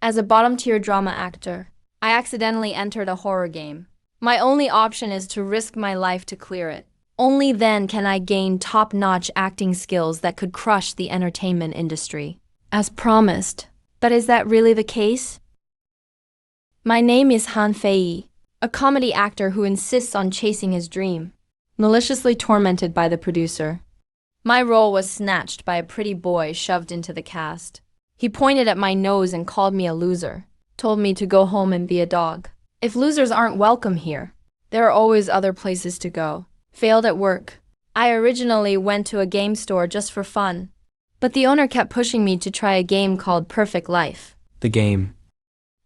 As a bottom-tier drama actor, I accidentally entered a horror game. My only option is to risk my life to clear it. Only then can I gain top-notch acting skills that could crush the entertainment industry. As promised. But is that really the case? My name is Han Fei, a comedy actor who insists on chasing his dream, maliciously tormented by the producer. My role was snatched by a pretty boy shoved into the cast. He pointed at my nose and called me a loser, told me to go home and be a dog. If losers aren't welcome here, there are always other places to go. Failed at work. I originally went to a game store just for fun, but the owner kept pushing me to try a game called Perfect Life. The game.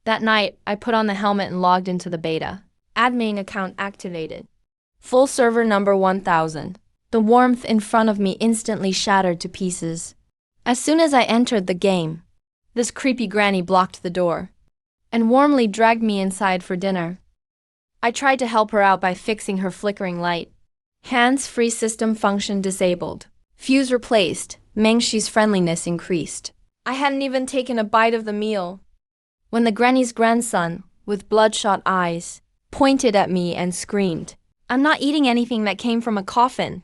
That night, I put on the helmet and logged into the beta. Admin account activated. Full server number 1000. The warmth in front of me instantly shattered to pieces. As soon as I entered the game, this creepy granny blocked the door and warmly dragged me inside for dinner. I tried to help her out by fixing her flickering light. Hands-free system function disabled. Fuse replaced. Mengshi's friendliness increased. I hadn't even taken a bite of the meal when the granny's grandson, with bloodshot eyes, pointed at me and screamed, "I'm not eating anything that came from a coffin."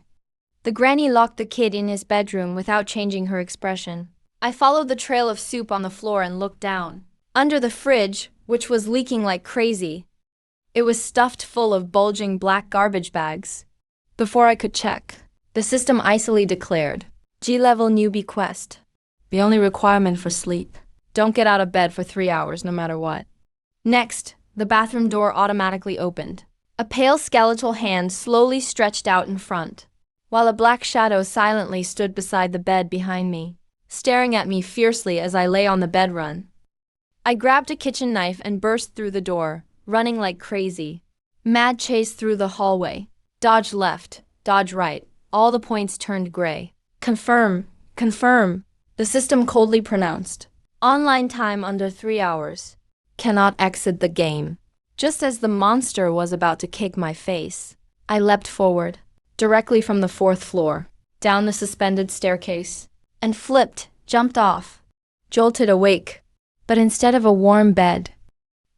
The granny locked the kid in his bedroom without changing her expression. I followed the trail of soup on the floor and looked down. Under the fridge, which was leaking like crazy, it was stuffed full of bulging black garbage bags. Before I could check, the system icily declared, G-level newbie quest. The only requirement for sleep. Don't get out of bed for 3 hours no matter what. Next, the bathroom door automatically opened. A pale skeletal hand slowly stretched out in front, while a black shadow silently stood beside the bed behind me, staring at me fiercely as I lay on the bed run. I grabbed a kitchen knife and burst through the door, running like crazy. Mad chase through the hallway. Dodge left, dodge right. All the points turned gray. Confirm, confirm. The system coldly pronounced. Online time under 3 hours. Cannot exit the game. Just as the monster was about to kick my face, I leapt forward, directly from the 4th floor, down the suspended staircase, and jumped off, jolted awake. But instead of a warm bed,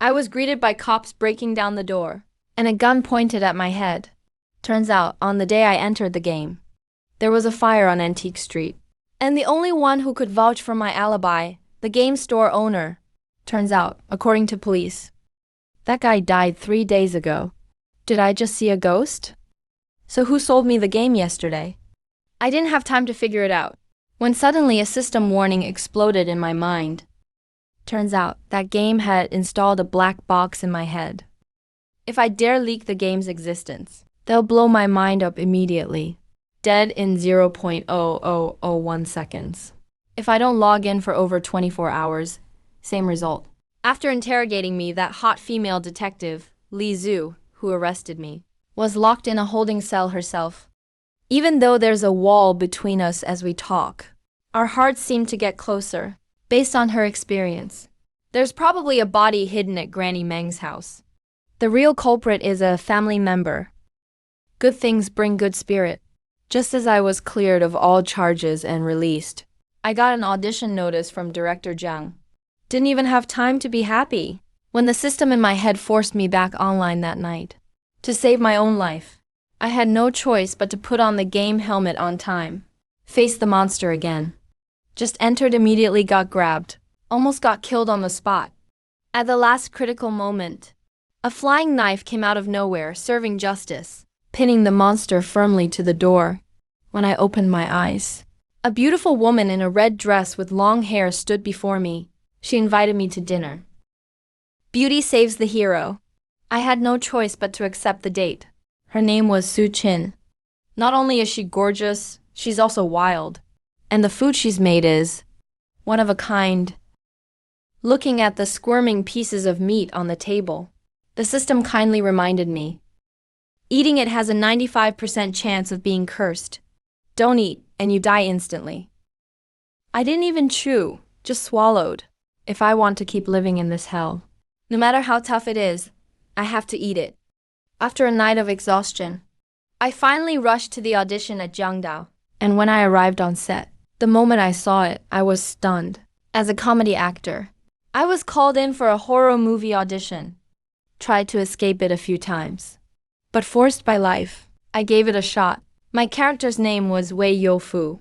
I was greeted by cops breaking down the door, and a gun pointed at my head. Turns out, on the day I entered the game, there was a fire on Antique Street, and the only one who could vouch for my alibi, the game store owner. Turns out, according to police, that guy died 3 days ago. Did I just see a ghost? So who sold me the game yesterday? I didn't have time to figure it out, when suddenly a system warning exploded in my mind. Turns out, that game had installed a black box in my head. If I dare leak the game's existence, they'll blow my mind up immediately. Dead in 0.0001 seconds. If I don't log in for over 24 hours, same result. After interrogating me, that hot female detective, Li Zhu, who arrested me, was locked in a holding cell herself. Even though there's a wall between us as we talk, our hearts seem to get closer, based on her experience. There's probably a body hidden at Granny Meng's house. The real culprit is a family member. Good things bring good spirit. Just as I was cleared of all charges and released, I got an audition notice from director Zhang. Didn't even have time to be happy when the system in my head forced me back online that night. To save my own life, I had no choice but to put on the game helmet on time. Face the monster again. Just entered, immediately got grabbed. Almost got killed on the spot. At the last critical moment, a flying knife came out of nowhere, serving justice, pinning the monster firmly to the door. When I opened my eyes, a beautiful woman in a red dress with long hair stood before me. She invited me to dinner. Beauty saves the hero. I had no choice but to accept the date. Her name was Su Qin. Not only is she gorgeous, she's also wild. And the food she's made is one of a kind. Looking at the squirming pieces of meat on the table, the system kindly reminded me. Eating it has a 95% chance of being cursed. Don't eat, and you die instantly. I didn't even chew, just swallowed. If I want to keep living in this hell, no matter how tough it is, I have to eat it. After a night of exhaustion, I finally rushed to the audition at Jiangdao, and when I arrived on set, the moment I saw it, I was stunned. As a comedy actor, I was called in for a horror movie audition. Tried to escape it a few times. But forced by life, I gave it a shot. My character's name was Wei Youfu,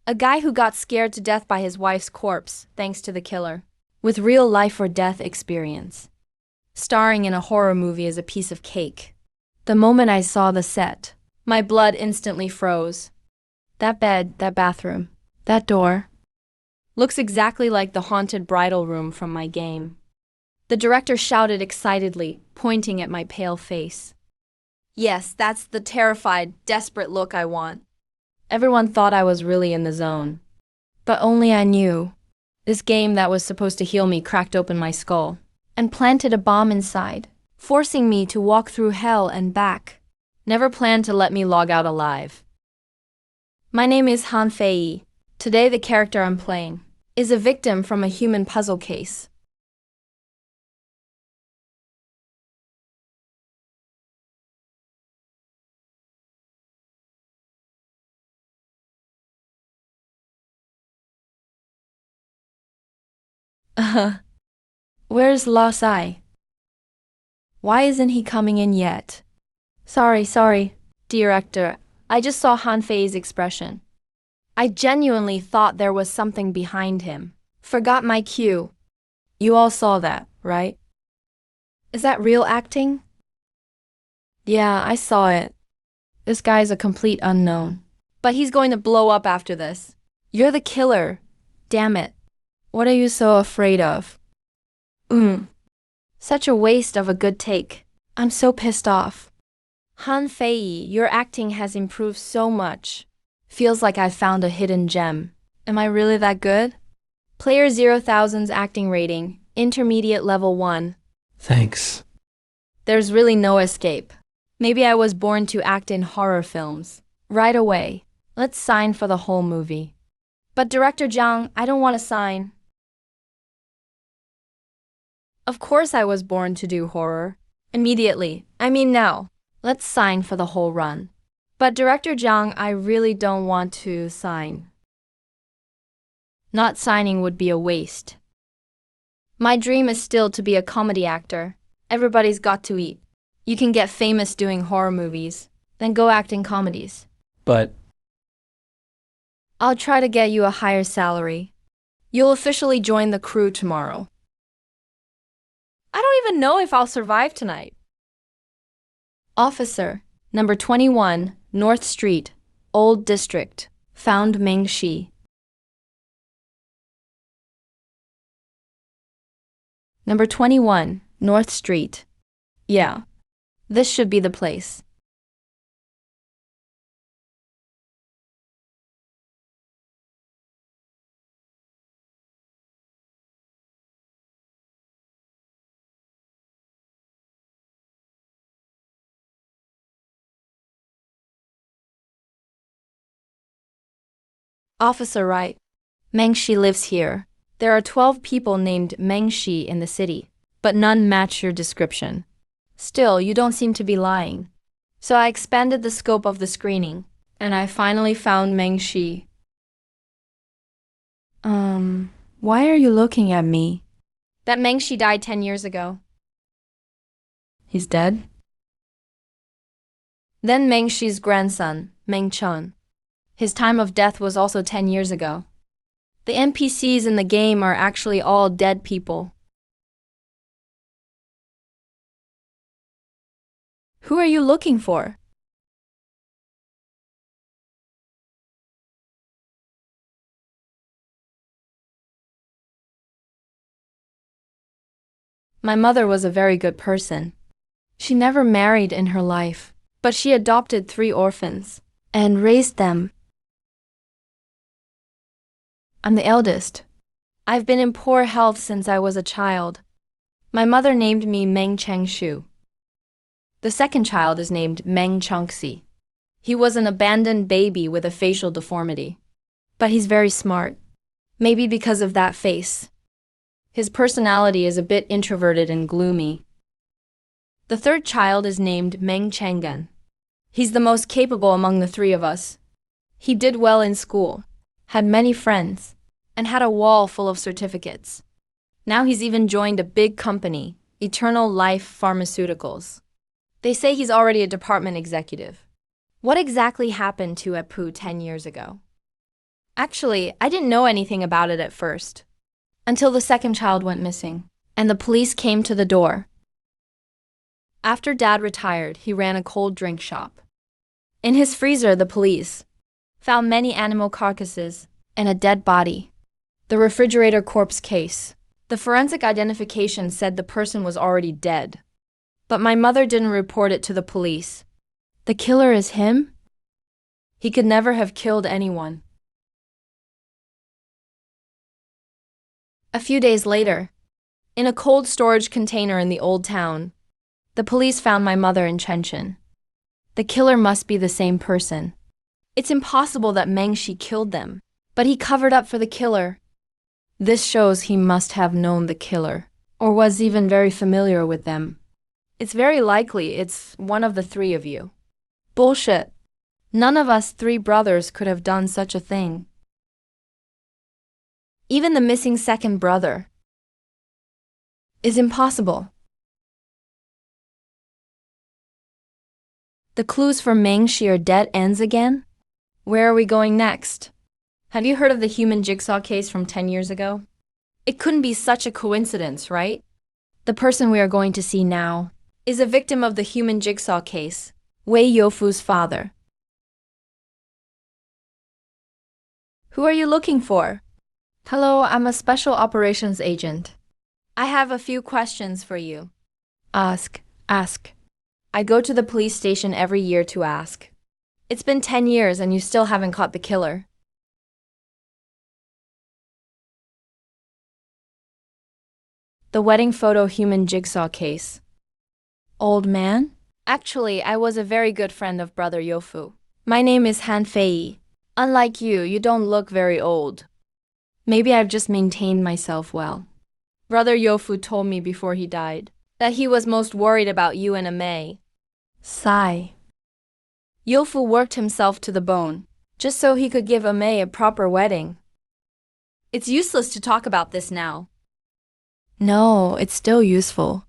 a guy who got scared to death by his wife's corpse, thanks to the killer, with real life or death experience. Starring in a horror movie is a piece of cake. The moment I saw the set, my blood instantly froze. That bed, that bathroom, that door, looks exactly like the haunted bridal room from my game. The director shouted excitedly, pointing at my pale face. Yes, that's the terrified, desperate look I want. Everyone thought I was really in the zone. But only I knew. This game that was supposed to heal me cracked open my skull and planted a bomb inside, forcing me to walk through hell and back. Never planned to let me log out alive. My name is Han Fei. Today the character I'm playing is a victim from a human puzzle case. Where's Lao Sai? Why isn't he coming in yet? Sorry, director. I just saw Han Fei's expression. I genuinely thought there was something behind him. Forgot my cue. You all saw that, right? Is that real acting? Yeah, I saw it. This guy's a complete unknown. But he's going to blow up after this. You're the killer. Damn it. What are you so afraid of? Such a waste of a good take. I'm so pissed off. Han Fei, your acting has improved so much. Feels like I've found a hidden gem. Am I really that good? Player 0,000's acting rating, intermediate level 1. Thanks. There's really no escape. Maybe I was born to act in horror films. Right away. Let's sign for the whole movie. But Director Zhang, I don't want to sign. Of course I was born to do horror. Immediately. I mean now. Let's sign for the whole run. But Director Zhang, I really don't want to sign. Not signing would be a waste. My dream is still to be a comedy actor. Everybody's got to eat. You can get famous doing horror movies, then go act in comedies. But I'll try to get you a higher salary. You'll officially join the crew tomorrow. I don't even know if I'll survive tonight. Officer, number 21, North Street, Old District, found Meng Shi. Number 21, North Street. Yeah, this should be the place. Officer Wright. Meng Shi lives here. There are 12 people named Meng Shi in the city, but none match your description. Still, you don't seem to be lying. So I expanded the scope of the screening, and I finally found Meng Shi. Why are you looking at me? That Meng Shi died 10 years ago. He's dead? Then Meng Shi's grandson, Meng Chun. His time of death was also 10 years ago. The NPCs in the game are actually all dead people. Who are you looking for? My mother was a very good person. She never married in her life, but she adopted 3 orphans and raised them. I'm the eldest. I've been in poor health since I was a child. My mother named me Meng Changshu. The second child is named Meng Chongxi. He was an abandoned baby with a facial deformity. But he's very smart. Maybe because of that face. His personality is a bit introverted and gloomy. The third child is named Meng Changgan. He's the most capable among the 3 of us. He did well in school, had many friends, and had a wall full of certificates. Now he's even joined a big company, Eternal Life Pharmaceuticals. They say he's already a department executive. What exactly happened to Apu 10 years ago? Actually, I didn't know anything about it at first, until the second child went missing, and the police came to the door. After Dad retired, he ran a cold drink shop. In his freezer, the police found many animal carcasses and a dead body. The refrigerator corpse case. The forensic identification said the person was already dead. But my mother didn't report it to the police. The killer is him? He could never have killed anyone. A few days later, in a cold storage container in the old town, the police found my mother and Chenchin. The killer must be the same person. It's impossible that Meng Shi killed them, but he covered up for the killer. This shows he must have known the killer, or was even very familiar with them. It's very likely it's one of the three of you. Bullshit. None of us three brothers could have done such a thing. Even the missing second brother is impossible. The clues for Meng Shi are dead ends again? Where are we going next? Have you heard of the human jigsaw case from 10 years ago? It couldn't be such a coincidence, right? The person we are going to see now is a victim of the human jigsaw case, Wei Youfu's father. Who are you looking for? Hello, I'm a special operations agent. I have a few questions for you. Ask. I go to the police station every year to ask. It's been 10 years and you still haven't caught the killer. The wedding photo human jigsaw case. Old man? Actually, I was a very good friend of Brother Youfu. My name is Han Fei. Unlike you, you don't look very old. Maybe I've just maintained myself well. Brother Youfu told me before he died that he was most worried about you and Amei. Sigh. Youfu worked himself to the bone, just so he could give Amei a proper wedding. It's useless to talk about this now. No, it's still useful.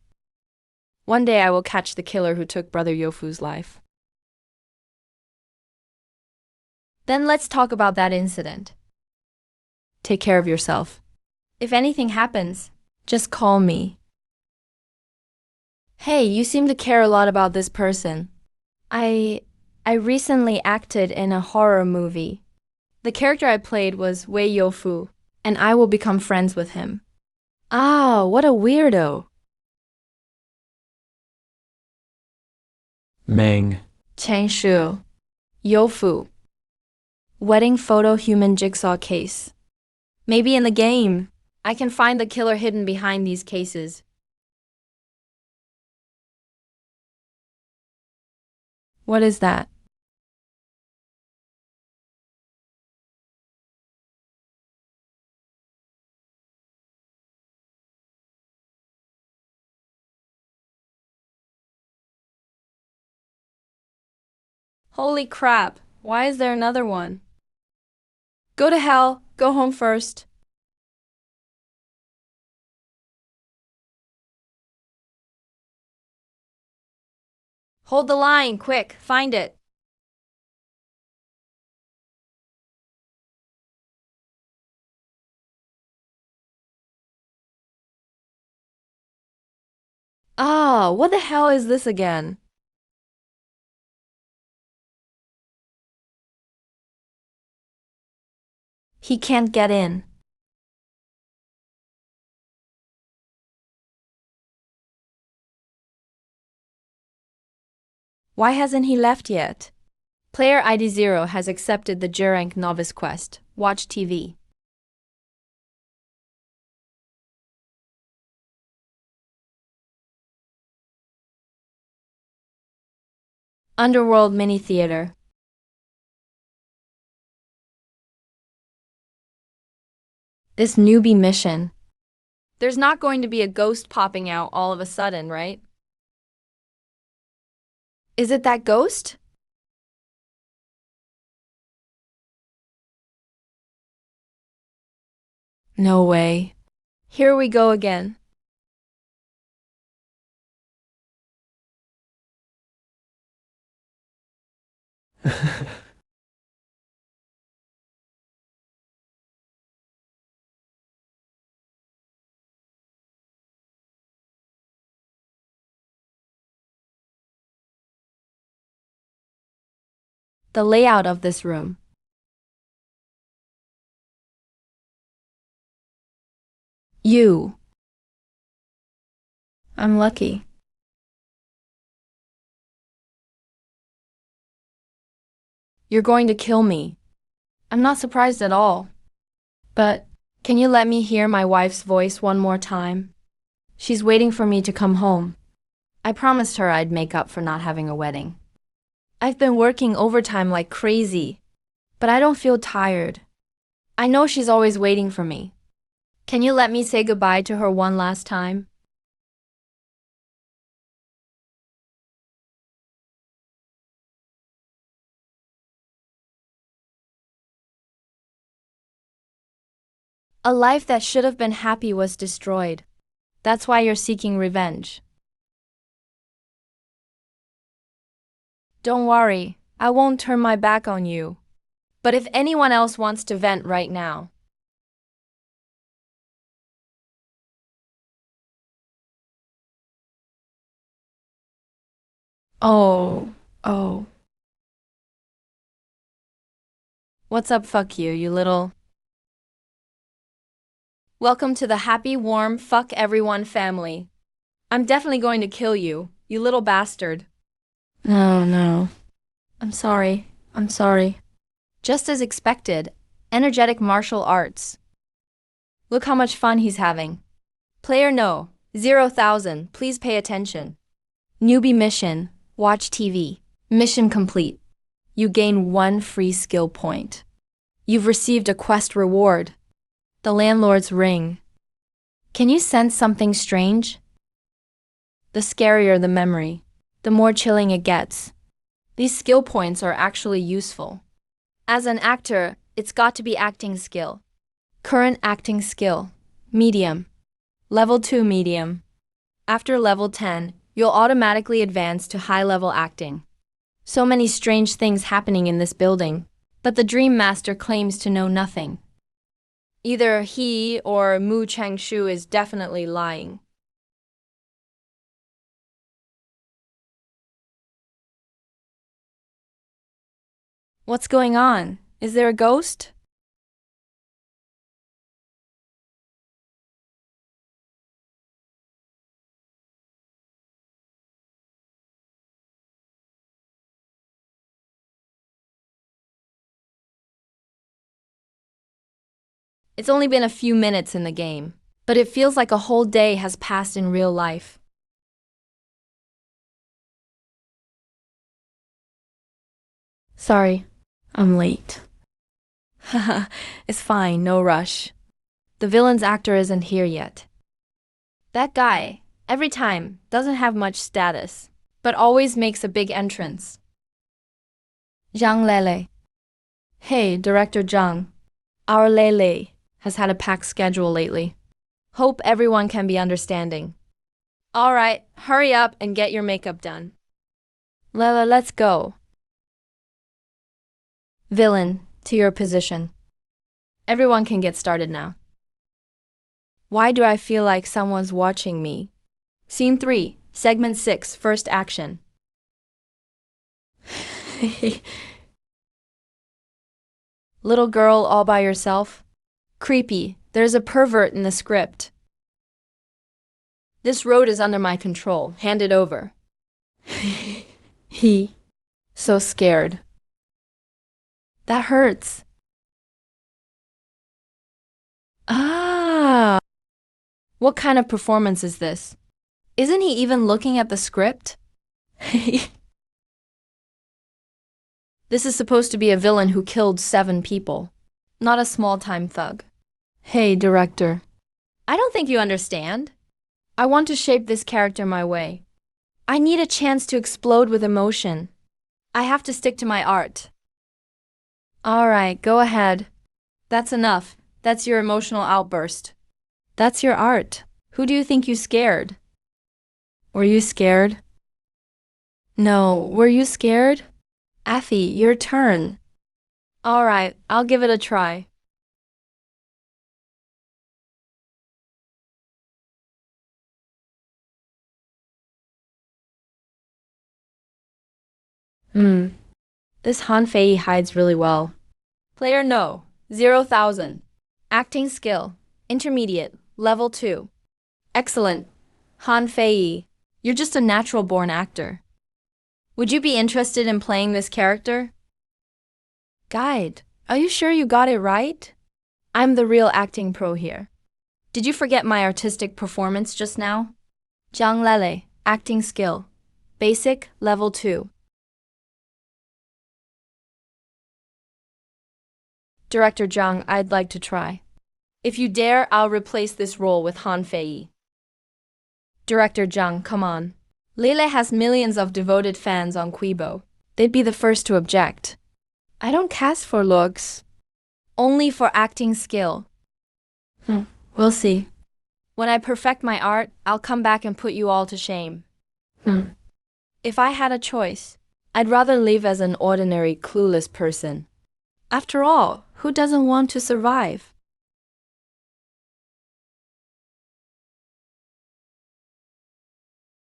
One day I will catch the killer who took Brother Youfu's life. Then let's talk about that incident. Take care of yourself. If anything happens, just call me. Hey, you seem to care a lot about this person. I recently acted in a horror movie. The character I played was Wei Youfu, and I will become friends with him. Ah, what a weirdo. Meng. Chen Shu. Youfu. Wedding photo human jigsaw case. Maybe in the game, I can find the killer hidden behind these cases. What is that? Holy crap, why is there another one? Go to hell, go home first. Hold the line, quick, find it. Ah, what the hell is this again? He can't get in. Why hasn't he left yet? Player ID 0 has accepted the J-Rank Novice Quest. Watch TV. Underworld Mini Theater. This newbie mission. There's not going to be a ghost popping out all of a sudden, right? Is it that ghost? No way. Here we go again. The layout of this room. You. I'm lucky. You're going to kill me. I'm not surprised at all. But can you let me hear my wife's voice one more time? She's waiting for me to come home. I promised her I'd make up for not having a wedding. I've been working overtime like crazy, but I don't feel tired. I know she's always waiting for me. Can you let me say goodbye to her one last time? A life that should have been happy was destroyed. That's why you're seeking revenge. Don't worry, I won't turn my back on you. But if anyone else wants to vent right now. Oh. What's up, fuck you, you little... Welcome to the happy, warm, fuck everyone family. I'm definitely going to kill you, you little bastard. No. I'm sorry. Just as expected, energetic martial arts. Look how much fun he's having. Player no, 0,000, please pay attention. Newbie mission, watch TV. Mission complete. You gain 1 free skill point. You've received a quest reward. The landlord's ring. Can you sense something strange? The scarier the memory, the more chilling it gets. These skill points are actually useful. As an actor, it's got to be acting skill. Current acting skill, medium. Level 2 medium. After level 10, you'll automatically advance to high-level acting. So many strange things happening in this building, but the Dream Master claims to know nothing. Either he or Mu Changshu is definitely lying. What's going on? Is there a ghost? It's only been a few minutes in the game, but it feels like a whole day has passed in real life. Sorry, I'm late. Haha, it's fine, no rush. The villain's actor isn't here yet. That guy, every time, doesn't have much status, but always makes a big entrance. Zhang Lele. Hey, Director Zhang. Our Lele has had a packed schedule lately. Hope everyone can be understanding. All right, hurry up and get your makeup done. Lele, let's go. Villain, to your position. Everyone can get started now. Why do I feel like someone's watching me? Scene 3, Segment 6, First Action. Little girl all by yourself? Creepy, there's a pervert in the script. This road is under my control, hand it over. He. So scared. That hurts. Ah! What kind of performance is this? Isn't he even looking at the script? This is supposed to be a villain who killed 7 people, not a small-time thug. Hey, director. I don't think you understand. I want to shape this character my way. I need a chance to explode with emotion. I have to stick to my art. All right, go ahead. That's enough. That's your emotional outburst. That's your art. Who do you think you scared? Were you scared? No, were you scared? Affy, your turn. All right, I'll give it a try. This Han Fei hides really well. Player no, 0,000. Acting skill, intermediate, level 2. Excellent. Han Fei, you're just a natural-born actor. Would you be interested in playing this character? Guide, are you sure you got it right? I'm the real acting pro here. Did you forget my artistic performance just now? Zhang Lele, acting skill, basic, level 2. Director Zhang, I'd like to try. If you dare, I'll replace this role with Han Fei. Director Zhang, come on. Lele has millions of devoted fans on Weibo. They'd be the first to object. I don't cast for looks. Only for acting skill. We'll see. When I perfect my art, I'll come back and put you all to shame. If I had a choice, I'd rather live as an ordinary, clueless person. After all, who doesn't want to survive?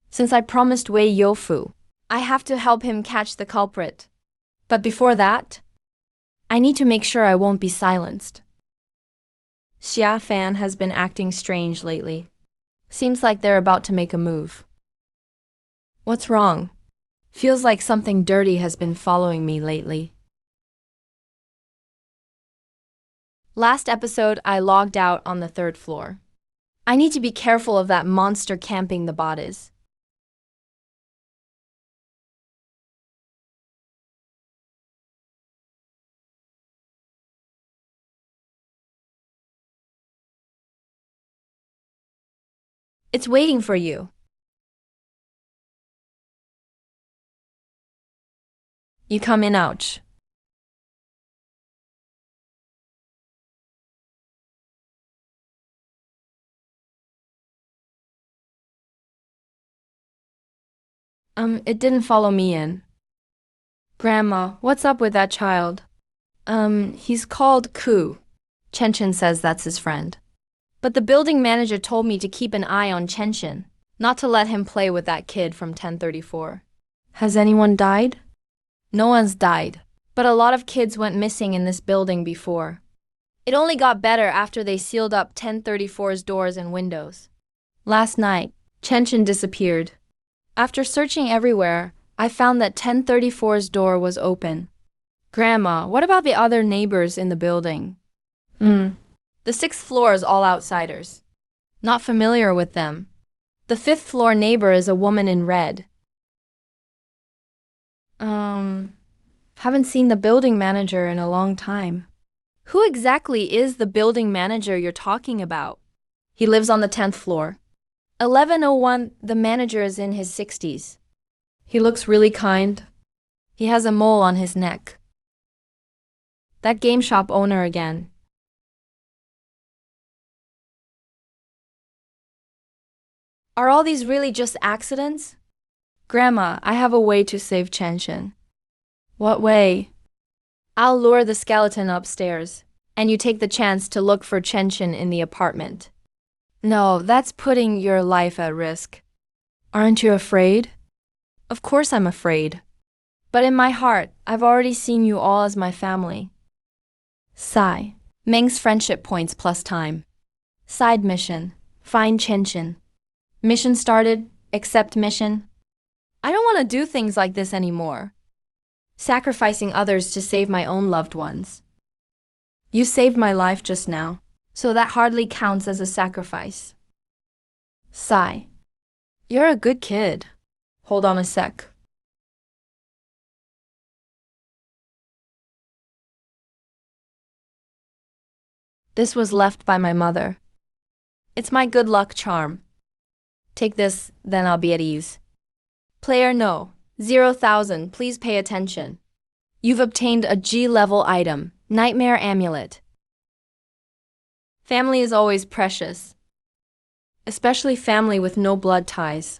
Since I promised Wei Youfu, I have to help him catch the culprit. But before that, I need to make sure I won't be silenced. Xia Fan has been acting strange lately. Seems like they're about to make a move. What's wrong? Feels like something dirty has been following me lately. Last episode, I logged out on the 3rd floor. I need to be careful of that monster camping the bodies. It's waiting for you. You come in, ouch. It didn't follow me in. Grandma, what's up with that child? He's called Ku. Chen says that's his friend. But the building manager told me to keep an eye on Chen, not to let him play with that kid from 1034. Has anyone died? No one's died, but a lot of kids went missing in this building before. It only got better after they sealed up 1034's doors and windows. Last night, Chen disappeared. After searching everywhere, I found that 1034's door was open. Grandma, what about the other neighbors in the building? The 6th floor is all outsiders. Not familiar with them. The 5th floor neighbor is a woman in red. Haven't seen the building manager in a long time. Who exactly is the building manager you're talking about? He lives on the 10th floor. 1101, the manager is in his 60s. He looks really kind. He has a mole on his neck. That game shop owner again. Are all these really just accidents? Grandma, I have a way to save Chen. What way? I'll lure the skeleton upstairs, and you take the chance to look for Chen in the apartment. No, that's putting your life at risk. Aren't you afraid? Of course I'm afraid. But in my heart, I've already seen you all as my family. Sigh. Meng's friendship points plus time. Side mission. Find Chen. Mission started. Accept mission. I don't want to do things like this anymore. Sacrificing others to save my own loved ones. You saved my life just now, so that hardly counts as a sacrifice. Sigh. You're a good kid. Hold on a sec. This was left by my mother. It's my good luck charm. Take this, then I'll be at ease. Player no, 0,000, please pay attention. You've obtained a G-level item, Nightmare Amulet. Family is always precious. especially family with no blood ties.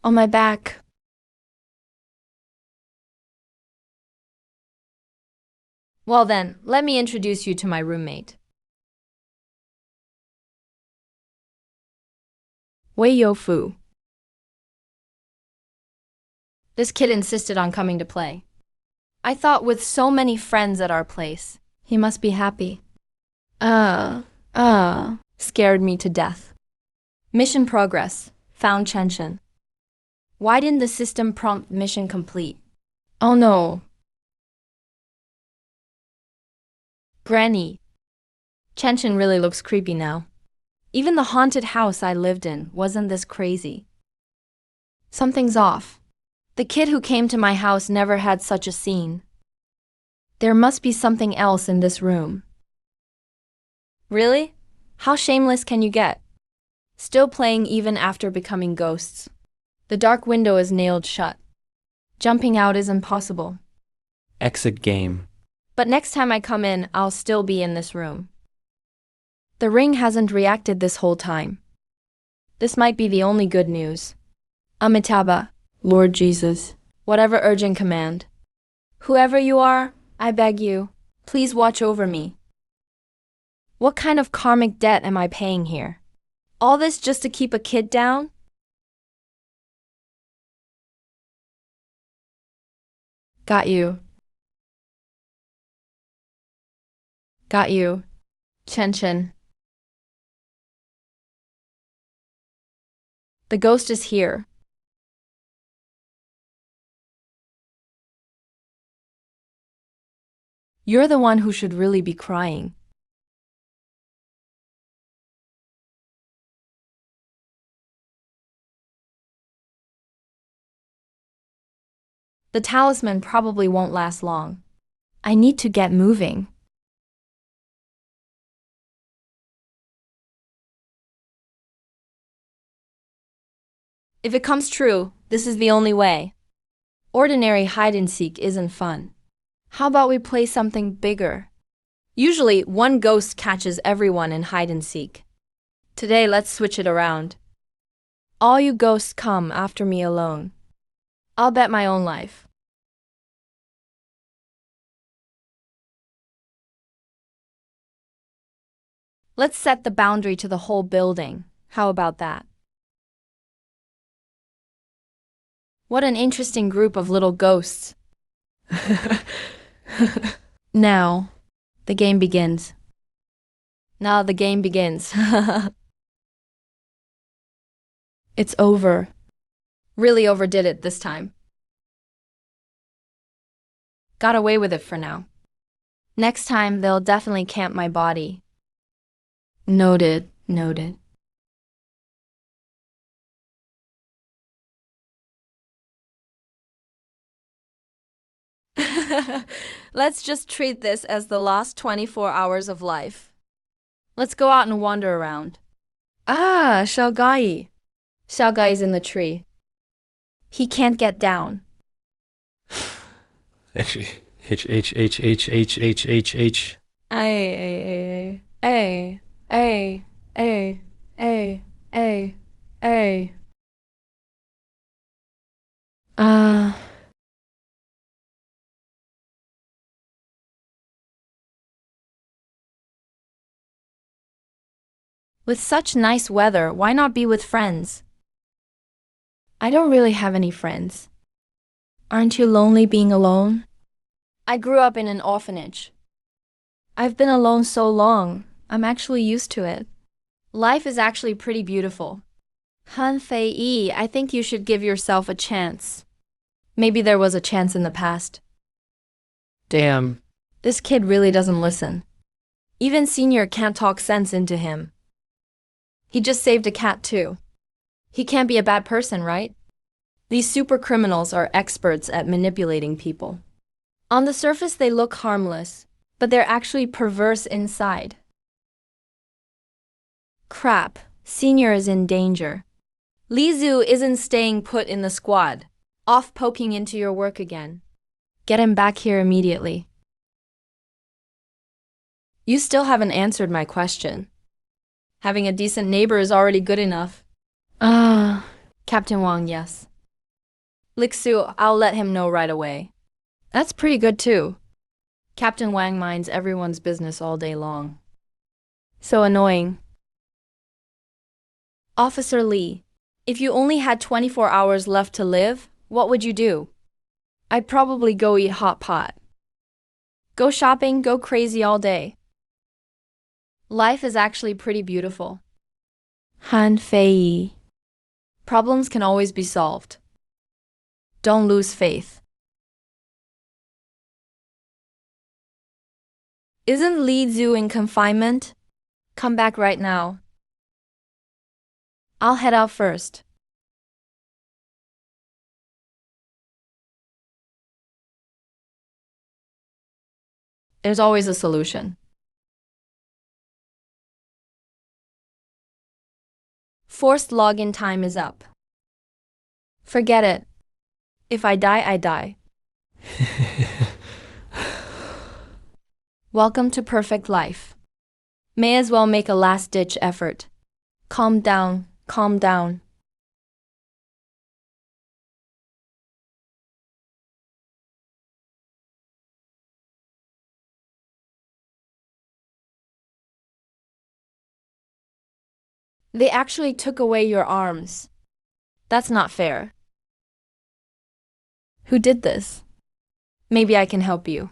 On my back. Well then, let me introduce you to my roommate. Wei Yofu. This kid insisted on coming to play. I thought with so many friends at our place, he must be happy. Scared me to death. Mission progress. Found Chenshin. Why didn't the system prompt mission complete? Oh no. Granny. Chenshin really looks creepy now. Even the haunted house I lived in wasn't this crazy. Something's off. The kid who came to my house never had such a scene. There must be something else in this room. Really? How shameless can you get? Still playing even after becoming ghosts. The dark window is nailed shut. Jumping out is impossible. Exit game. But next time I come in, I'll still be in this room. The ring hasn't reacted this whole time. This might be the only good news. Amitabha, Lord Jesus, whatever urgent command. Whoever you are, I beg you, please watch over me. What kind of karmic debt am I paying here? All this just to keep a kid down? Got you. Got you. Chenshin. The ghost is here. You're the one who should really be crying. The talisman probably won't last long. I need to get moving. If it comes true, this is the only way. Ordinary hide-and-seek isn't fun. How about we play something bigger? Usually, one ghost catches everyone in hide-and-seek. Today, let's switch it around. All you ghosts come after me alone. I'll bet my own life. Let's set the boundary to the whole building. How about that? What an interesting group of little ghosts. Now, the game begins. It's over. Really overdid it this time. Got away with it for now. Next time, they'll definitely camp my body. Noted. Let's just treat this as the last 24 hours of life. Let's go out and wander around. Ah, Xiaogai. Xiaogai's in the tree. He can't get down. H. With such nice weather, why not be with friends? I don't really have any friends. Aren't you lonely being alone? I grew up in an orphanage. I've been alone so long, I'm actually used to it. Life is actually pretty beautiful. Han Fei, I think you should give yourself a chance. Maybe there was a chance in the past. Damn. This kid really doesn't listen. Even Senior can't talk sense into him. He just saved a cat too. He can't be a bad person, right? These super criminals are experts at manipulating people. On the surface, they look harmless, but they're actually perverse inside. Crap, Senior is in danger. Li Zhu isn't staying put in the squad. Off poking into your work again. Get him back here immediately. You still haven't answered my question. Having a decent neighbor is already good enough. Captain Wang, yes. Lixu, I'll let him know right away. That's pretty good too. Captain Wang minds everyone's business all day long. So annoying. Officer Li, if you only had 24 hours left to live, what would you do? I'd probably go eat hot pot. Go shopping, go crazy all day. Life is actually pretty beautiful. Han Fei. Problems can always be solved. Don't lose faith. Isn't Li Zhu in confinement? Come back right now. I'll head out first. There's always a solution. Forced login time is up. Forget it. If I die, I die. Welcome to perfect life. May as well make a last-ditch effort. Calm down, calm down. They actually took away your arms. That's not fair. Who did this? Maybe I can help you.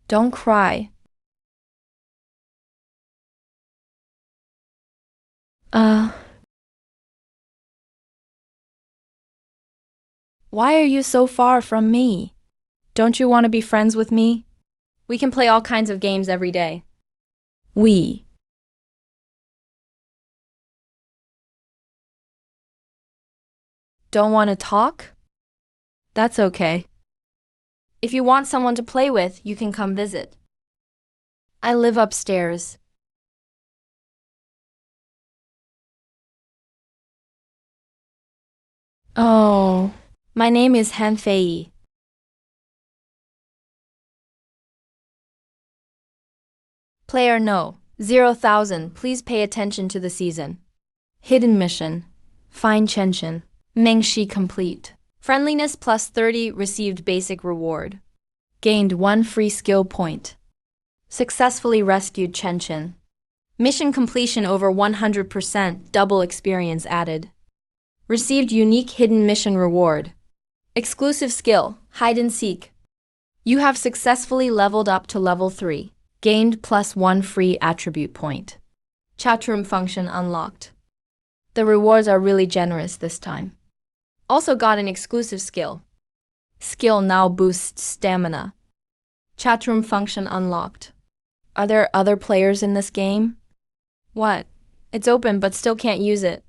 Don't cry. Why are you so far from me? Don't you want to be friends with me? We can play all kinds of games every day. We. Don't want to talk? That's okay. If you want someone to play with, you can come visit. I live upstairs. Oh, my name is Han Fei. Player no. 0,000. Please pay attention to the season. Hidden mission. Find Chen. Mengshi complete. Friendliness plus 30 received basic reward. Gained 1 free skill point. Successfully rescued Chen. Mission completion over 100%, double experience added. Received unique hidden mission reward. Exclusive skill, hide and seek. You have successfully leveled up to level 3. Gained plus 1 free attribute point. Chatroom function unlocked. The rewards are really generous this time. Also got an exclusive skill. Skill now boosts stamina. Chatroom function unlocked. Are there other players in this game? What? It's open but still can't use it.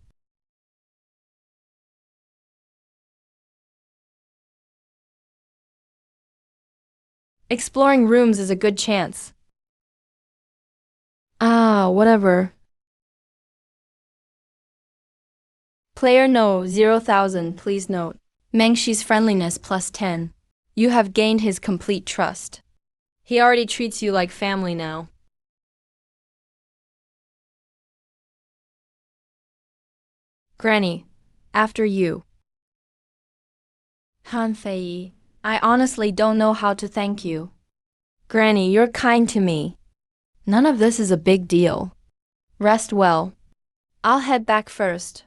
Exploring rooms is a good chance. Whatever. Player no. 0,000. Please note. Mengshi's friendliness plus 10. You have gained his complete trust. He already treats you like family now. Granny, after you. Han Fei, I honestly don't know how to thank you. Granny, you're kind to me. None of this is a big deal. Rest well. I'll head back first.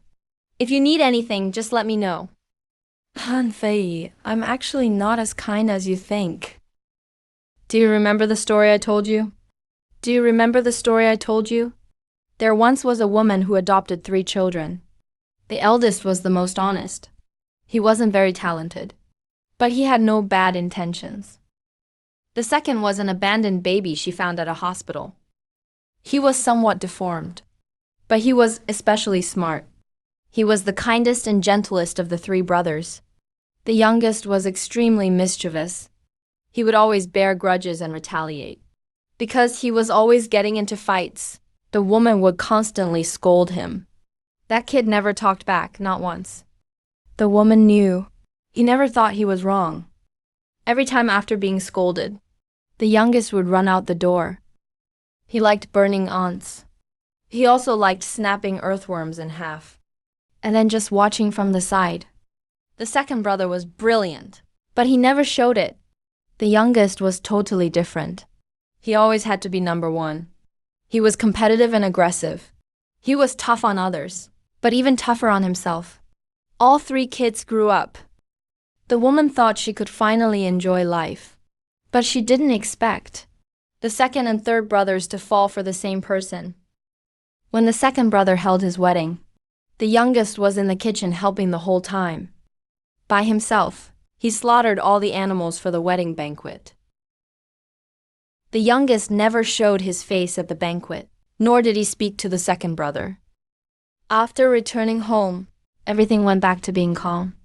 If you need anything, just let me know. Han Fei, I'm actually not as kind as you think. Do you remember the story I told you? There once was a woman who adopted 3 children. The eldest was the most honest. He wasn't very talented, but he had no bad intentions. The second was an abandoned baby she found at a hospital. He was somewhat deformed, but he was especially smart. He was the kindest and gentlest of the 3 brothers. The youngest was extremely mischievous. He would always bear grudges and retaliate. Because he was always getting into fights, the woman would constantly scold him. That kid never talked back, not once. The woman knew. He never thought he was wrong. Every time after being scolded, the youngest would run out the door. He liked burning ants. He also liked snapping earthworms in half, and then just watching from the side. The second brother was brilliant, but he never showed it. The youngest was totally different. He always had to be number one. He was competitive and aggressive. He was tough on others, but even tougher on himself. All three kids grew up. The woman thought she could finally enjoy life, but she didn't expect the second and third brothers to fall for the same person. When the second brother held his wedding, the youngest was in the kitchen helping the whole time. By himself, he slaughtered all the animals for the wedding banquet. The youngest never showed his face at the banquet, nor did he speak to the second brother. After returning home, everything went back to being calm.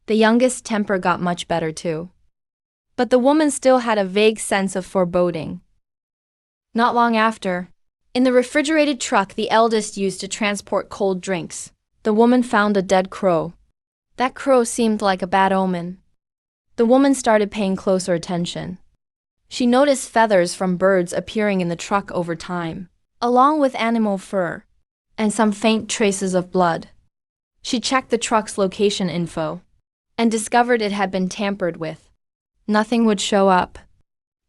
The youngest's temper got much better too. But the woman still had a vague sense of foreboding. Not long after, in the refrigerated truck the eldest used to transport cold drinks, the woman found a dead crow. That crow seemed like a bad omen. The woman started paying closer attention. She noticed feathers from birds appearing in the truck over time, along with animal fur, and some faint traces of blood. She checked the truck's location info, and discovered it had been tampered with. Nothing would show up.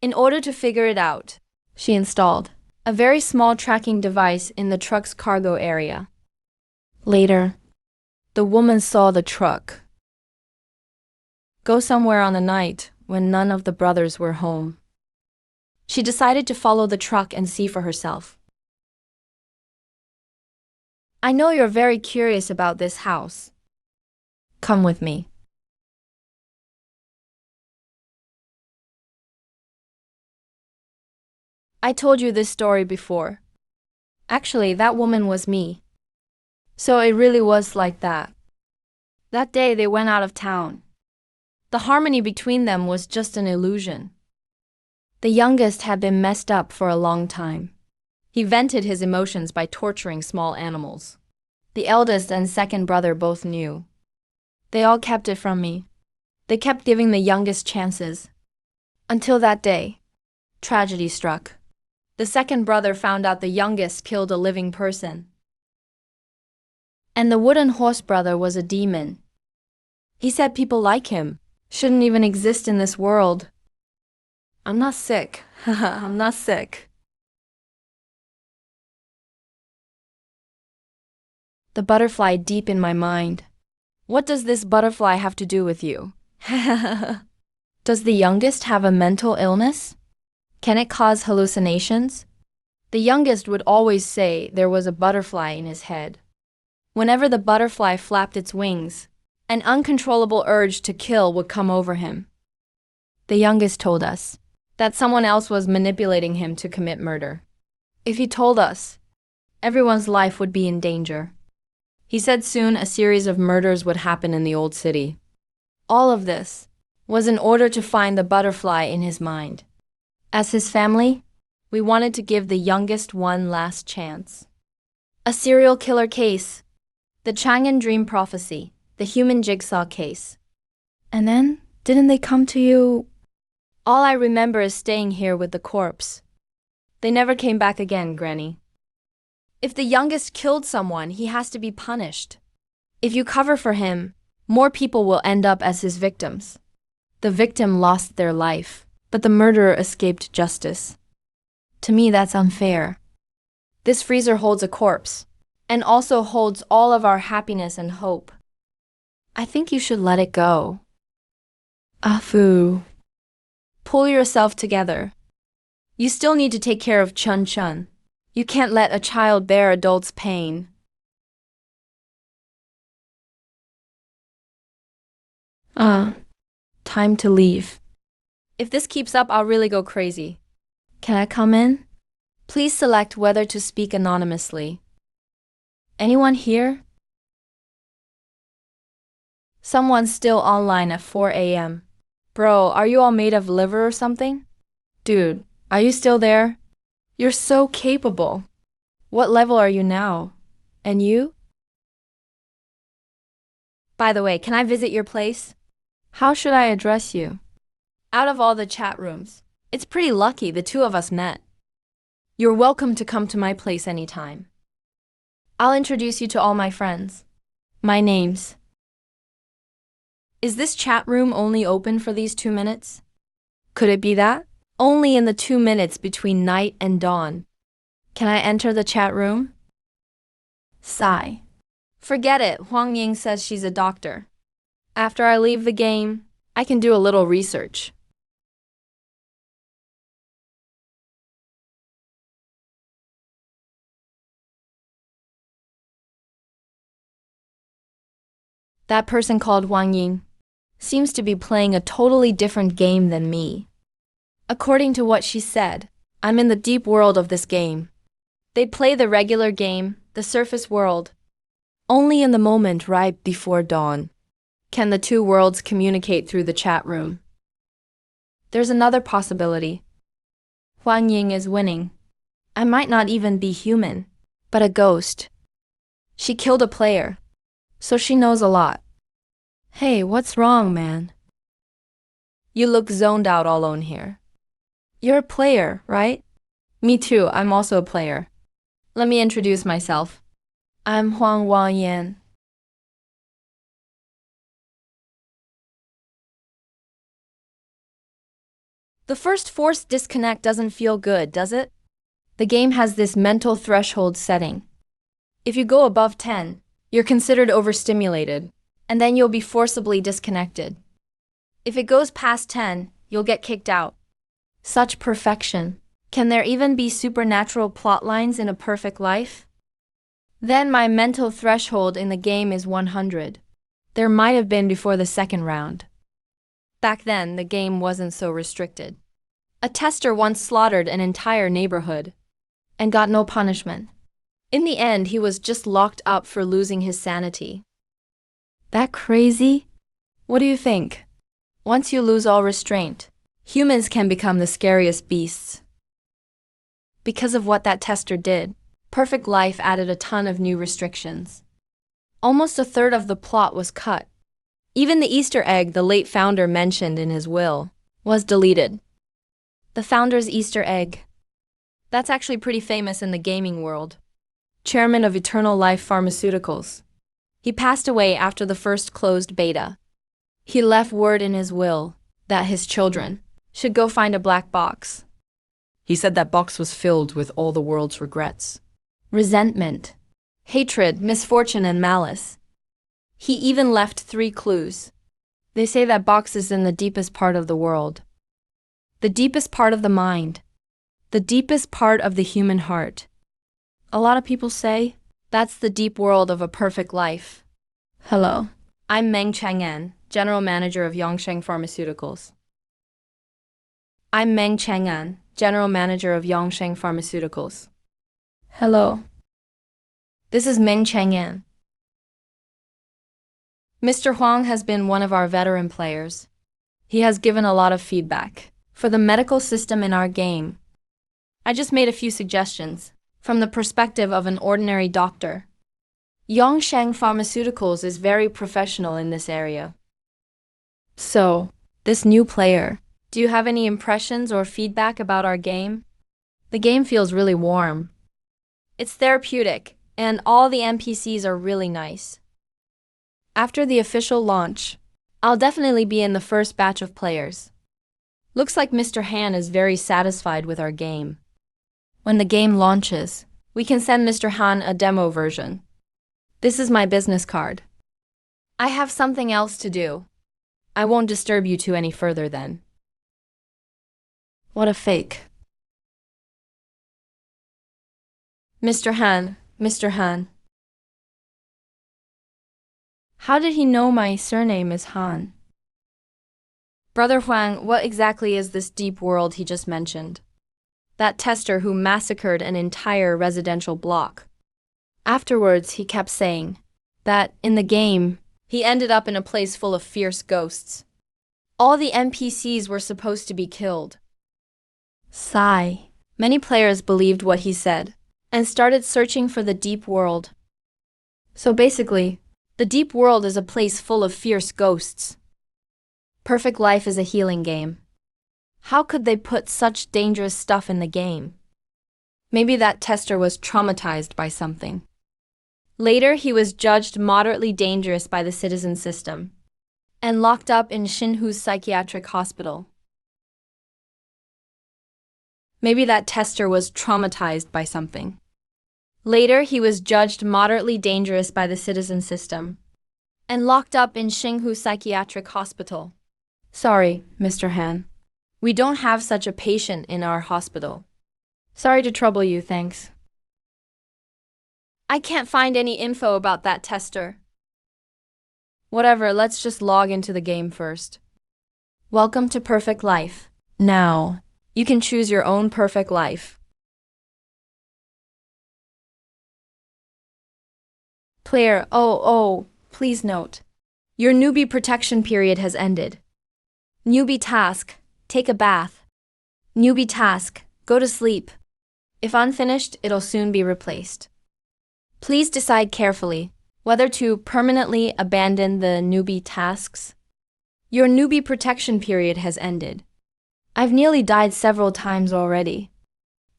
In order to figure it out, she installed a very small tracking device in the truck's cargo area. Later, the woman saw the truck go somewhere on the night when none of the brothers were home. She decided to follow the truck and see for herself. I know you're very curious about this house. Come with me. I told you this story before. Actually, that woman was me. So it really was like that. That day they went out of town. The harmony between them was just an illusion. The youngest had been messed up for a long time. He vented his emotions by torturing small animals. The eldest and second brother both knew. They all kept it from me. They kept giving the youngest chances. Until that day, tragedy struck. The second brother found out the youngest killed a living person. And the wooden horse brother was a demon. He said people like him shouldn't even exist in this world. I'm not sick. I'm not sick. The butterfly deep in my mind. What does this butterfly have to do with you? Does the youngest have a mental illness? Can it cause hallucinations? The youngest would always say there was a butterfly in his head. Whenever the butterfly flapped its wings, an uncontrollable urge to kill would come over him. The youngest told us that someone else was manipulating him to commit murder. If he told us, everyone's life would be in danger. He said soon a series of murders would happen in the old city. All of this was in order to find the butterfly in his mind. As his family, we wanted to give the youngest one last chance. A serial killer case, the Chang'an dream prophecy, the human jigsaw case. And then, didn't they come to you? All I remember is staying here with the corpse. They never came back again, Granny. If the youngest killed someone, he has to be punished. If you cover for him, more people will end up as his victims. The victim lost their life, but the murderer escaped justice. To me, that's unfair. This freezer holds a corpse, and also holds all of our happiness and hope. I think you should let it go. Afu. Pull yourself together. You still need to take care of Chun Chun. You can't let a child bear adults' pain. Time to leave. If this keeps up, I'll really go crazy. Can I come in? Please select whether to speak anonymously. Anyone here? Someone's still online at 4 a.m. Bro, are you all made of liver or something? Dude, are you still there? You're so capable. What level are you now? And you? By the way, can I visit your place? How should I address you? Out of all the chat rooms, it's pretty lucky the two of us met. You're welcome to come to my place anytime. I'll introduce you to all my friends. My name's. Is this chat room only open for these 2 minutes? Could it be that? Only in the 2 minutes between night and dawn. Can I enter the chat room? Sigh. Forget it, Huang Ying says she's a doctor. After I leave the game, I can do a little research. That person called Huang Ying seems to be playing a totally different game than me. According to what she said, I'm in the deep world of this game. They play the regular game, the surface world, only in the moment right before dawn. Can the two worlds communicate through the chat room? There's another possibility. Huang Ying is winning. I might not even be human, but a ghost. She killed a player, so she knows a lot. Hey, what's wrong, man? You look zoned out all alone here. You're a player, right? Me too, I'm also a player. Let me introduce myself. I'm Huang Wanyan. The first forced disconnect doesn't feel good, does it? The game has this mental threshold setting. If you go above 10, you're considered overstimulated, and then you'll be forcibly disconnected. If it goes past 10, you'll get kicked out. Such perfection. Can there even be supernatural plot lines in a perfect life? Then my mental threshold in the game is 100. There might have been before the second round. Back then, the game wasn't so restricted. A tester once slaughtered an entire neighborhood and got no punishment. In the end, he was just locked up for losing his sanity. That crazy? What do you think? Once you lose all restraint, humans can become the scariest beasts. Because of what that tester did, Perfect Life added a ton of new restrictions. Almost a third of the plot was cut. Even the Easter egg the late founder mentioned in his will was deleted. The founder's Easter egg. That's actually pretty famous in the gaming world. Chairman of Eternal Life Pharmaceuticals. He passed away after the first closed beta. He left word in his will that his children should go find a black box. He said that box was filled with all the world's regrets, resentment, hatred, misfortune, and malice. He even left 3 clues. They say that box is in the deepest part of the world. The deepest part of the mind. The deepest part of the human heart. A lot of people say that's the deep world of a perfect life. Hello, I'm Meng Chang'an, General Manager of Yongsheng Pharmaceuticals. I'm Meng Chang'an, General Manager of Yongsheng Pharmaceuticals. Hello. This is Meng Chang'an. Mr. Huang has been one of our veteran players. He has given a lot of feedback for the medical system in our game. I just made a few suggestions from the perspective of an ordinary doctor. Yongsheng Pharmaceuticals is very professional in this area. So, this new player, do you have any impressions or feedback about our game? The game feels really warm. It's therapeutic, and all the NPCs are really nice. After the official launch, I'll definitely be in the first batch of players. Looks like Mr. Han is very satisfied with our game. When the game launches, we can send Mr. Han a demo version. This is my business card. I have something else to do. I won't disturb you two any further then. What a fake. Mr. Han. How did he know my surname is Han? Brother Huang, what exactly is this deep world he just mentioned? That tester who massacred an entire residential block. Afterwards, he kept saying that in the game, he ended up in a place full of fierce ghosts. All the NPCs were supposed to be killed. Sigh. Many players believed what he said and started searching for the deep world. So basically, the deep world is a place full of fierce ghosts. Perfect Life is a healing game. How could they put such dangerous stuff in the game? Maybe that tester was traumatized by something. Later, he was judged moderately dangerous by the citizen system and locked up in Xinhu's psychiatric hospital. Maybe that tester was traumatized by something. Later, he was judged moderately dangerous by the citizen system and locked up in Xinhu Psychiatric Hospital. Sorry, Mr. Han. We don't have such a patient in our hospital. Sorry to trouble you, thanks. I can't find any info about that tester. Whatever, let's just log into the game first. Welcome to Perfect Life. Now, you can choose your own perfect life. Player, please note. Your newbie protection period has ended. Newbie task, take a bath. Newbie task, go to sleep. If unfinished, it'll soon be replaced. Please decide carefully whether to permanently abandon the newbie tasks. Your newbie protection period has ended. I've nearly died several times already.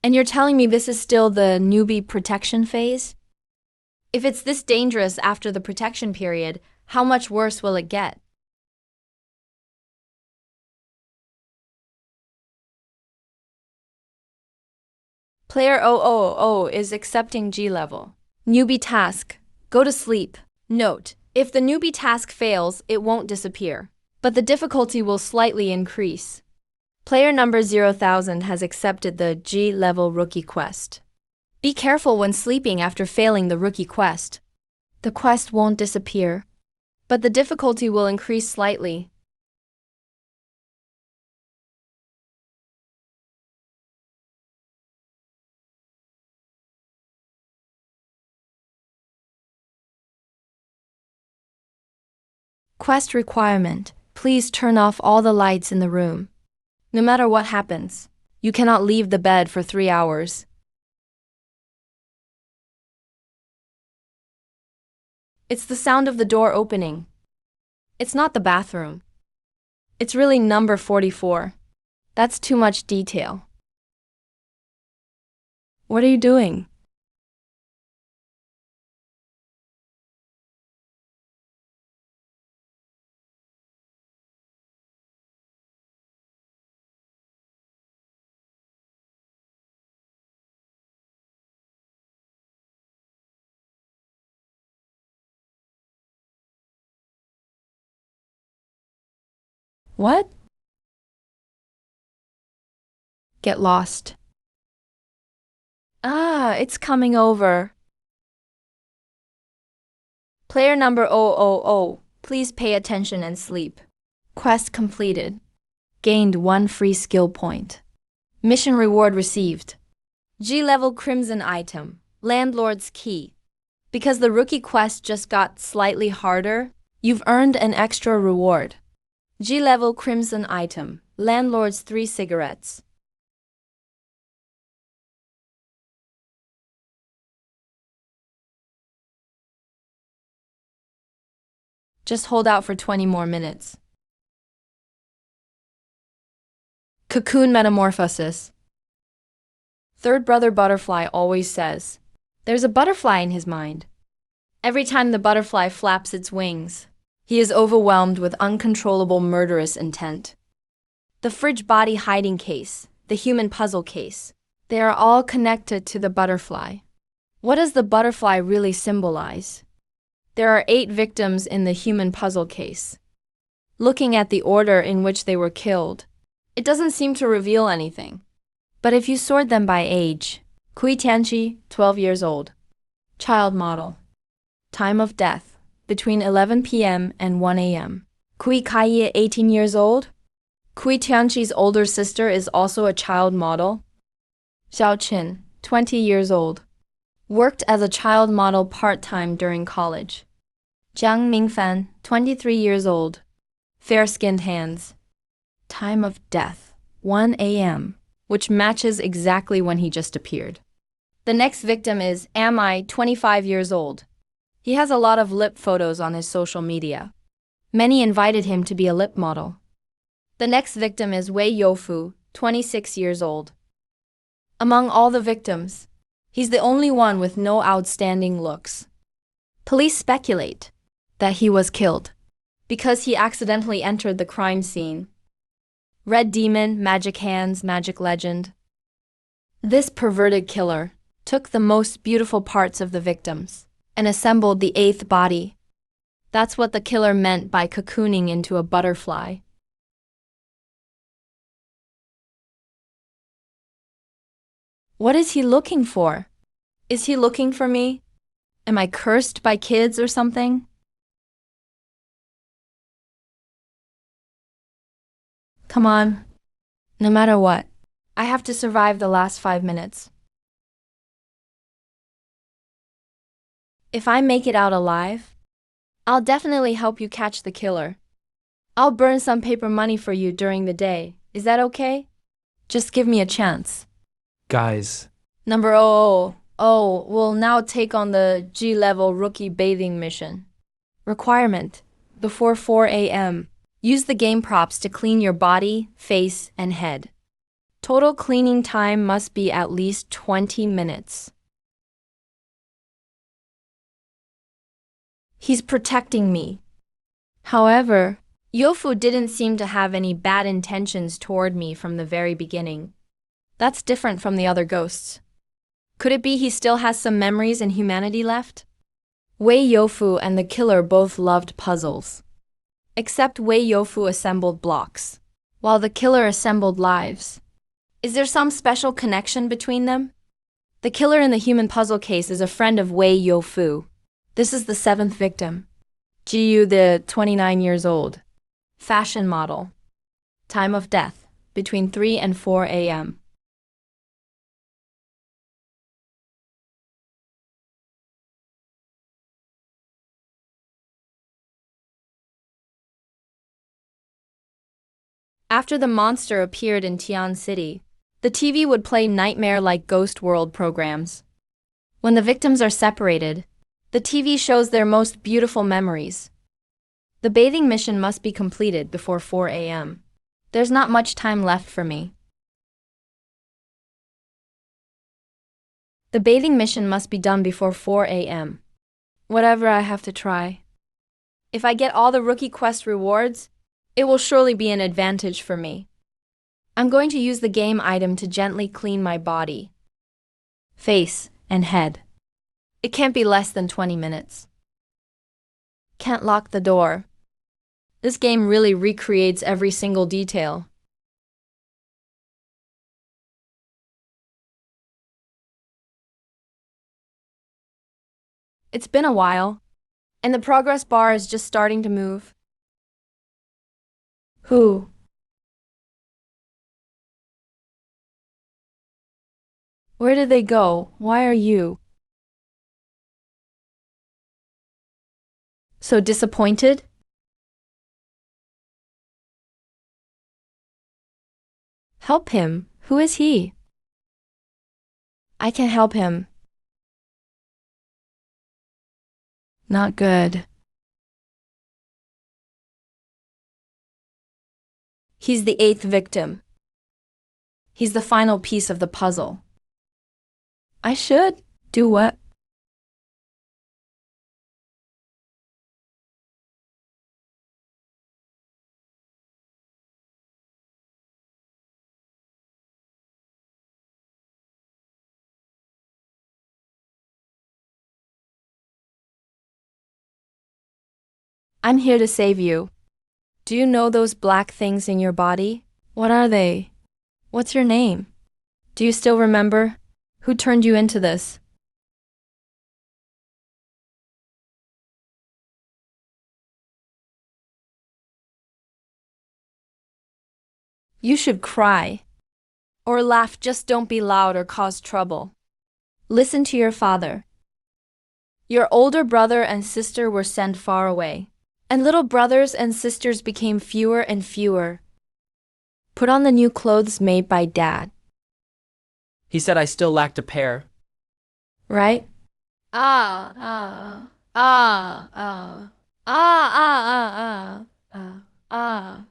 And you're telling me this is still the newbie protection phase? If it's this dangerous after the protection period, how much worse will it get? Player 000 is accepting G level. Newbie task, go to sleep. Note, if the newbie task fails, it won't disappear, but the difficulty will slightly increase. Player number 0,000 has accepted the G level rookie quest. Be careful when sleeping after failing the rookie quest. The quest won't disappear, but the difficulty will increase slightly. Quest requirement: please turn off all the lights in the room. No matter what happens, you cannot leave the bed for 3 hours. It's the sound of the door opening. It's not the bathroom. It's really number 44. That's too much detail. What are you doing? What? Get lost. It's coming over. Player number 000, please pay attention and sleep. Quest completed. Gained 1 free skill point. Mission reward received. G-level crimson item, landlord's key. Because the rookie quest just got slightly harder, you've earned an extra reward. G-level crimson item, landlord's 3 cigarettes. Just hold out for 20 more minutes. Cocoon metamorphosis. Third brother butterfly always says, there's a butterfly in his mind. Every time the butterfly flaps its wings, he is overwhelmed with uncontrollable murderous intent. The fridge body hiding case, the human puzzle case, they are all connected to the butterfly. What does the butterfly really symbolize? There are 8 victims in the human puzzle case. Looking at the order in which they were killed, it doesn't seem to reveal anything. But if you sort them by age, Kui Tianqi, 12 years old. Child model. Time of death, between 11 p.m. and 1 a.m. Kui Kaiye, 18 years old. Kui Tianqi's older sister is also a child model. Xiao Qin, 20 years old. Worked as a child model part-time during college. Jiang Mingfan, 23 years old. Fair-skinned hands, Time of death, 1 a.m., which matches exactly when he just appeared. The next victim is Am I, 25 years old. He has a lot of lip photos on his social media. Many invited him to be a lip model. The next victim is Wei Yofu, 26 years old. Among all the victims, he's the only one with no outstanding looks. Police speculate that he was killed because he accidentally entered the crime scene. Red Demon, Magic Hands, Magic Legend. This perverted killer took the most beautiful parts of the victims and assembled the eighth body. That's what the killer meant by cocooning into a butterfly. What is he looking for? Is he looking for me? Am I cursed by kids or something? Come on. No matter what, I have to survive the last 5 minutes. If I make it out alive, I'll definitely help you catch the killer. I'll burn some paper money for you during the day. Is that okay? Just give me a chance. Guys, Number 000 will now take on the G-level rookie bathing mission. Requirement: before 4 a.m., use the game props to clean your body, face, and head. Total cleaning time must be at least 20 minutes. He's protecting me. However, Yofu didn't seem to have any bad intentions toward me from the very beginning. That's different from the other ghosts. Could it be he still has some memories and humanity left? Wei Yofu and the killer both loved puzzles. Except Wei Yofu assembled blocks, while the killer assembled lives. Is there some special connection between them? The killer in the human puzzle case is a friend of Wei Yofu. This is the 7th victim. Jiyu, the 29 years old. Fashion model. Time of death, between 3 and 4 a.m. After the monster appeared in Tian City, the TV would play nightmare-like Ghost World programs. When the victims are separated, the TV shows their most beautiful memories. The bathing mission must be completed before 4 a.m. There's not much time left for me. The bathing mission must be done before 4 a.m. Whatever, I have to try. If I get all the Rookie Quest rewards, it will surely be an advantage for me. I'm going to use the game item to gently clean my body, face, and head. It can't be less than 20 minutes. Can't lock the door. This game really recreates every single detail. It's been a while, and the progress bar is just starting to move. Who? Where did they go? Why are you so disappointed? Help him. Who is he? I can help him. Not good. He's the 8th victim. He's the final piece of the puzzle. I should do what? I'm here to save you. Do you know those black things in your body? What are they? What's your name? Do you still remember? Who turned you into this? You should cry. Or laugh, just don't be loud or cause trouble. Listen to your father. Your older brother and sister were sent far away, and little brothers and sisters became fewer and fewer. Put on the new clothes made by Dad. He said I still lacked a pair. Right? Ah, ah, ah, ah, ah, ah, ah, ah, ah.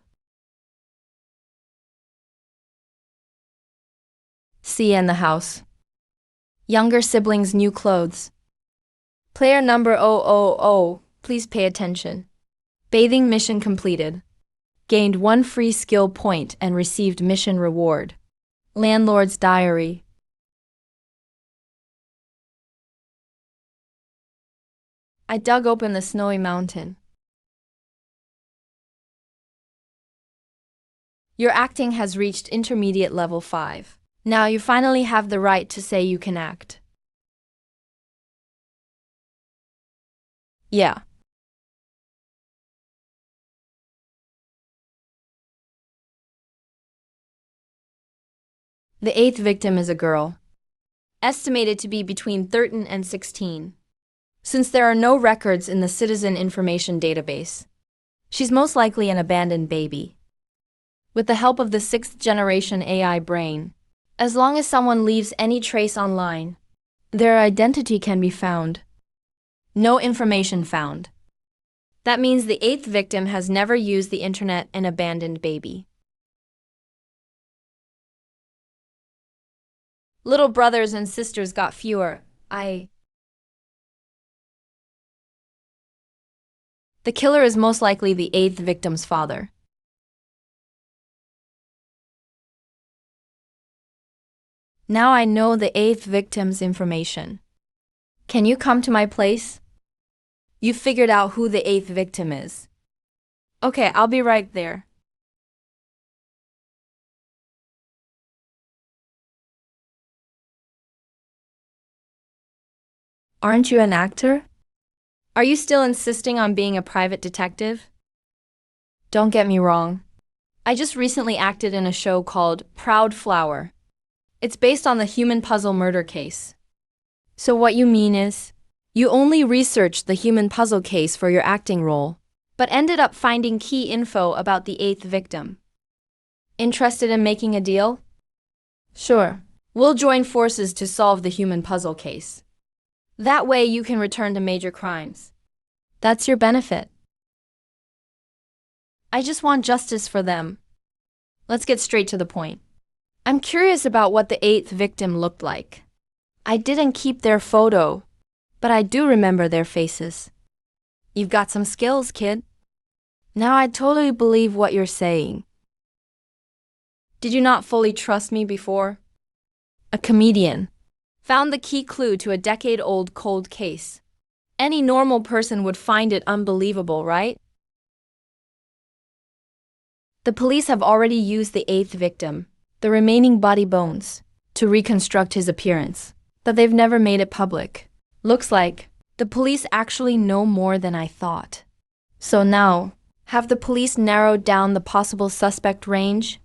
C in the house. Younger siblings' new clothes. Player number 000, please pay attention. Bathing mission completed. Gained 1 free skill point and received mission reward. Landlord's diary. I dug open the snowy mountain. Your acting has reached intermediate level 5. Now you finally have the right to say you can act. Yeah. The 8th victim is a girl, estimated to be between 13 and 16. Since there are no records in the Citizen Information Database, she's most likely an abandoned baby. With the help of the 6th generation AI brain, as long as someone leaves any trace online, their identity can be found. No information found. That means the 8th victim has never used the internet, an abandoned baby. Little brothers and sisters got fewer. The killer is most likely the 8th victim's father. Now I know the 8th victim's information. Can you come to my place? You figured out who the 8th victim is. Okay, I'll be right there. Aren't you an actor? Are you still insisting on being a private detective? Don't get me wrong. I just recently acted in a show called Proud Flower. It's based on the human puzzle murder case. So what you mean is, you only researched the human puzzle case for your acting role, but ended up finding key info about the 8th victim. Interested in making a deal? Sure. We'll join forces to solve the human puzzle case. That way you can return to major crimes. That's your benefit. I just want justice for them. Let's get straight to the point. I'm curious about what the 8th victim looked like. I didn't keep their photo, but I do remember their faces. You've got some skills, kid. Now I totally believe what you're saying. Did you not fully trust me before? A comedian found the key clue to a decade-old cold case. Any normal person would find it unbelievable, right? The police have already used the 8th victim, the remaining body bones, to reconstruct his appearance, but they've never made it public. Looks like the police actually know more than I thought. So now, have the police narrowed down the possible suspect range?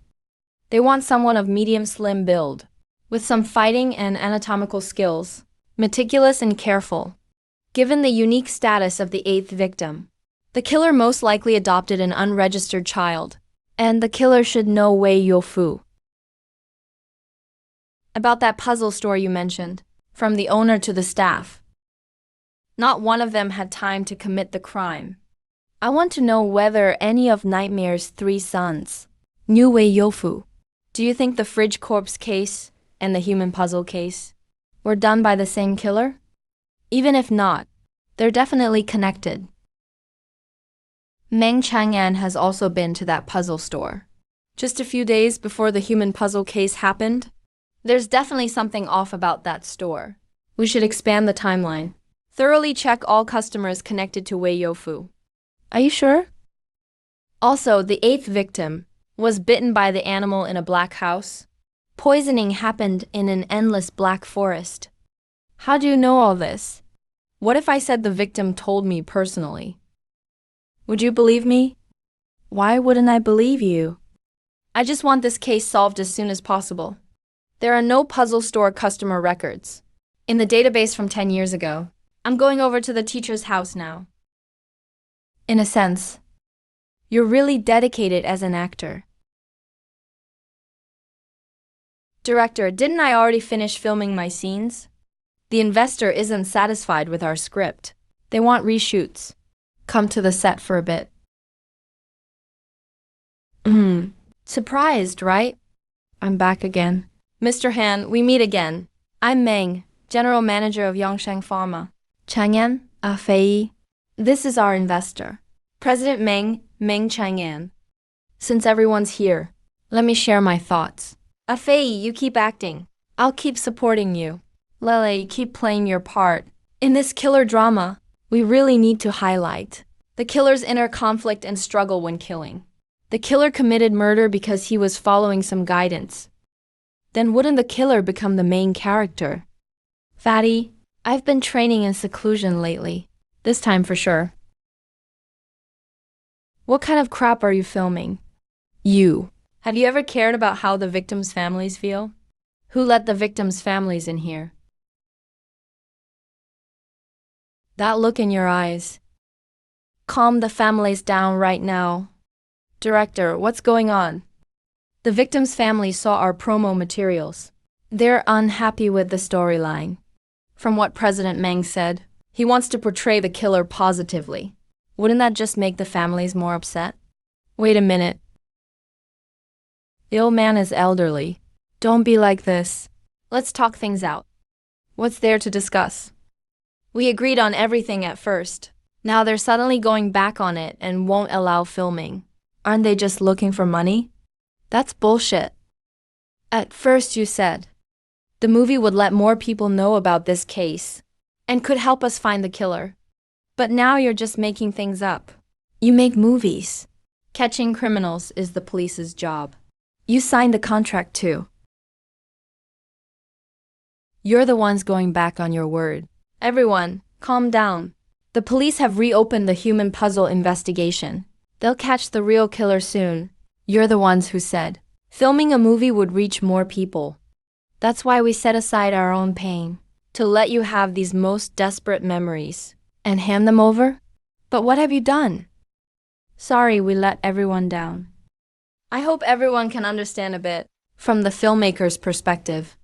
They want someone of medium-slim build, with some fighting and anatomical skills, meticulous and careful. Given the unique status of the 8th victim, the killer most likely adopted an unregistered child, and the killer should know Wei Youfu. About that puzzle store you mentioned, from the owner to the staff. Not one of them had time to commit the crime. I want to know whether any of Nightmare's 3 sons knew Wei Youfu. Do you think the fridge corpse case and the human puzzle case were done by the same killer? Even if not, they're definitely connected. Meng Chang'an has also been to that puzzle store. Just a few days before the human puzzle case happened, there's definitely something off about that store. We should expand the timeline. Thoroughly check all customers connected to Wei Youfu. Are you sure? Also, the 8th victim was bitten by the animal in a black house. Poisoning happened in an endless black forest. How do you know all this? What if I said the victim told me personally? Would you believe me? Why wouldn't I believe you? I just want this case solved as soon as possible. There are no puzzle store customer records in the database from 10 years ago. I'm going over to the teacher's house now. In a sense, you're really dedicated as an actor. Director, didn't I already finish filming my scenes? The investor isn't satisfied with our script. They want reshoots. Come to the set for a bit. Surprised, right? I'm back again. Mr. Han, we meet again. I'm Meng, General Manager of Yongsheng Pharma. Chang'an, Fei. This is our investor. President Meng Chang'an. Since everyone's here, let me share my thoughts. Fei, you keep acting. I'll keep supporting you. Lele, you keep playing your part. In this killer drama, we really need to highlight the killer's inner conflict and struggle when killing. The killer committed murder because he was following some guidance. Then wouldn't the killer become the main character? Fatty, I've been training in seclusion lately. This time for sure. What kind of crap are you filming? You. Have you ever cared about how the victims' families feel? Who let the victims' families in here? That look in your eyes. Calm the families down right now. Director, what's going on? The victims' families saw our promo materials. They're unhappy with the storyline. From what President Meng said, he wants to portray the killer positively. Wouldn't that just make the families more upset? Wait a minute. The old man is elderly. Don't be like this. Let's talk things out. What's there to discuss? We agreed on everything at first. Now they're suddenly going back on it and won't allow filming. Aren't they just looking for money? That's bullshit. At first you said the movie would let more people know about this case and could help us find the killer. But now you're just making things up. You make movies. Catching criminals is the police's job. You signed the contract too. You're the ones going back on your word. Everyone, calm down. The police have reopened the human puzzle investigation. They'll catch the real killer soon. You're the ones who said filming a movie would reach more people. That's why we set aside our own pain to let you have these most desperate memories and hand them over. But what have you done? Sorry we let everyone down. I hope everyone can understand a bit from the filmmaker's perspective.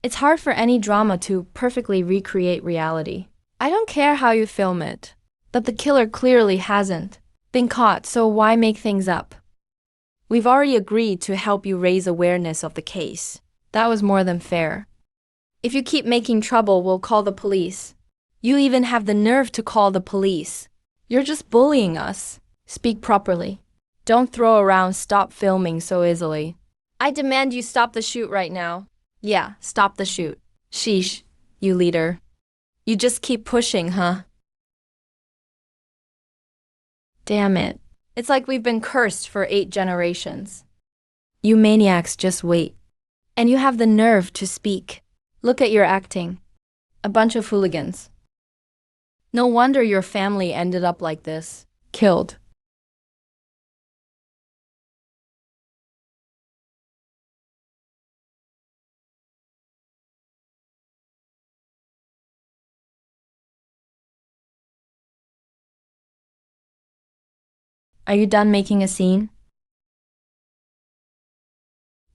It's hard for any drama to perfectly recreate reality. I don't care how you film it, but the killer clearly hasn't been caught, so why make things up? We've already agreed to help you raise awareness of the case. That was more than fair. If you keep making trouble, we'll call the police. You even have the nerve to call the police. You're just bullying us. Speak properly. Don't throw around stop filming so easily. I demand you stop the shoot right now. Yeah, stop the shoot. Sheesh, you leader. You just keep pushing, huh? Damn it. It's like we've been cursed for 8 generations. You maniacs just wait. And you have the nerve to speak. Look at your acting. A bunch of hooligans. No wonder your family ended up like this. Killed. Are you done making a scene?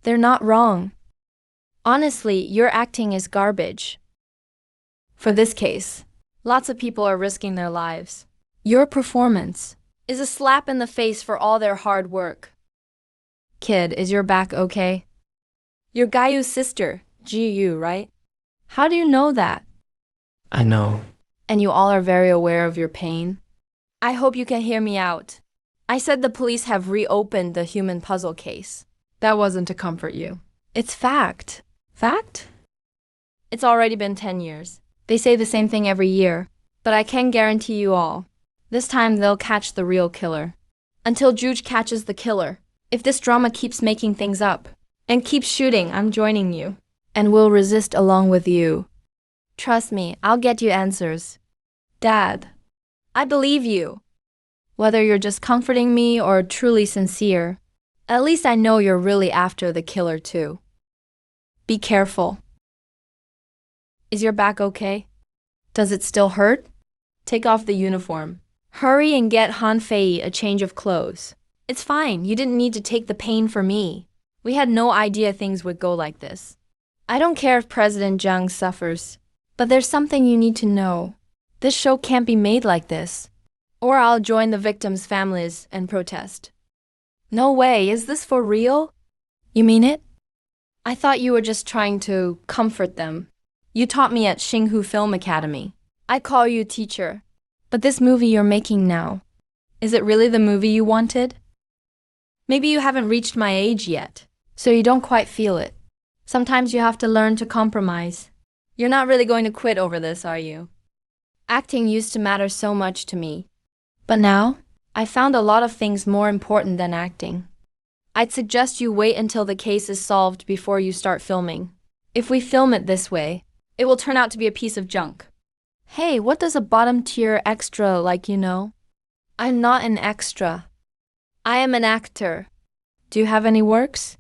They're not wrong. Honestly, your acting is garbage. For this case, lots of people are risking their lives. Your performance is a slap in the face for all their hard work. Kid, is your back okay? You're Guyu's sister, Jiyu, right? How do you know that? I know. And you all are very aware of your pain? I hope you can hear me out. I said the police have reopened the human puzzle case. That wasn't to comfort you. It's fact. Fact? It's already been 10 years. They say the same thing every year. But I can guarantee you all, this time they'll catch the real killer. Until Juge catches the killer. If this drama keeps making things up and keeps shooting, I'm joining you. And will resist along with you. Trust me, I'll get you answers. Dad, I believe you. Whether you're just comforting me or truly sincere, at least I know you're really after the killer too. Be careful. Is your back okay? Does it still hurt? Take off the uniform. Hurry and get Han Fei a change of clothes. It's fine, you didn't need to take the pain for me. We had no idea things would go like this. I don't care if President Jiang suffers, but there's something you need to know. This show can't be made like this, or I'll join the victims' families and protest. No way, is this for real? You mean it? I thought you were just trying to comfort them. You taught me at Xinghu Film Academy. I call you teacher. But this movie you're making now, is it really the movie you wanted? Maybe you haven't reached my age yet, so you don't quite feel it. Sometimes you have to learn to compromise. You're not really going to quit over this, are you? Acting used to matter so much to me. But now, I found a lot of things more important than acting. I'd suggest you wait until the case is solved before you start filming. If we film it this way, it will turn out to be a piece of junk. Hey, what does a bottom-tier extra like you know? I'm not an extra. I am an actor. Do you have any works?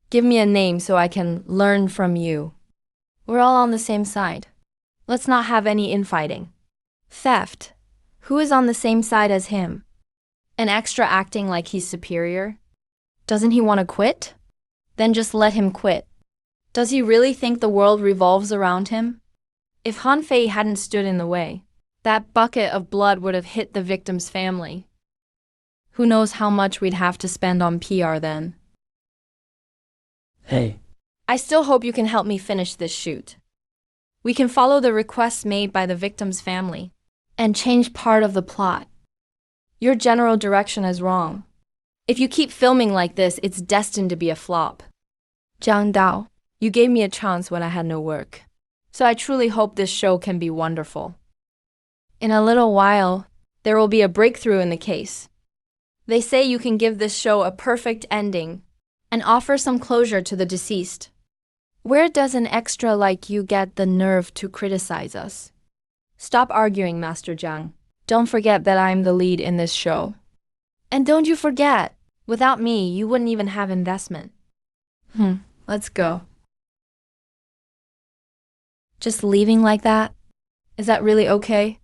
Give me a name so I can learn from you. We're all on the same side. Let's not have any infighting. Theft. Who is on the same side as him? An extra acting like he's superior? Doesn't he want to quit? Then just let him quit. Does he really think the world revolves around him? If Han Fei hadn't stood in the way, that bucket of blood would have hit the victim's family. Who knows how much we'd have to spend on PR then. Hey. I still hope you can help me finish this shoot. We can follow the requests made by the victim's family and change part of the plot. Your general direction is wrong. If you keep filming like this, it's destined to be a flop. Zhang Dao, you gave me a chance when I had no work. So I truly hope this show can be wonderful. In a little while, there will be a breakthrough in the case. They say you can give this show a perfect ending and offer some closure to the deceased. Where does an extra like you get the nerve to criticize us? Stop arguing, Master Jiang. Don't forget that I'm the lead in this show. And don't you forget, without me, you wouldn't even have investment. Let's go. Just leaving like that? Is that really okay?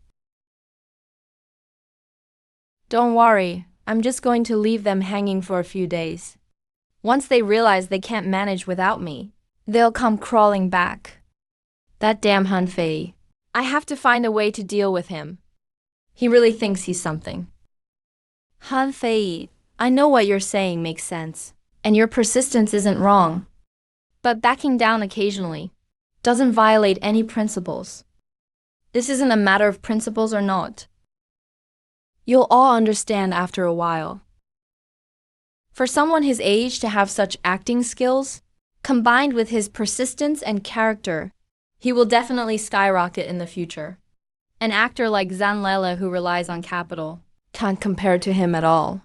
Don't worry, I'm just going to leave them hanging for a few days. Once they realize they can't manage without me, they'll come crawling back. That damn Han Fei. I have to find a way to deal with him. He really thinks he's something. Han Fei, I know what you're saying makes sense, and your persistence isn't wrong. But backing down occasionally doesn't violate any principles. This isn't a matter of principles or not. You'll all understand after a while. For someone his age to have such acting skills, combined with his persistence and character, he will definitely skyrocket in the future. An actor like Zhang Lele who relies on capital can't compare to him at all.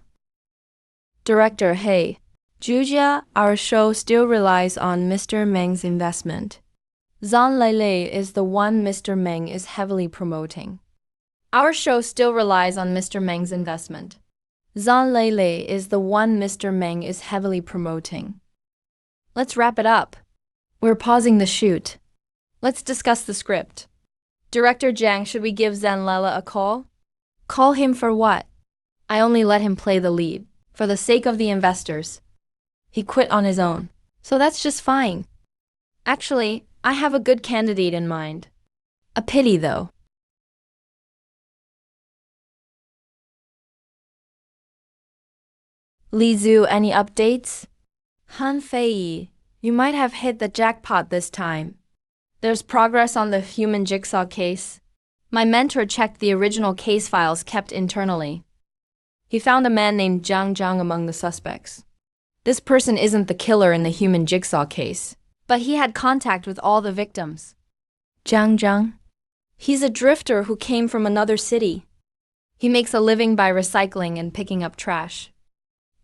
Director, hey, Jujia, our show still relies on Mr. Meng's investment. Zhang Lele is the one Mr. Meng is heavily promoting. Our show still relies on Mr. Meng's investment. Zhang Lele is the one Mr. Meng is heavily promoting. Let's wrap it up. We're pausing the shoot. Let's discuss the script. Director Jiang, should we give Zhang Lele a call? Call him for what? I only let him play the lead, for the sake of the investors. He quit on his own, so that's just fine. Actually, I have a good candidate in mind. A pity, though. Li Zhu, any updates? Han Fei, you might have hit the jackpot this time. There's progress on the human jigsaw case. My mentor checked the original case files kept internally. He found a man named Zhang Zhang among the suspects. This person isn't the killer in the human jigsaw case, but he had contact with all the victims. Zhang Zhang? He's a drifter who came from another city. He makes a living by recycling and picking up trash.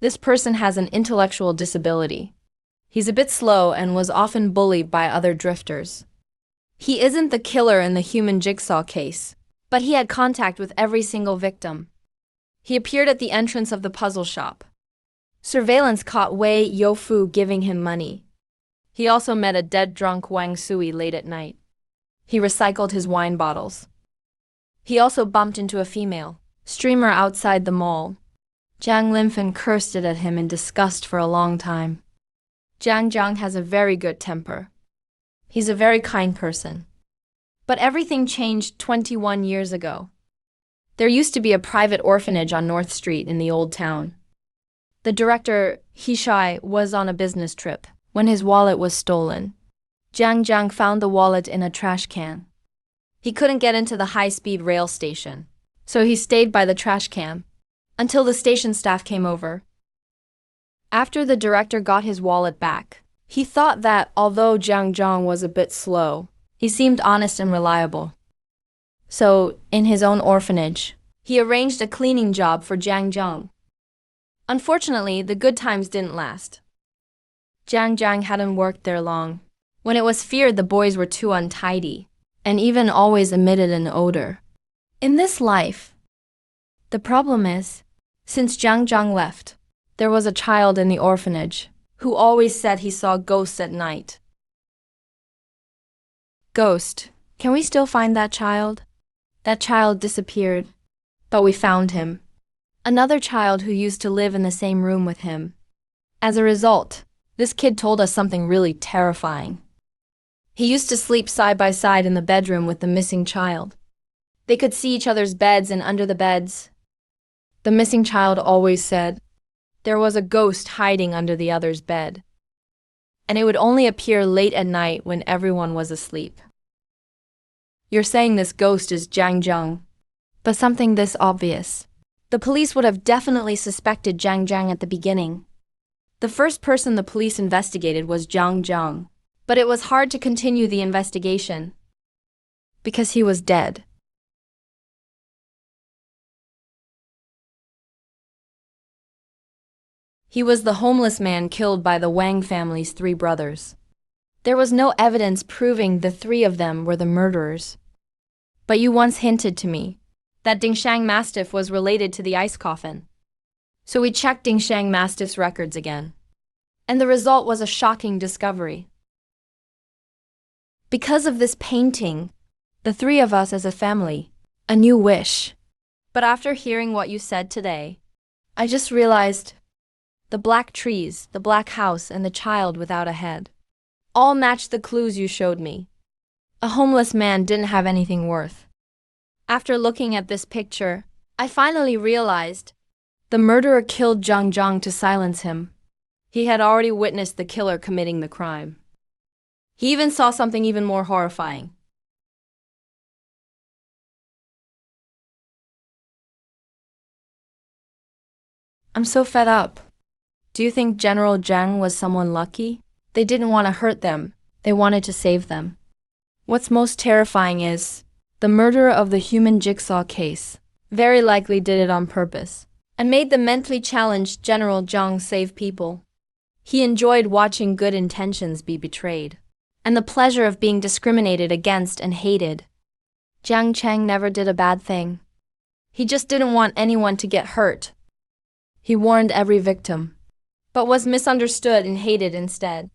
This person has an intellectual disability. He's a bit slow and was often bullied by other drifters. He isn't the killer in the human jigsaw case, but he had contact with every single victim. He appeared at the entrance of the puzzle shop. Surveillance caught Wei Youfu giving him money. He also met a dead drunk Wang Sui late at night. He recycled his wine bottles. He also bumped into a female streamer outside the mall. Jiang Linfen cursed it at him in disgust for a long time. Zhang Zhang has a very good temper. He's a very kind person. But everything changed 21 years ago. There used to be a private orphanage on North Street in the old town. The director, Hishai, was on a business trip when his wallet was stolen. Jiang Jiang found the wallet in a trash can. He couldn't get into the high-speed rail station, so he stayed by the trash can until the station staff came over. After the director got his wallet back, he thought that although Jiang Jiang was a bit slow, he seemed honest and reliable. So, in his own orphanage, he arranged a cleaning job for Jiang Jiang. Unfortunately, the good times didn't last. Jiang Jiang hadn't worked there long, when it was feared the boys were too untidy, and even always emitted an odor. In this life, the problem is, since Jiang Jiang left, there was a child in the orphanage who always said he saw ghosts at night. Ghost, can we still find that child? That child disappeared, but we found him. Another child who used to live in the same room with him. As a result, this kid told us something really terrifying. He used to sleep side by side in the bedroom with the missing child. They could see each other's beds, and under the beds, the missing child always said, there was a ghost hiding under the other's bed. And it would only appear late at night when everyone was asleep. You're saying this ghost is Jiang Jiang, but something this obvious. The police would have definitely suspected Jiang Jiang at the beginning. The first person the police investigated was Jiang Jiang, but it was hard to continue the investigation because he was dead. He was the homeless man killed by the Wang family's 3 brothers. There was no evidence proving the 3 of them were the murderers. But you once hinted to me that Dingshang Mastiff was related to the ice coffin. So we checked Dingshang Mastiff's records again. And the result was a shocking discovery. Because of this painting, the 3 of us as a family, a new wish. But after hearing what you said today, I just realized the black trees, the black house, and the child without a head all matched the clues you showed me. A homeless man didn't have anything worth. After looking at this picture, I finally realized the murderer killed Jiang Jiang to silence him. He had already witnessed the killer committing the crime. He even saw something even more horrifying. I'm so fed up. Do you think General Zhang was someone lucky? They didn't want to hurt them. They wanted to save them. What's most terrifying is the murderer of the human jigsaw case very likely did it on purpose and made the mentally challenged General Zhang save people. He enjoyed watching good intentions be betrayed and the pleasure of being discriminated against and hated. Jiang Cheng never did a bad thing. He just didn't want anyone to get hurt. He warned every victim, but was misunderstood and hated instead.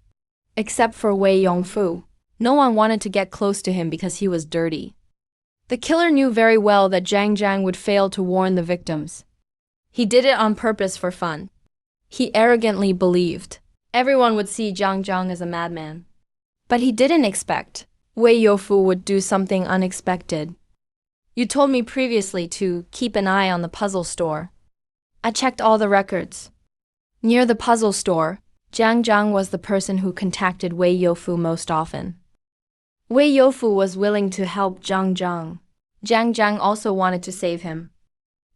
Except for Wei Yongfu. No one wanted to get close to him because he was dirty. The killer knew very well that Jiang Jiang would fail to warn the victims. He did it on purpose for fun. He arrogantly believed everyone would see Jiang Jiang as a madman. But he didn't expect Wei Youfu would do something unexpected. You told me previously to keep an eye on the puzzle store. I checked all the records. Near the puzzle store, Jiang Jiang was the person who contacted Wei Youfu most often. Wei Youfu was willing to help Jiang Jiang. Jiang Jiang also wanted to save him.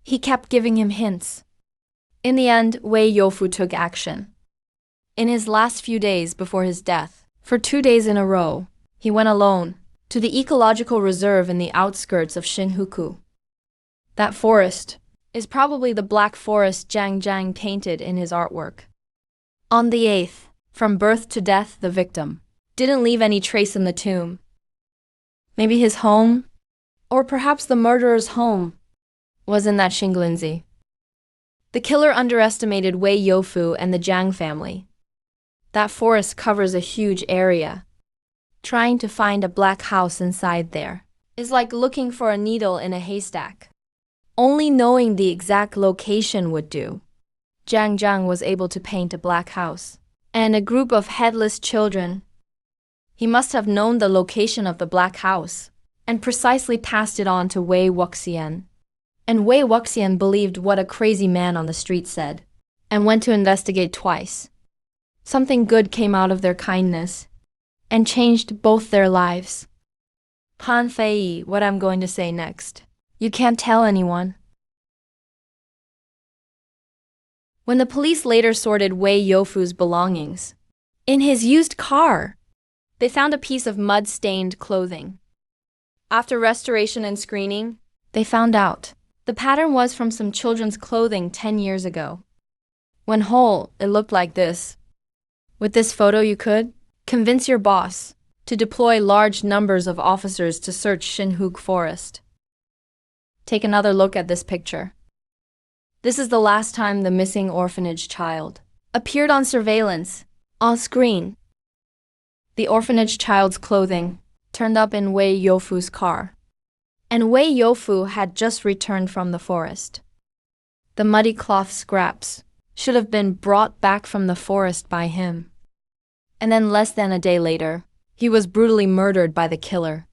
He kept giving him hints. In the end, Wei Youfu took action. In his last few days before his death, for 2 days in a row, he went alone to the ecological reserve in the outskirts of Shinjuku. That forest is probably the black forest Jiang Jiang painted in his artwork. On the 8th, from birth to death, the victim didn't leave any trace in the tomb. Maybe his home, or perhaps the murderer's home, was in that Xinglinzi. The killer underestimated Wei Youfu and the Jiang family. That forest covers a huge area. Trying to find a black house inside there is like looking for a needle in a haystack. Only knowing the exact location would do. Jiang Jiang was able to paint a black house and a group of headless children. He must have known the location of the black house and precisely passed it on to Wei Wuxian. And Wei Wuxian believed what a crazy man on the street said and went to investigate twice. Something good came out of their kindness and changed both their lives. Han Fei, what I'm going to say next. You can't tell anyone. When the police later sorted Wei Youfu's belongings, in his used car, they found a piece of mud-stained clothing. After restoration and screening, they found out the pattern was from some children's clothing 10 years ago. When whole, it looked like this. With this photo, you could convince your boss to deploy large numbers of officers to search Shinhook Forest. Take another look at this picture. This is the last time the missing orphanage child appeared on surveillance, on screen. The orphanage child's clothing turned up in Wei Youfu's car, and Wei Youfu had just returned from the forest. The muddy cloth scraps should have been brought back from the forest by him. And then less than a day later, he was brutally murdered by the killer.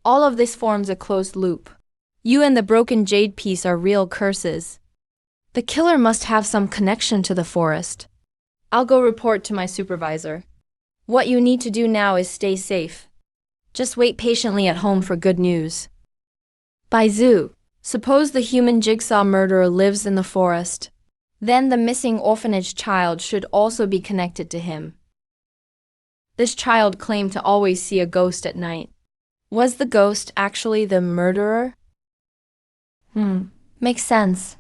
All of this forms a closed loop. You and the broken jade piece are real curses. The killer must have some connection to the forest. I'll go report to my supervisor. What you need to do now is stay safe. Just wait patiently at home for good news. Bai Zhu, suppose the human jigsaw murderer lives in the forest. Then the missing orphanage child should also be connected to him. This child claimed to always see a ghost at night. Was the ghost actually the murderer? Makes sense.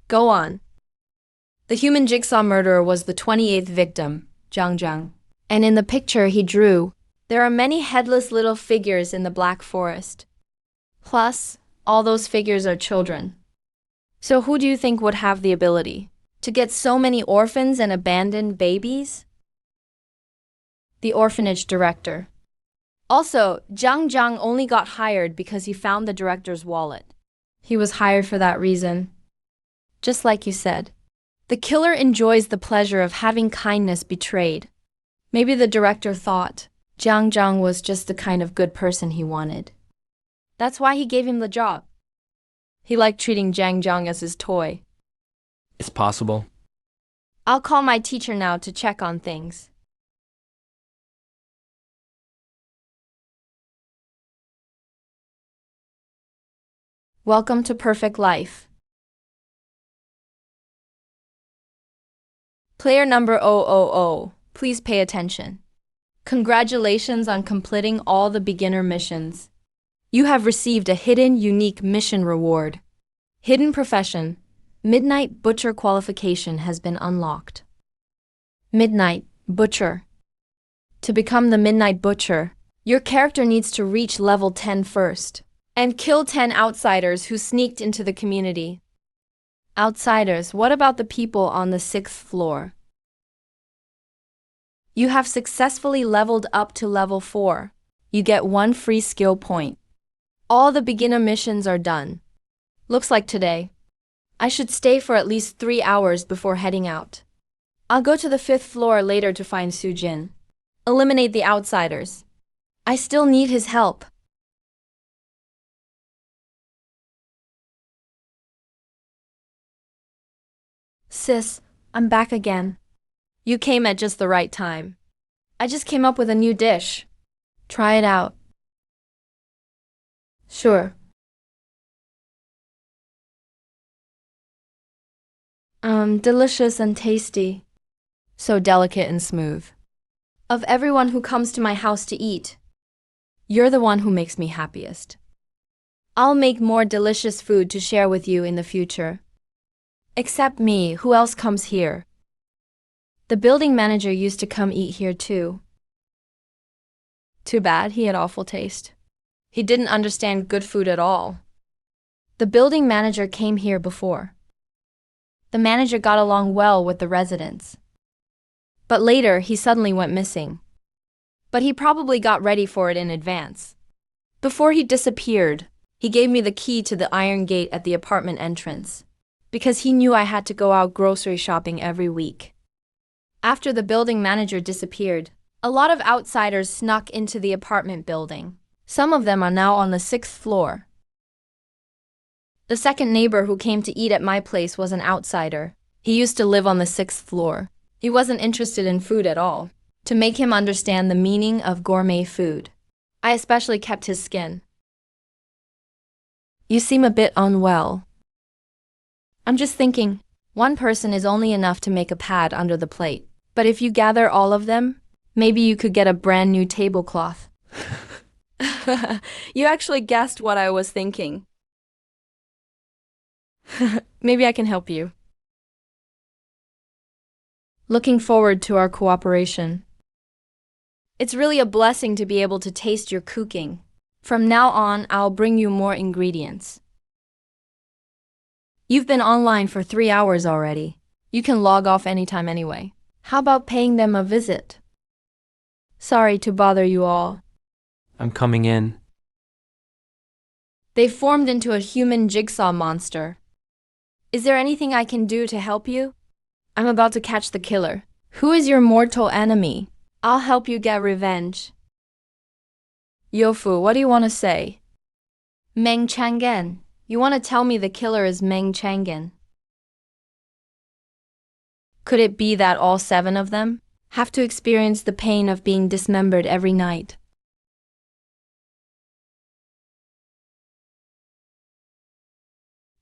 Go on. The human jigsaw murderer was the 28th victim, Zhang Zhang. And in the picture he drew, there are many headless little figures in the Black Forest. Plus, all those figures are children. So who do you think would have the ability to get so many orphans and abandoned babies? The orphanage director. Also, Zhang Zhang only got hired because he found the director's wallet. He was hired for that reason. Just like you said, the killer enjoys the pleasure of having kindness betrayed. Maybe the director thought Zhang Zhang was just the kind of good person he wanted. That's why he gave him the job. He liked treating Zhang Zhang as his toy. It's possible. I'll call my teacher now to check on things. Welcome to Perfect Life. Player number 000, please pay attention. Congratulations on completing all the beginner missions. You have received a hidden, unique mission reward. Hidden profession, Midnight Butcher qualification has been unlocked. Midnight Butcher. To become the Midnight Butcher, your character needs to reach level 10 first and kill 10 outsiders who sneaked into the community. Outsiders, what about the people on the 6th floor? You have successfully leveled up to level 4. You get 1 free skill point. All the beginner missions are done. Looks like today. I should stay for at least 3 hours before heading out. I'll go to the 5th floor later to find Su Jin. Eliminate the outsiders. I still need his help. Sis, I'm back again. You came at just the right time. I just came up with a new dish. Try it out. Sure. Delicious and tasty. So delicate and smooth. Of everyone who comes to my house to eat, you're the one who makes me happiest. I'll make more delicious food to share with you in the future. Except me, who else comes here? The building manager used to come eat here too. Too bad he had awful taste. He didn't understand good food at all. The building manager came here before. The manager got along well with the residents. But later, he suddenly went missing. But he probably got ready for it in advance. Before he disappeared, he gave me the key to the iron gate at the apartment entrance, because he knew I had to go out grocery shopping every week. After the building manager disappeared, A lot of outsiders snuck into the apartment building. Some of them are now on the 6th floor. The second neighbor who came to eat at my place was an outsider. He used to live on the 6th floor. He wasn't interested in food at all. To make him understand the meaning of gourmet food, I especially kept his skin. You seem a bit unwell. I'm just thinking, one person is only enough to make a pad under the plate. But if you gather all of them, maybe you could get a brand new tablecloth. You actually guessed what I was thinking. Maybe I can help you. Looking forward to our cooperation. It's really a blessing to be able to taste your cooking. From now on, I'll bring you more ingredients. You've been online for 3 hours already. You can log off anytime anyway. How about paying them a visit? Sorry to bother you all. I'm coming in. They formed into a human jigsaw monster. Is there anything I can do to help you? I'm about to catch the killer. Who is your mortal enemy? I'll help you get revenge. Yofu, what do you want to say? Meng Changen. You want to tell me the killer is Meng Changen? Could it be that all 7 of them have to experience the pain of being dismembered every night?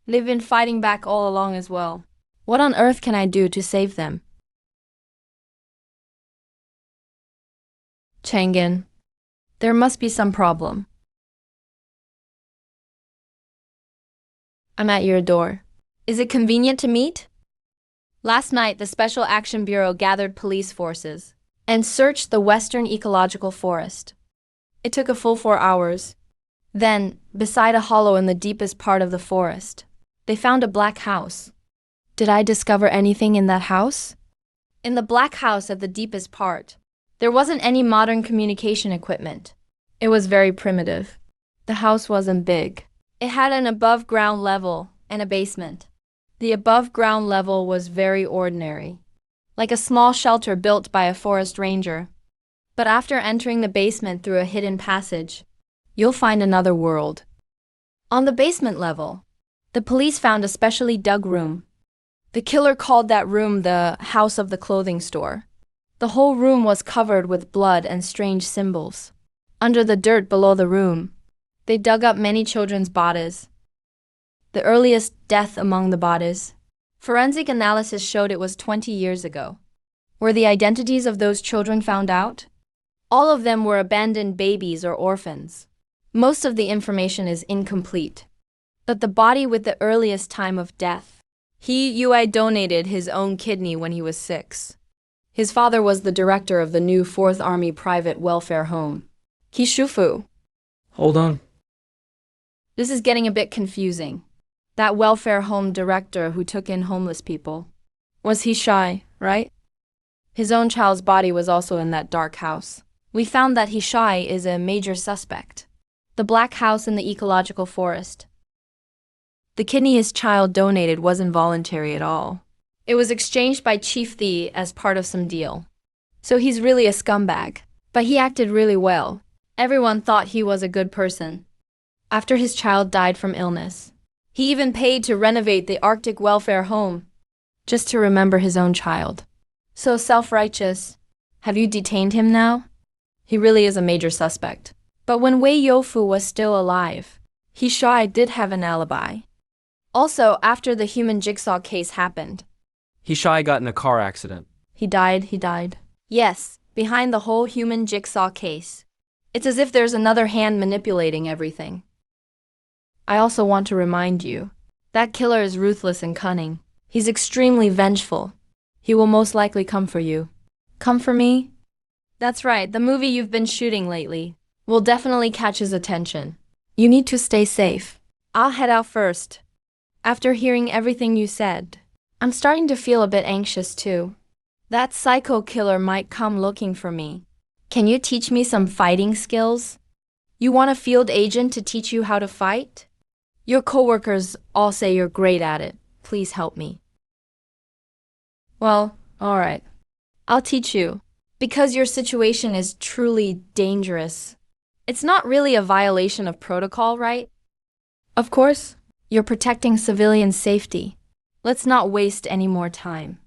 They've been fighting back all along as well. What on earth can I do to save them? Changen, there must be some problem. I'm at your door. Is it convenient to meet? Last night, the Special Action Bureau gathered police forces and searched the Western Ecological Forest. It took a full 4 hours. Then, beside a hollow in the deepest part of the forest, they found a black house. Did I discover anything in that house? In the black house at the deepest part, there wasn't any modern communication equipment. It was very primitive. The house wasn't big. It had an above-ground level and a basement. The above-ground level was very ordinary, like a small shelter built by a forest ranger. But after entering the basement through a hidden passage, you'll find another world. On the basement level, the police found a specially dug room. The killer called that room the house of the clothing store. The whole room was covered with blood and strange symbols. Under the dirt below the room, they dug up many children's bodies. The earliest death among the bodies. Forensic analysis showed it was 20 years ago. Were the identities of those children found out? All of them were abandoned babies or orphans. Most of the information is incomplete. But the body with the earliest time of death. He donated his own kidney when he was 6. His father was the director of the new 4th Army Private Welfare Home. Kishufu. Hold on. This is getting a bit confusing. That welfare home director who took in homeless people. Was he shy, right? His own child's body was also in that dark house. We found that Hishai is a major suspect. The black house in the ecological forest. The kidney his child donated wasn't voluntary at all. It was exchanged by Chief Thee as part of some deal. So he's really a scumbag. But he acted really well. Everyone thought he was a good person. After his child died from illness, he even paid to renovate the Arctic welfare home, just to remember his own child. So self-righteous. Have you detained him now? He really is a major suspect. But when Wei Youfu was still alive, Hishai did have an alibi. Also, after the human jigsaw case happened. Hishai got in a car accident. He died. Yes, behind the whole human jigsaw case. It's as if there's another hand manipulating everything. I also want to remind you, that killer is ruthless and cunning. He's extremely vengeful. He will most likely come for you. Come for me? That's right, the movie you've been shooting lately will definitely catch his attention. You need to stay safe. I'll head out first. After hearing everything you said, I'm starting to feel a bit anxious too. That psycho killer might come looking for me. Can you teach me some fighting skills? You want a field agent to teach you how to fight? Your coworkers all say you're great at it. Please help me. Well, all right. I'll teach you. Because your situation is truly dangerous. It's not really a violation of protocol, right? Of course, you're protecting civilian safety. Let's not waste any more time.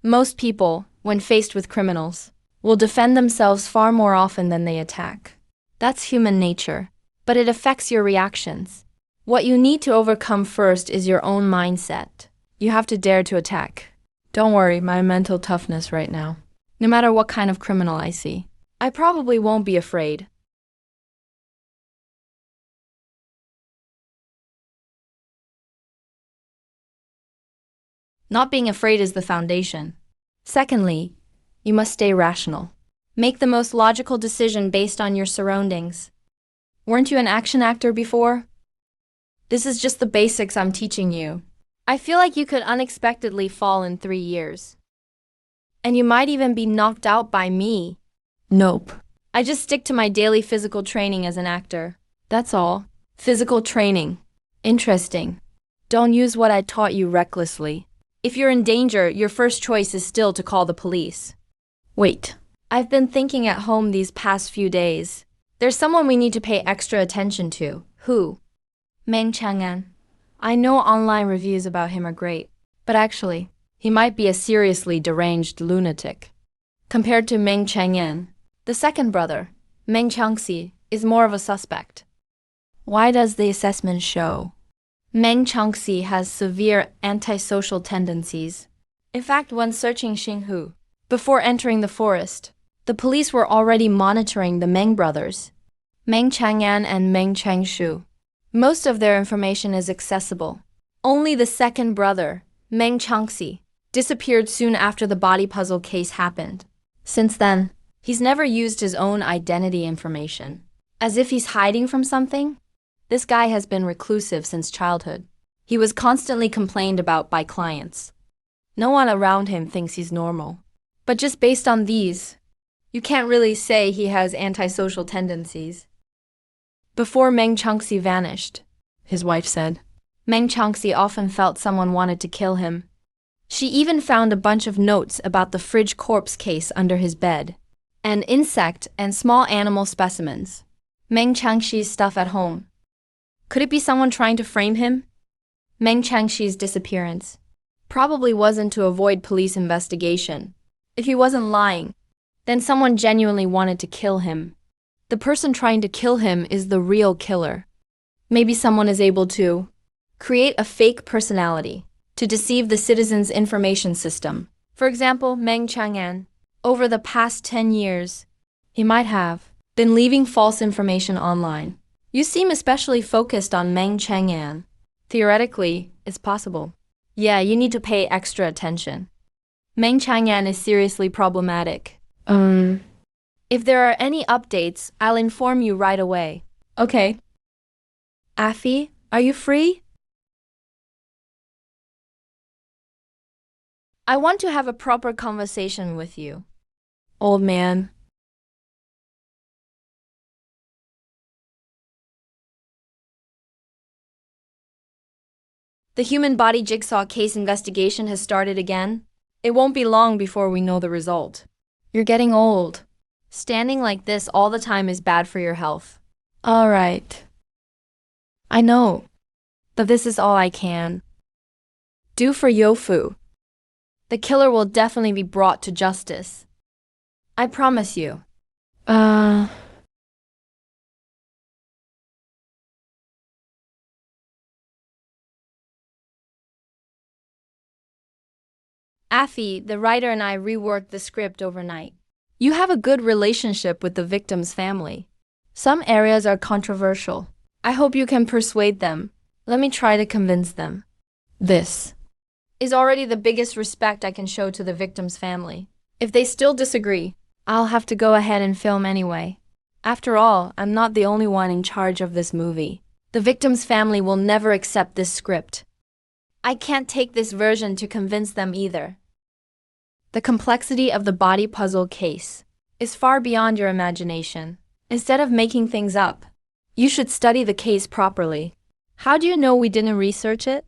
Most people, when faced with criminals, will defend themselves far more often than they attack. That's human nature, but it affects your reactions. What you need to overcome first is your own mindset. You have to dare to attack. Don't worry, my mental toughness right now. No matter what kind of criminal I see, I probably won't be afraid. Not being afraid is the foundation. Secondly, you must stay rational. Make the most logical decision based on your surroundings. Weren't you an action actor before? This is just the basics I'm teaching you. I feel like you could unexpectedly fall in 3 years. And you might even be knocked out by me. Nope. I just stick to my daily physical training as an actor. That's all. Physical training. Interesting. Don't use what I taught you recklessly. If you're in danger, your first choice is still to call the police. Wait. I've been thinking at home these past few days. There's someone we need to pay extra attention to. Who? Meng Chang'an. I know online reviews about him are great, but actually, he might be a seriously deranged lunatic. Compared to Meng Chang'an, the second brother, Meng Changxi, is more of a suspect. Why does the assessment show? Meng Changxi has severe antisocial tendencies. In fact, when searching Xinghu, before entering the forest, the police were already monitoring the Meng brothers, Meng Chang'an and Meng Changshu. Most of their information is accessible. Only the second brother, Meng Changxi, disappeared soon after the body puzzle case happened. Since then, he's never used his own identity information. As if he's hiding from something? This guy has been reclusive since childhood. He was constantly complained about by clients. No one around him thinks he's normal. But just based on these, you can't really say he has antisocial tendencies. Before Meng Changxi vanished, his wife said, Meng Changxi often felt someone wanted to kill him. She even found a bunch of notes about the fridge corpse case under his bed, and insect and small animal specimens. Meng Changxi's stuff at home. Could it be someone trying to frame him? Meng Changxi's disappearance probably wasn't to avoid police investigation. If he wasn't lying, then someone genuinely wanted to kill him. The person trying to kill him is the real killer. Maybe someone is able to create a fake personality to deceive the citizens' information system. For example, Meng Chang'an. Over the past 10 years, he might have been leaving false information online. You seem especially focused on Meng Chang'an. Theoretically, it's possible. Yeah, you need to pay extra attention. Meng Chang'an is seriously problematic. If there are any updates, I'll inform you right away. Okay. Affy, are you free? I want to have a proper conversation with you. Old man. The human body jigsaw case investigation has started again. It won't be long before we know the result. You're getting old. Standing like this all the time is bad for your health. All right. I know, but this is all I can do for Yofu. The killer will definitely be brought to justice. I promise you. Affy, the writer, and I reworked the script overnight. You have a good relationship with the victim's family. Some areas are controversial. I hope you can persuade them. Let me try to convince them. This is already the biggest respect I can show to the victim's family. If they still disagree, I'll have to go ahead and film anyway. After all, I'm not the only one in charge of this movie. The victim's family will never accept this script. I can't take this version to convince them either. The complexity of the body puzzle case is far beyond your imagination. Instead of making things up, you should study the case properly. How do you know we didn't research it?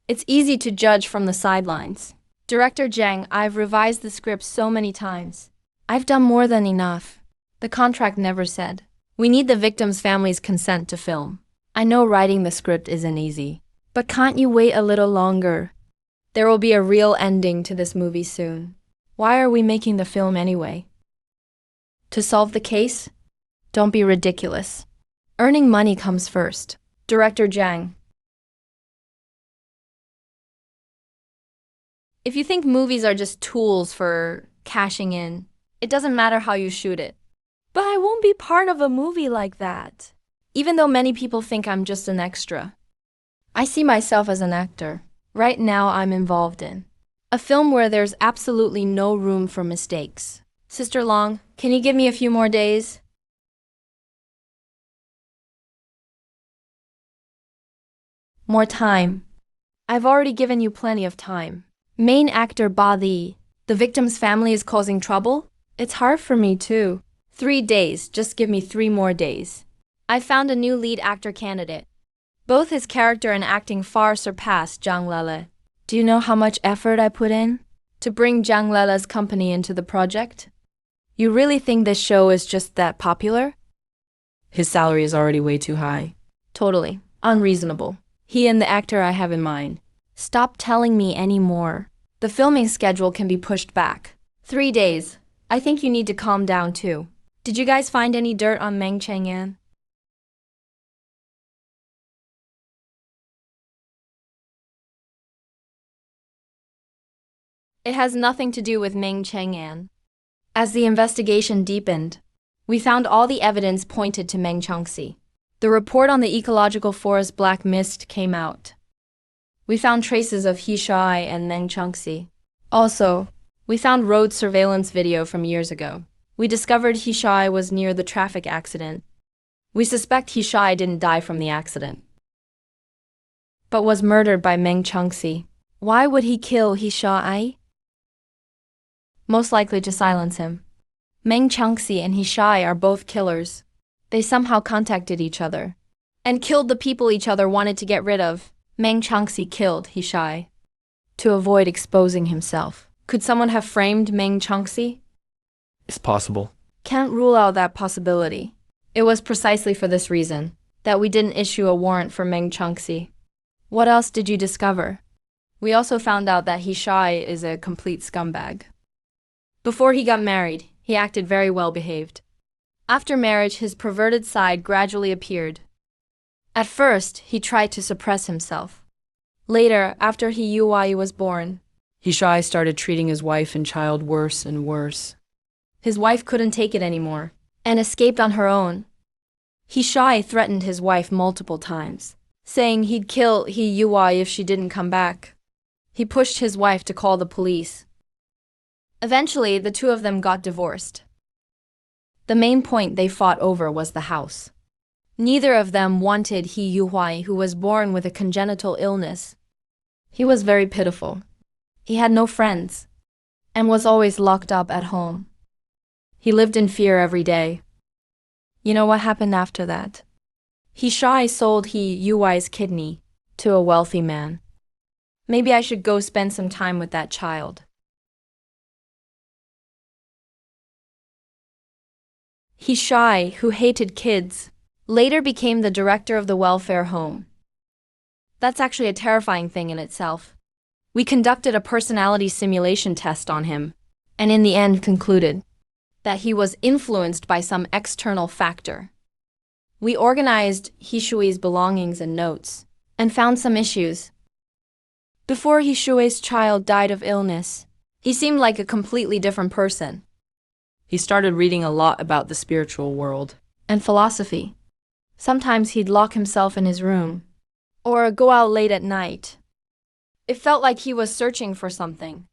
It's easy to judge from the sidelines. Director Zhang, I've revised the script so many times. I've done more than enough. The contract never said. We need the victim's family's consent to film. I know writing the script isn't easy, but can't you wait a little longer? There will be a real ending to this movie soon. Why are we making the film anyway? To solve the case? Don't be ridiculous. Earning money comes first. Director Zhang. If you think movies are just tools for cashing in, it doesn't matter how you shoot it. But I won't be part of a movie like that. Even though many people think I'm just an extra. I see myself as an actor. Right now I'm involved in a film where there's absolutely no room for mistakes. Sister Long, can you give me a few more days? More time. I've already given you plenty of time. Main actor Ba Li, the victim's family is causing trouble? It's hard for me too. 3 days, just give me 3 more days. I found a new lead actor candidate. Both his character and acting far surpass Zhang Lele. Do you know how much effort I put in to bring Zhang Lele's company into the project? You really think this show is just that popular? His salary is already way too high. Totally. Unreasonable. He and the actor I have in mind. Stop telling me any more. The filming schedule can be pushed back. 3 days. I think you need to calm down too. Did you guys find any dirt on Meng Chang'an? It has nothing to do with Meng Chang'an. As the investigation deepened, we found all the evidence pointed to Meng Changxi. The report on the ecological forest black mist came out. We found traces of He Shai and Meng Changxi. Also, we found road surveillance video from years ago. We discovered He Shai was near the traffic accident. We suspect He Shai didn't die from the accident, but was murdered by Meng Changxi. Why would he kill He Shai? Most likely to silence him. Meng Changxi and He Shai are both killers. They somehow contacted each other and killed the people each other wanted to get rid of. Meng Changxi killed He Shai to avoid exposing himself. Could someone have framed Meng Changxi? It's possible. Can't rule out that possibility. It was precisely for this reason that we didn't issue a warrant for Meng Changxi. What else did you discover? We also found out that He Shai is a complete scumbag. Before he got married, he acted very well behaved. After marriage, his perverted side gradually appeared. At first, he tried to suppress himself. Later, after He Yuwai was born, He Shai started treating his wife and child worse and worse. His wife couldn't take it anymore and escaped on her own. He Shai threatened his wife multiple times, saying he'd kill He Yuwai if she didn't come back. He pushed his wife to call the police. Eventually, the two of them got divorced. The main point they fought over was the house. Neither of them wanted He Yuwai, who was born with a congenital illness. He was very pitiful. He had no friends and was always locked up at home. He lived in fear every day. You know what happened after that? He Shai sold He Yuwai's kidney to a wealthy man. Maybe I should go spend some time with that child. He Shai, who hated kids, later became the director of the welfare home. That's actually a terrifying thing in itself. We conducted a personality simulation test on him, and in the end concluded that he was influenced by some external factor. We organized He Shui's belongings and notes, and found some issues. Before He Shui's child died of illness, he seemed like a completely different person. He started reading a lot about the spiritual world and philosophy. Sometimes he'd lock himself in his room or go out late at night. It felt like he was searching for something.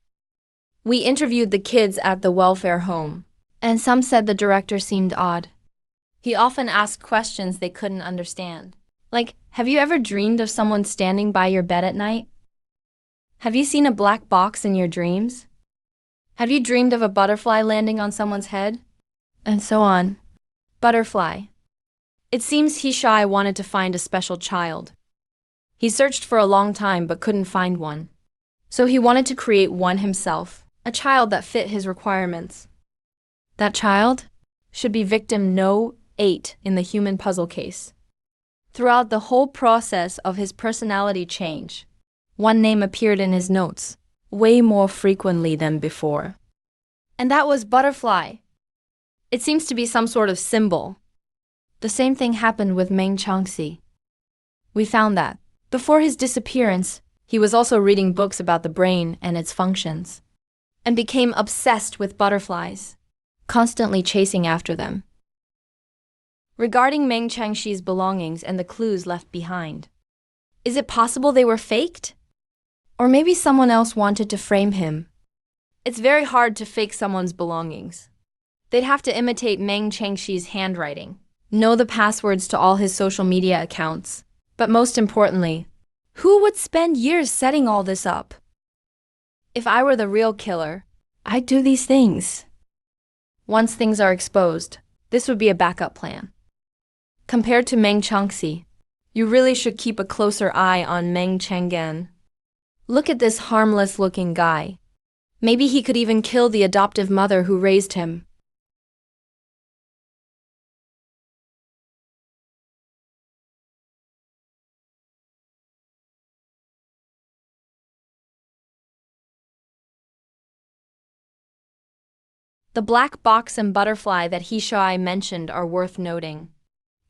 We interviewed the kids at the welfare home, and some said the director seemed odd. He often asked questions they couldn't understand. Like, have you ever dreamed of someone standing by your bed at night? Have you seen a black box in your dreams? Have you dreamed of a butterfly landing on someone's head? And so on. Butterfly. It seems He Shai wanted to find a special child. He searched for a long time but couldn't find one. So he wanted to create one himself, a child that fit his requirements. That child should be victim no 8 in the human puzzle case. Throughout the whole process of his personality change, one name appeared in his notes, way more frequently than before. And that was butterfly. It seems to be some sort of symbol. The same thing happened with Meng Changxi. We found that, before his disappearance, he was also reading books about the brain and its functions, and became obsessed with butterflies, constantly chasing after them. Regarding Meng Changxi's belongings and the clues left behind, is it possible they were faked? Or maybe someone else wanted to frame him? It's very hard to fake someone's belongings. They'd have to imitate Meng Changxi's handwriting, know the passwords to all his social media accounts, but most importantly, who would spend years setting all this up? If I were the real killer, I'd do these things. Once things are exposed, this would be a backup plan. Compared to Meng Changxi, you really should keep a closer eye on Meng Chang'an. Look at this harmless-looking guy. Maybe he could even kill the adoptive mother who raised him. The black box and butterfly that He Shuai mentioned are worth noting.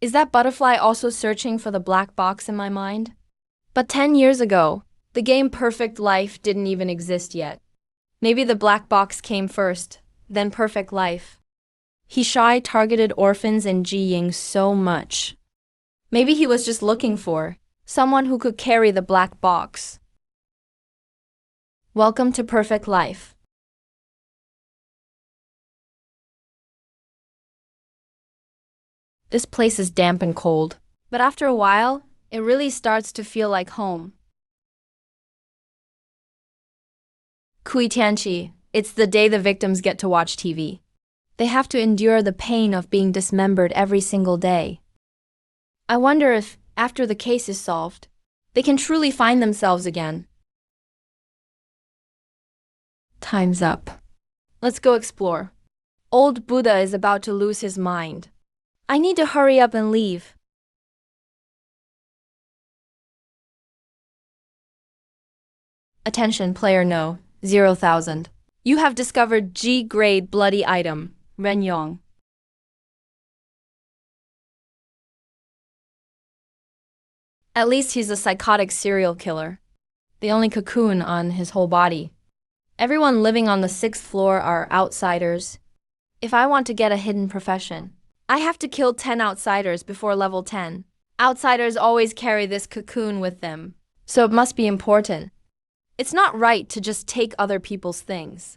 Is that butterfly also searching for the black box in my mind? But 10 years ago, the game Perfect Life didn't even exist yet. Maybe the black box came first, then Perfect Life. He Shuai targeted orphans in Jiying so much. Maybe he was just looking for someone who could carry the black box. Welcome to Perfect Life. This place is damp and cold, but after a while, it really starts to feel like home. Kui Tianqi, it's the day the victims get to watch TV. They have to endure the pain of being dismembered every single day. I wonder if, after the case is solved, they can truly find themselves again. Time's up. Let's go explore. Old Buddha is about to lose his mind. I need to hurry up and leave. Attention, player no, 0,000. You have discovered G-grade bloody item, Renyong. At least he's a psychotic serial killer. The only cocoon on his whole body. Everyone living on the 6th floor are outsiders. If I want to get a hidden profession, I have to kill 10 outsiders before level 10. Outsiders always carry this cocoon with them, so it must be important. It's not right to just take other people's things.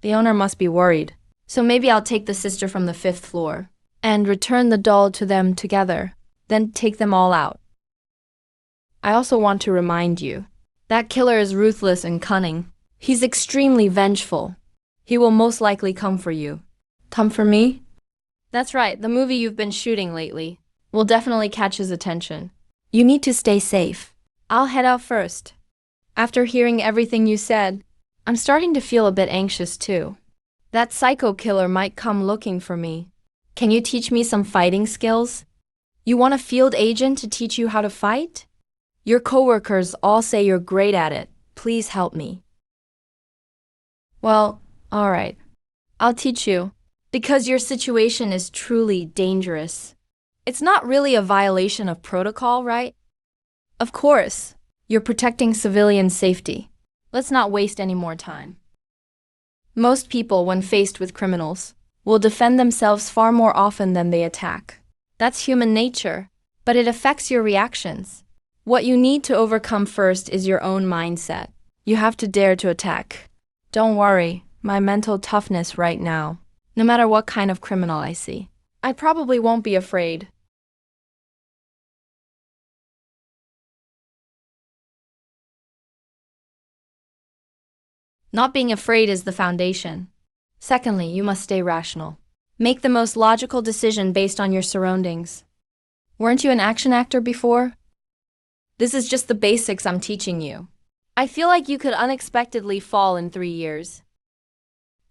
The owner must be worried, so maybe I'll take the sister from the 5th floor and return the doll to them together, then take them all out. I also want to remind you, that killer is ruthless and cunning. He's extremely vengeful. He will most likely come for you. Come for me? That's right, the movie you've been shooting lately will definitely catch his attention. You need to stay safe. I'll head out first. After hearing everything you said, I'm starting to feel a bit anxious too. That psycho killer might come looking for me. Can you teach me some fighting skills? You want a field agent to teach you how to fight? Your coworkers all say you're great at it. Please help me. Well, all right. I'll teach you. Because your situation is truly dangerous. It's not really a violation of protocol, right? Of course, you're protecting civilian safety. Let's not waste any more time. Most people, when faced with criminals, will defend themselves far more often than they attack. That's human nature, but it affects your reactions. What you need to overcome first is your own mindset. You have to dare to attack. Don't worry, my mental toughness right now. No matter what kind of criminal I see, I probably won't be afraid. Not being afraid is the foundation. Secondly, you must stay rational. Make the most logical decision based on your surroundings. Weren't you an action actor before? This is just the basics I'm teaching you. I feel like you could unexpectedly fall in 3 years.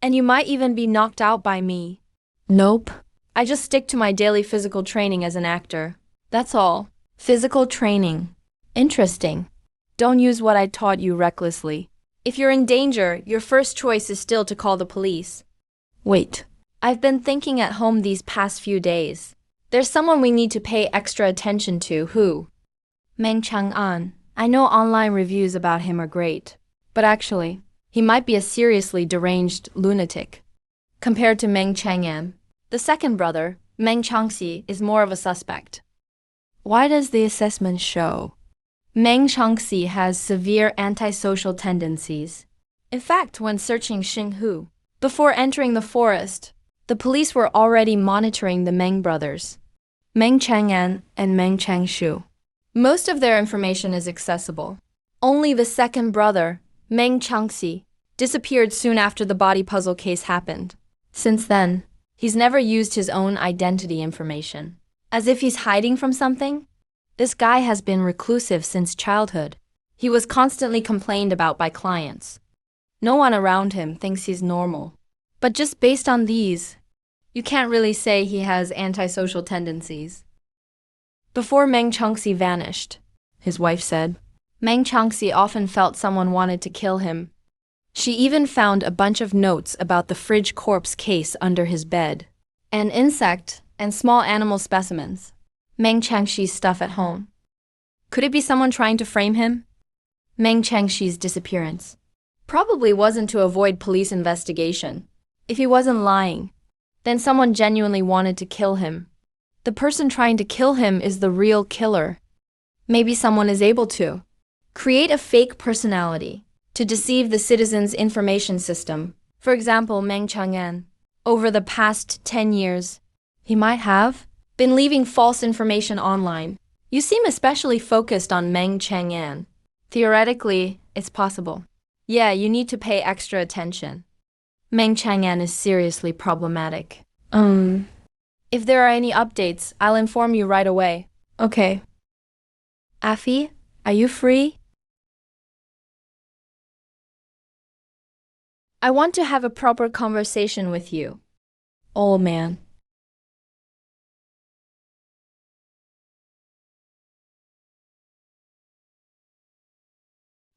And you might even be knocked out by me. Nope. I just stick to my daily physical training as an actor. That's all. Physical training. Interesting. Don't use what I taught you recklessly. If you're in danger, your first choice is still to call the police. Wait. I've been thinking at home these past few days. There's someone we need to pay extra attention to. Who? Meng Chang'an. I know online reviews about him are great, but actually, he might be a seriously deranged lunatic. Compared to Meng Chang'an, the second brother, Meng Changxi, is more of a suspect. Why does the assessment show? Meng Changxi has severe antisocial tendencies. In fact, when searching Xinghu, before entering the forest, the police were already monitoring the Meng brothers, Meng Chang'an and Meng Changshu. Most of their information is accessible. Only the second brother, Meng Changxi, disappeared soon after the body puzzle case happened. Since then, he's never used his own identity information. As if he's hiding from something? This guy has been reclusive since childhood. He was constantly complained about by clients. No one around him thinks he's normal. But just based on these, you can't really say he has antisocial tendencies. Before Meng Changxi vanished, his wife said, Meng Changxi often felt someone wanted to kill him. She even found a bunch of notes about the fridge corpse case under his bed, an insect and small animal specimens, Meng Changxi's stuff at home. Could it be someone trying to frame him? Meng Changxi's disappearance probably wasn't to avoid police investigation. If he wasn't lying, then someone genuinely wanted to kill him. The person trying to kill him is the real killer. Maybe someone is able to create a fake personality to deceive the citizens' information system. For example, Meng Chang'an. Over the past 10 years, he might have been leaving false information online. You seem especially focused on Meng Chang'an. Theoretically, it's possible. Yeah, you need to pay extra attention. Meng Chang'an is seriously problematic. If there are any updates, I'll inform you right away. Okay. Afi, are you free? I want to have a proper conversation with you. Old man.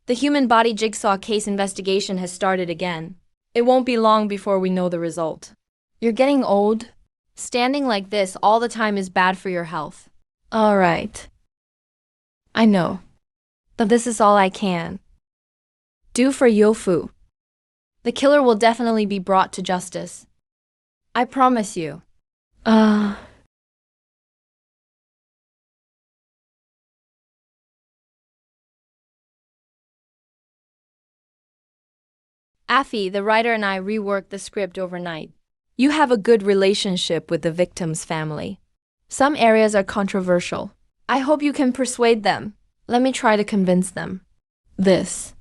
The human body jigsaw case investigation has started again. It won't be long before we know the result. You're getting old. Standing like this all the time is bad for your health. All right. I know. But this is all I can do for Yofu. The killer will definitely be brought to justice. I promise you. Afi, the writer, and I reworked the script overnight. You have a good relationship with the victim's family. Some areas are controversial. I hope you can persuade them. Let me try to convince them. This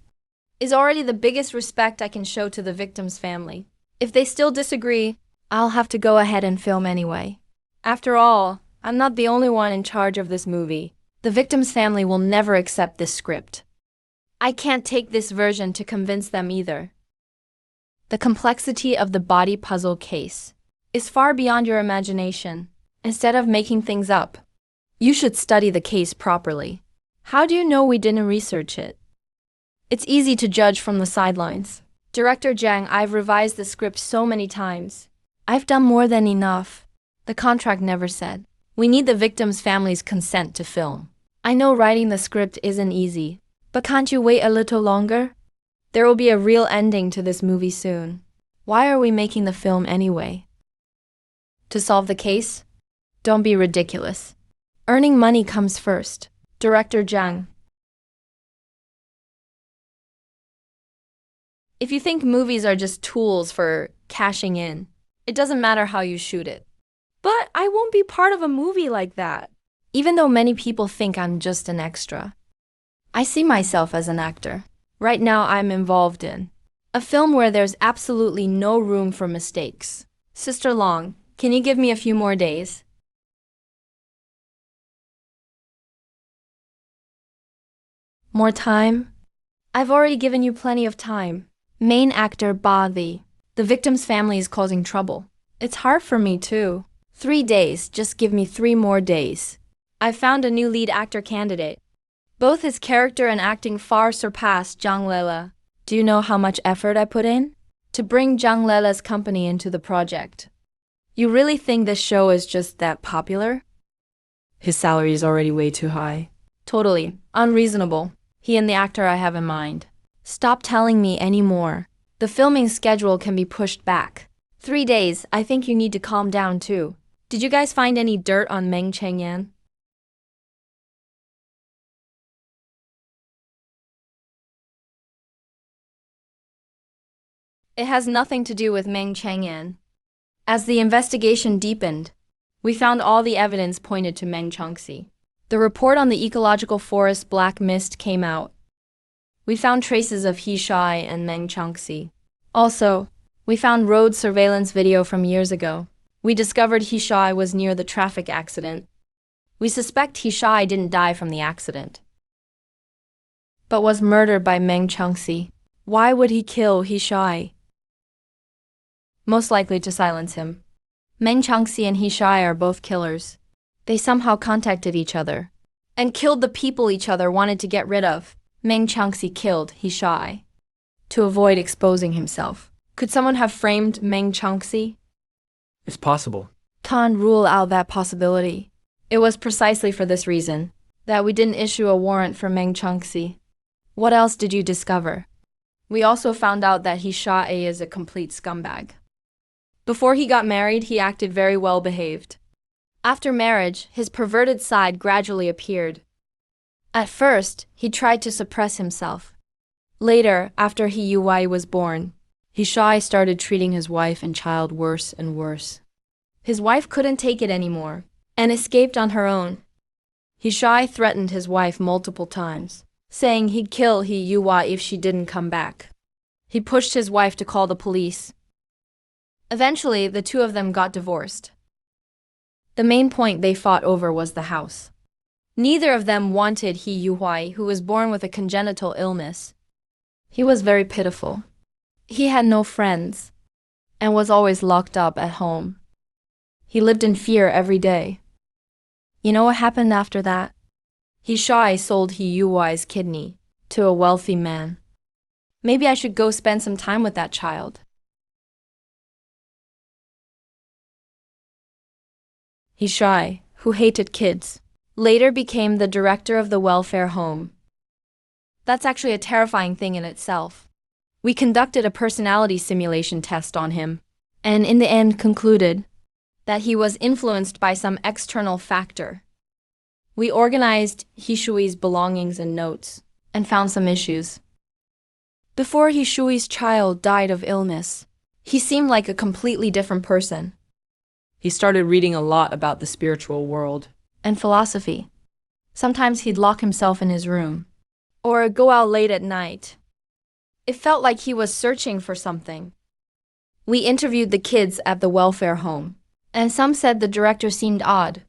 is already the biggest respect I can show to the victim's family. If they still disagree, I'll have to go ahead and film anyway. After all, I'm not the only one in charge of this movie. The victim's family will never accept this script. I can't take this version to convince them either. The complexity of the body puzzle case is far beyond your imagination. Instead of making things up, you should study the case properly. How do you know we didn't research it? It's easy to judge from the sidelines. Director Zhang, I've revised the script so many times. I've done more than enough. The contract never said we need the victim's family's consent to film. I know writing the script isn't easy, but can't you wait a little longer? There will be a real ending to this movie soon. Why are we making the film anyway? To solve the case? Don't be ridiculous. Earning money comes first. Director Zhang. If you think movies are just tools for cashing in, it doesn't matter how you shoot it. But I won't be part of a movie like that. Even though many people think I'm just an extra, I see myself as an actor. Right now I'm involved in a film where there's absolutely no room for mistakes. Sister Long, can you give me a few more days? More time? I've already given you plenty of time. Main actor Bobby. The victim's family is causing trouble. It's hard for me too. 3 days, just give me 3 more days. I found a new lead actor candidate. Both his character and acting far surpass Zhang Lele. Do you know how much effort I put in? To bring Zhang Lele's company into the project. You really think this show is just that popular? His salary is already way too high. Totally. Unreasonable. He and the actor I have in mind. Stop telling me any more. The filming schedule can be pushed back. 3 days, I think you need to calm down too. Did you guys find any dirt on Meng Chengyan? It has nothing to do with Meng Chengyan. As the investigation deepened, we found all the evidence pointed to Meng Changxi. The report on the ecological forest black mist came out. We found traces of He Shai and Meng Changxi. Also, we found road surveillance video from years ago. We discovered He Shai was near the traffic accident. We suspect He Shai didn't die from the accident, but was murdered by Meng Changxi. Why would he kill He Shai? Most likely to silence him. Meng Changxi and He Shai are both killers. They somehow contacted each other and killed the people each other wanted to get rid of. Meng Changxi killed He Shai to avoid exposing himself. Could someone have framed Meng Changxi? It's possible. Can't rule out that possibility. It was precisely for this reason that we didn't issue a warrant for Meng Changxi. What else did you discover? We also found out that He Shai is a complete scumbag. Before he got married, he acted very well behaved. After marriage, his perverted side gradually appeared. At first, he tried to suppress himself. Later, after He Yui was born, He Shai started treating his wife and child worse and worse. His wife couldn't take it anymore and escaped on her own. He Shai threatened his wife multiple times, saying he'd kill He Yui if she didn't come back. He pushed his wife to call the police. Eventually, the two of them got divorced. The main point they fought over was the house. Neither of them wanted He Yui, who was born with a congenital illness. He was very pitiful. He had no friends and was always locked up at home. He lived in fear every day. You know what happened after that? He Shai sold He Yui's kidney to a wealthy man. Maybe I should go spend some time with that child. He Shai, who hated kids, later became the director of the welfare home. That's actually a terrifying thing in itself. We conducted a personality simulation test on him, and in the end concluded that he was influenced by some external factor. We organized He Shui's belongings and notes, and found some issues. Before He Shui's child died of illness, he seemed like a completely different person. He started reading a lot about the spiritual world and philosophy. Sometimes he'd lock himself in his room, or go out late at night. It felt like he was searching for something. We interviewed the kids at the welfare home, and some said the director seemed odd.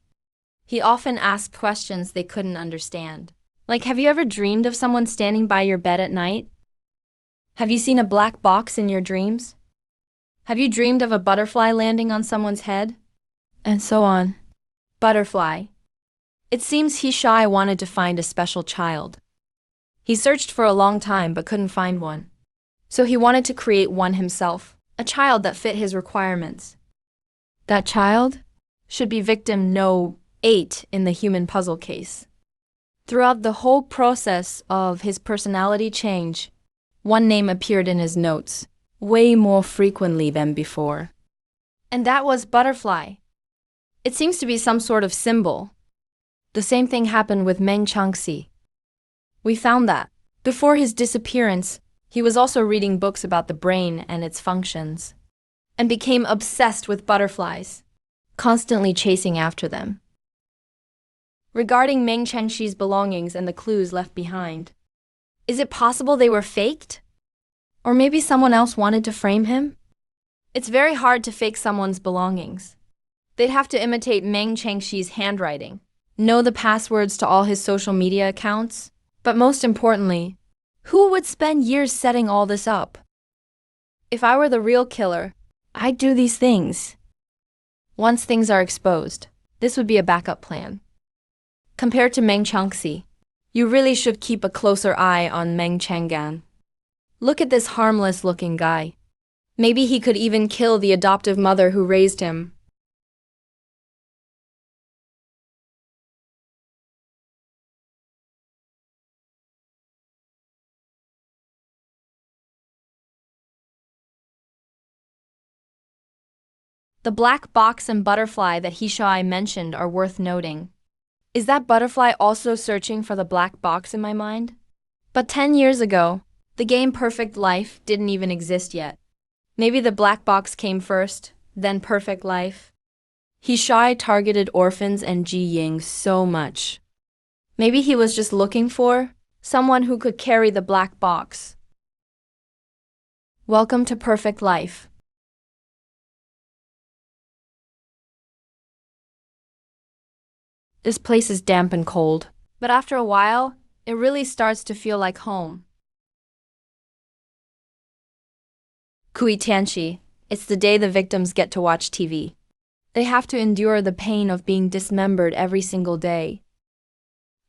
He often asked questions they couldn't understand. Like, have you ever dreamed of someone standing by your bed at night? Have you seen a black box in your dreams? Have you dreamed of a butterfly landing on someone's head? And so on. Butterfly. It seems He Shai wanted to find a special child. He searched for a long time but couldn't find one. So he wanted to create one himself, a child that fit his requirements. That child should be victim no 8 in the human puzzle case. Throughout the whole process of his personality change, one name appeared in his notes, way more frequently than before. And that was butterfly. It seems to be some sort of symbol. The same thing happened with Meng Changxi. We found that, before his disappearance, he was also reading books about the brain and its functions, and became obsessed with butterflies, constantly chasing after them. Regarding Meng Chengxi's belongings and the clues left behind, is it possible they were faked? Or maybe someone else wanted to frame him? It's very hard to fake someone's belongings. They'd have to imitate Meng Chengxi's handwriting, know the passwords to all his social media accounts, but most importantly, Who would spend years setting all this up? If I were the real killer, I'd do these things. Once things are exposed, this would be a backup plan. Compared to Meng Changxi, you really should keep a closer eye on Meng Chang'an. Look at this harmless-looking guy. Maybe he could even kill the adoptive mother who raised him. The black box and butterfly that Hishai mentioned are worth noting. Is that butterfly also searching for the black box in my mind? But 10 years ago, the game Perfect Life didn't even exist yet. Maybe the black box came first, then Perfect Life. Hishai targeted orphans and Ji Ying so much. Maybe he was just looking for someone who could carry the black box. Welcome to Perfect Life. This place is damp and cold, but after a while, it really starts to feel like home. Kui Tianqi, it's the day the victims get to watch TV. They have to endure the pain of being dismembered every single day.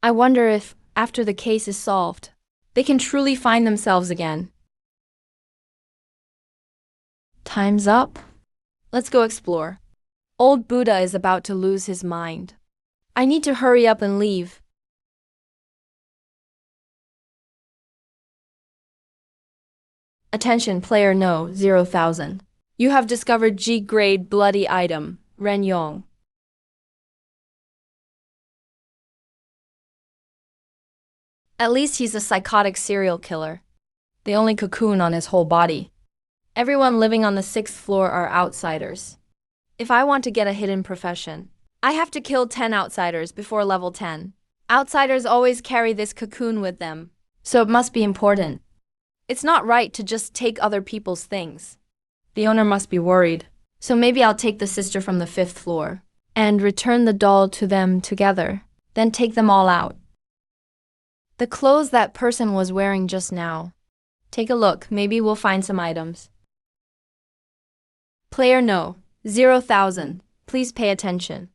I wonder if, after the case is solved, they can truly find themselves again. Time's up. Let's go explore. Old Buddha is about to lose his mind. I need to hurry up and leave. Attention, player no, 0,000. You have discovered G-grade bloody item, Ren Yong. At least he's a psychotic serial killer. The only cocoon on his whole body. Everyone living on the 6th floor are outsiders. If I want to get a hidden profession, I have to kill 10 outsiders before level 10. Outsiders always carry this cocoon with them, so it must be important. It's not right to just take other people's things. The owner must be worried, so maybe I'll take the sister from the 5th floor and return the doll to them together, then take them all out. The clothes that person was wearing just now. Take a look, maybe we'll find some items. Player no, 0,000. Please pay attention.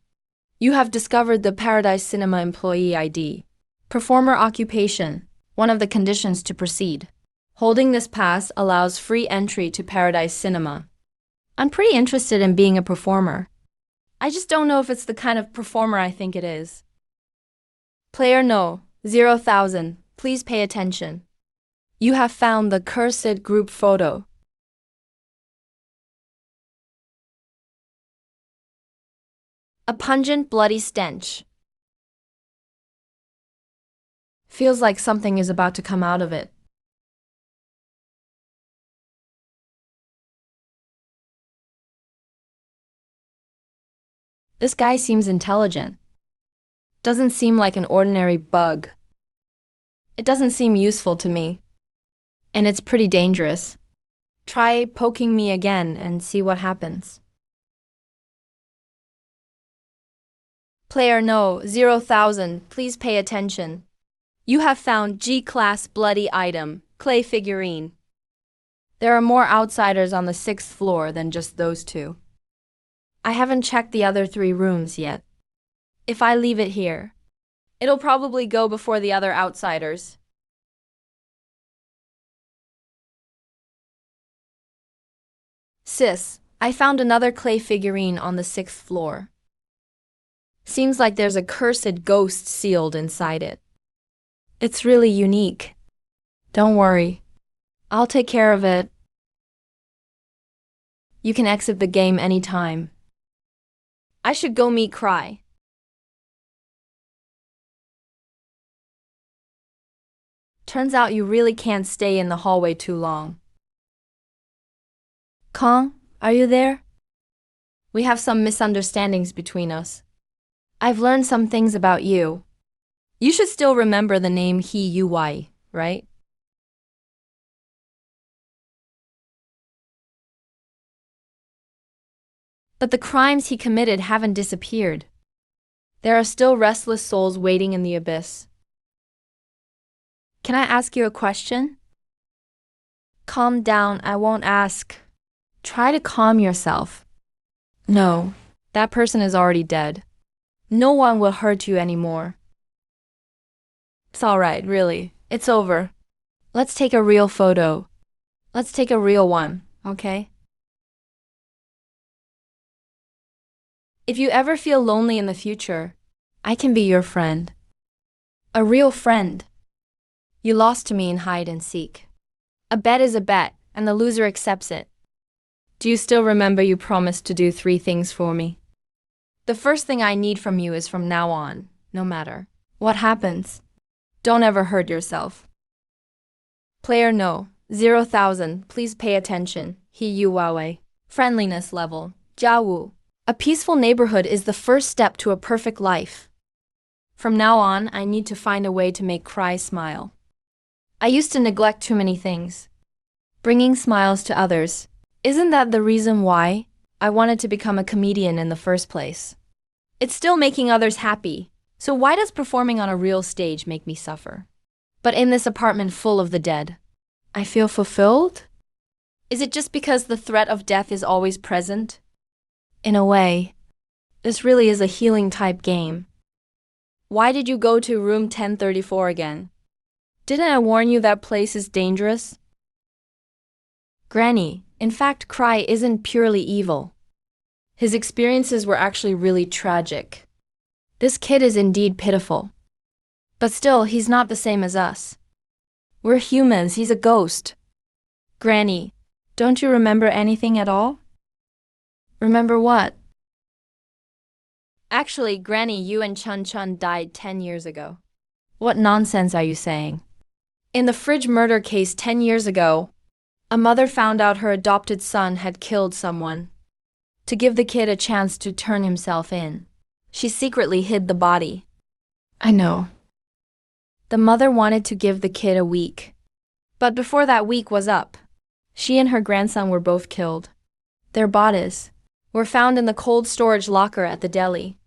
You have discovered the Paradise Cinema employee ID. Performer occupation, one of the conditions to proceed. Holding this pass allows free entry to Paradise Cinema. I'm pretty interested in being a performer. I just don't know if it's the kind of performer I think it is. Player no, 0,000. Please pay attention. You have found the cursed group photo. A pungent, bloody stench. Feels like something is about to come out of it. This guy seems intelligent. Doesn't seem like an ordinary bug. It doesn't seem useful to me. And it's pretty dangerous. Try poking me again and see what happens. Player no, 0,000. Please pay attention. You have found G-class bloody item, clay figurine. There are more outsiders on the 6th floor than just those two. I haven't checked the other 3 rooms yet. If I leave it here, it'll probably go before the other outsiders. Sis, I found another clay figurine on the 6th floor. Seems like there's a cursed ghost sealed inside it. It's really unique. Don't worry. I'll take care of it. You can exit the game anytime. I should go meet Cry. Turns out you really can't stay in the hallway too long. Kong, are you there? We have some misunderstandings between us. I've learned some things about you. You should still remember the name He-Ui, right? But the crimes he committed haven't disappeared. There are still restless souls waiting in the abyss. Can I ask you a question? Calm down, I won't ask. Try to calm yourself. No, that person is already dead. No one will hurt you anymore. It's alright, really. It's over. Let's take a real photo. Let's take a real one, okay? If you ever feel lonely in the future, I can be your friend. A real friend. You lost to me in hide and seek. A bet is a bet, and the loser accepts it. Do you still remember you promised to do 3 things for me? The first thing I need from you is from now on, no matter what happens, don't ever hurt yourself. Player no, 0,000, please pay attention. He yu Huawei. Friendliness level, Jiawu. A peaceful neighborhood is the first step to a perfect life. From now on, I need to find a way to make Cry smile. I used to neglect too many things. Bringing smiles to others. Isn't that the reason why I wanted to become a comedian in the first place? It's still making others happy, so why does performing on a real stage make me suffer? But in this apartment full of the dead, I feel fulfilled? Is it just because the threat of death is always present? In a way, this really is a healing type game. Why did you go to room 1034 again? Didn't I warn you that place is dangerous? Granny, in fact, Cry isn't purely evil. His experiences were actually really tragic. This kid is indeed pitiful. But still, he's not the same as us. We're humans, he's a ghost. Granny, don't you remember anything at all? Remember what? Actually, Granny, you and Chun Chun died 10 years ago. What nonsense are you saying? In the fridge murder case 10 years ago, a mother found out her adopted son had killed someone. To give the kid a chance to turn himself in, she secretly hid the body. I know. The mother wanted to give the kid a week. But before that week was up, she and her grandson were both killed. Their bodies were found in the cold storage locker at the deli.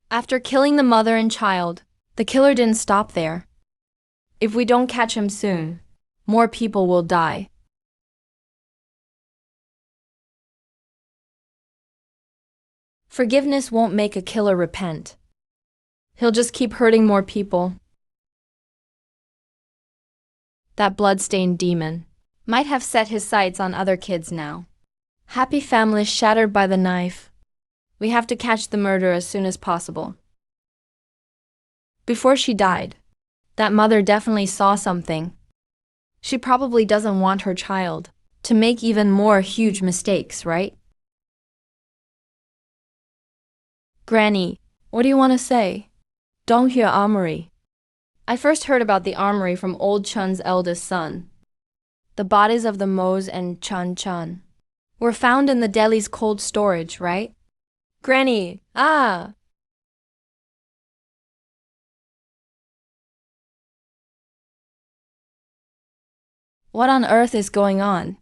After killing the mother and child, the killer didn't stop there. If we don't catch him soon, more people will die. Forgiveness won't make a killer repent. He'll just keep hurting more people. That blood-stained demon might have set his sights on other kids now. Happy families shattered by the knife. We have to catch the murderer as soon as possible. Before she died, that mother definitely saw something. She probably doesn't want her child to make even more huge mistakes, right? Granny, what do you want to say? Donghua Armory. I first heard about the armory from old Chun's eldest son. The bodies of the Mo's and Chun Chun were found in the deli's cold storage, right? Granny, ah! What on earth is going on?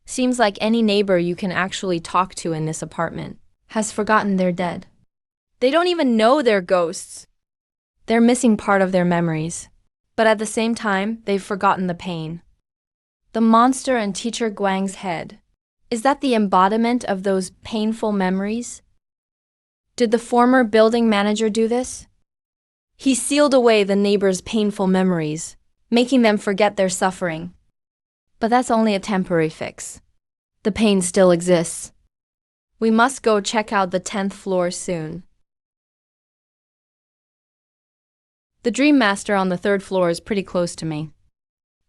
Seems like any neighbor you can actually talk to in this apartment has forgotten they're dead. They don't even know they're ghosts. They're missing part of their memories, but at the same time, they've forgotten the pain. The monster in Teacher Guang's head, is that the embodiment of those painful memories? Did the former building manager do this? He sealed away the neighbors' painful memories, making them forget their suffering. But that's only a temporary fix. The pain still exists. We must go check out the 10th floor soon. The Dream Master on the 3rd floor is pretty close to me.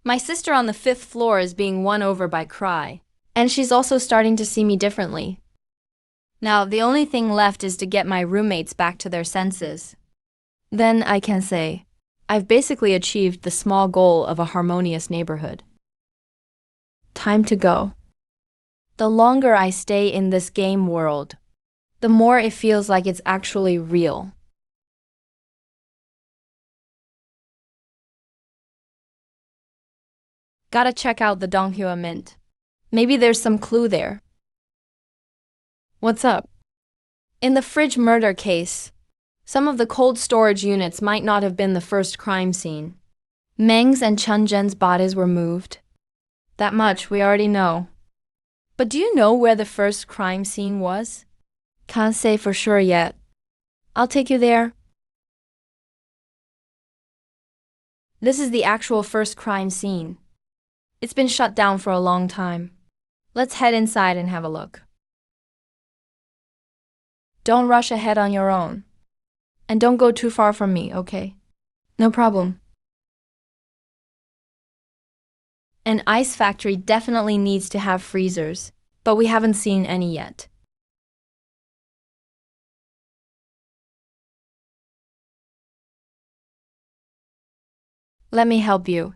My sister on the 5th floor is being won over by Cry, and she's also starting to see me differently. Now, the only thing left is to get my roommates back to their senses. Then I can say, I've basically achieved the small goal of a harmonious neighborhood. Time to go. The longer I stay in this game world, the more it feels like it's actually real. Gotta check out the Donghua Mint. Maybe there's some clue there. What's up? In the fridge murder case, some of the cold storage units might not have been the first crime scene. Meng's and Chunzhen's bodies were moved. That much we already know. But do you know where the first crime scene was? Can't say for sure yet. I'll take you there. This is the actual first crime scene. It's been shut down for a long time. Let's head inside and have a look. Don't rush ahead on your own. And don't go too far from me, okay? No problem. An ice factory definitely needs to have freezers, but we haven't seen any yet. Let me help you.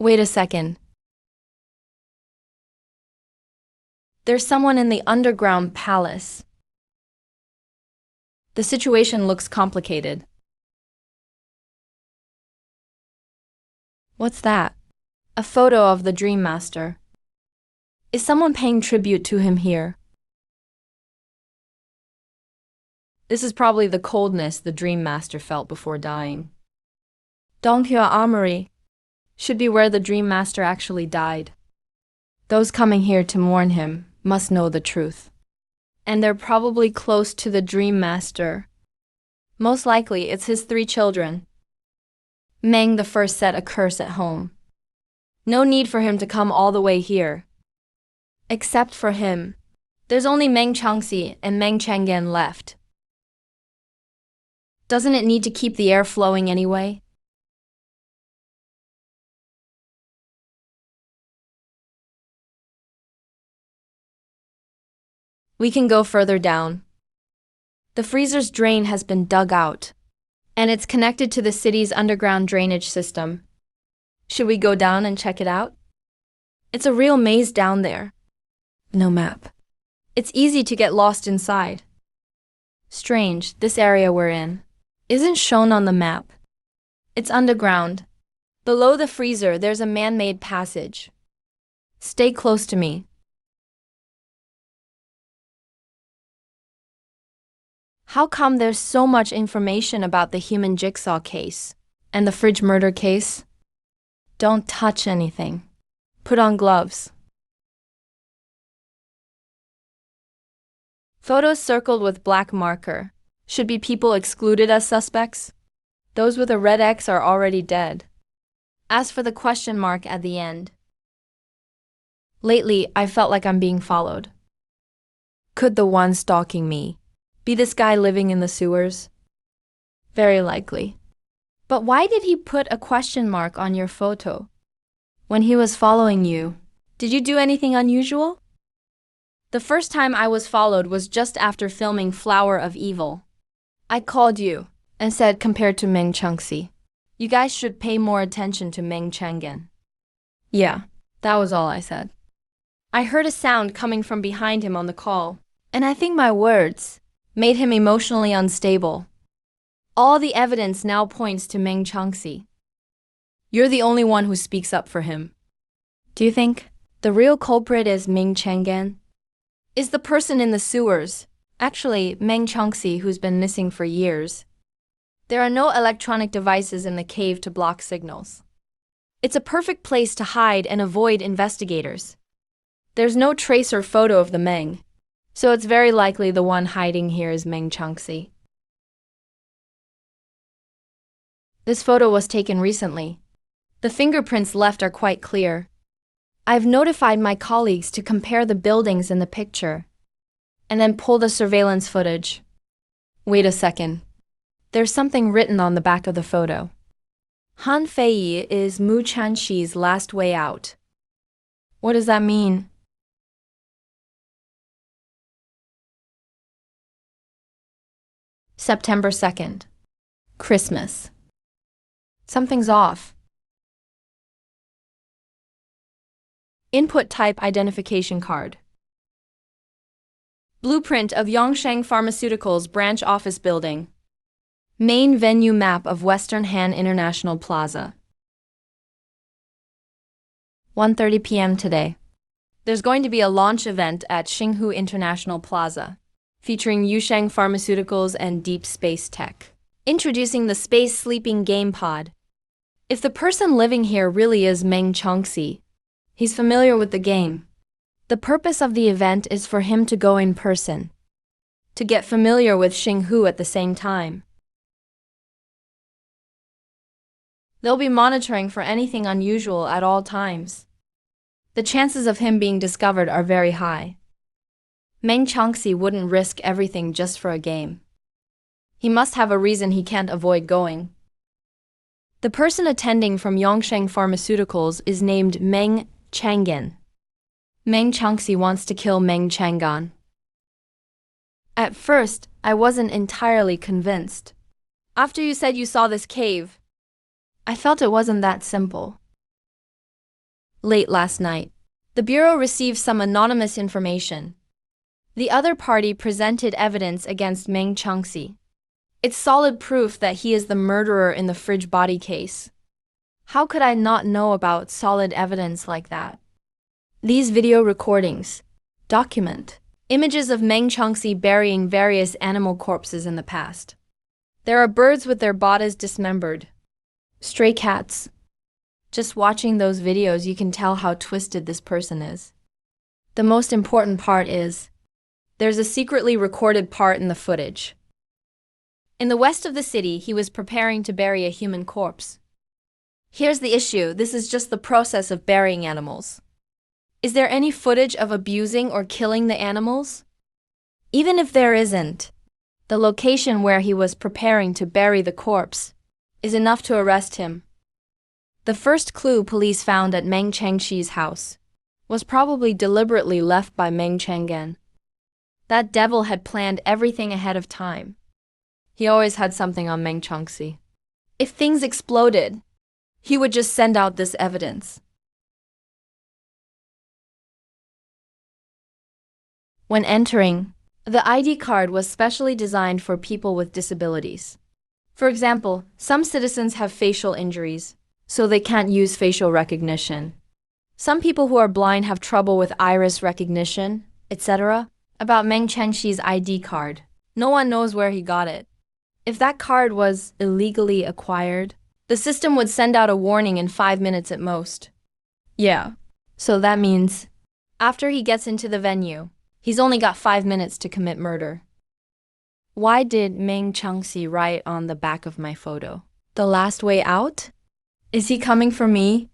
Wait a second. There's someone in the underground palace. The situation looks complicated. What's that? A photo of the Dream Master. Is someone paying tribute to him here? This is probably the coldness the Dream Master felt before dying. Donghua Armory should be where the Dream Master actually died. Those coming here to mourn him must know the truth. And they're probably close to the Dream Master. Most likely it's his 3 children. Meng the first set a curse at home. No need for him to come all the way here. Except for him, there's only Meng Changxi and Meng Changgen left. Doesn't it need to keep the air flowing anyway? We can go further down. The freezer's drain has been dug out, and it's connected to the city's underground drainage system. Should we go down and check it out? It's a real maze down there. No map. It's easy to get lost inside. Strange, this area we're in isn't shown on the map. It's underground. Below the freezer, there's a man-made passage. Stay close to me. How come there's so much information about the human jigsaw case and the fridge murder case? Don't touch anything. Put on gloves. Photos circled with black marker. Should be people excluded as suspects. Those with a red X are already dead. As for the question mark at the end. Lately, I felt like I'm being followed. Could the one stalking me be this guy living in the sewers? Very likely. But why did he put a question mark on your photo? When he was following you, did you do anything unusual? The first time I was followed was just after filming Flower of Evil. I called you and said compared to Meng Changxi, you guys should pay more attention to Meng Changgen. Yeah, that was all I said. I heard a sound coming from behind him on the call, and I think my words made him emotionally unstable. All the evidence now points to Meng Changxi. You're the only one who speaks up for him. Do you think the real culprit is Meng Changgen? Is the person in the sewers actually Meng Changxi, who's been missing for years? There are no electronic devices in the cave to block signals. It's a perfect place to hide and avoid investigators. There's no trace or photo of the Meng, so it's very likely the one hiding here is Meng Changxi. This photo was taken recently. The fingerprints left are quite clear. I've notified my colleagues to compare the buildings in the picture and then pull the surveillance footage. Wait a second. There's something written on the back of the photo. Han Feiyi is Mu Chanxi's last way out. What does that mean? September 2nd. Christmas. Something's off. Input type identification card. Blueprint of Yongsheng Pharmaceuticals branch office building. Main venue map of Western Han International Plaza. 1:30 p.m. today. There's going to be a launch event at Xinghu International Plaza, featuring Yusheng Pharmaceuticals and Deep Space Tech, introducing the Space Sleeping Game Pod. If the person living here really is Meng Chongxi, he's familiar with the game. The purpose of the event is for him to go in person, to get familiar with Xinghu at the same time. They'll be monitoring for anything unusual at all times. The chances of him being discovered are very high. Meng Chongxi wouldn't risk everything just for a game. He must have a reason he can't avoid going. The person attending from Yongsheng Pharmaceuticals is named Meng Chang'an. Meng Chongxi wants to kill Meng Chang'an. At first, I wasn't entirely convinced. After you said you saw this cave, I felt it wasn't that simple. Late last night, the Bureau received some anonymous information. The other party presented evidence against Meng Chongxi. It's solid proof that he is the murderer in the fridge body case. How could I not know about solid evidence like that? These video recordings document images of Meng Chongxi burying various animal corpses in the past. There are birds with their bodies dismembered, stray cats. Just watching those videos, you can tell how twisted this person is. The most important part is, there's a secretly recorded part in the footage. In the west of the city, he was preparing to bury a human corpse. Here's the issue, this is just the process of burying animals. Is there any footage of abusing or killing the animals? Even if there isn't, the location where he was preparing to bury the corpse is enough to arrest him. The first clue police found at Meng Changxi's house was probably deliberately left by Meng Chang'an. That devil had planned everything ahead of time. He always had something on Meng Chongxi. If things exploded, he would just send out this evidence. When entering, the ID card was specially designed for people with disabilities. For example, some citizens have facial injuries, so they can't use facial recognition. Some people who are blind have trouble with iris recognition, etc. About Meng Chengxi's ID card, no one knows where he got it. If that card was illegally acquired, the system would send out a warning in 5 minutes at most. Yeah, so that means after he gets into the venue, he's only got 5 minutes to commit murder. Why did Meng Chongxi write on the back of my photo? The last way out? Is he coming for me?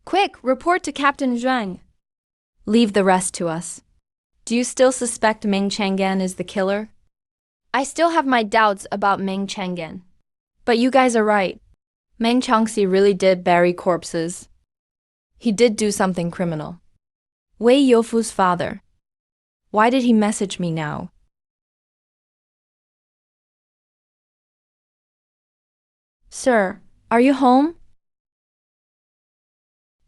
Quick, report to Captain Zhang. Leave the rest to us. Do you still suspect Meng Chang'an is the killer? I still have my doubts about Meng Chang'an. But you guys are right. Meng Chongxi really did bury corpses. He did do something criminal. Wei Youfu's father. Why did he message me now? Sir, are you home?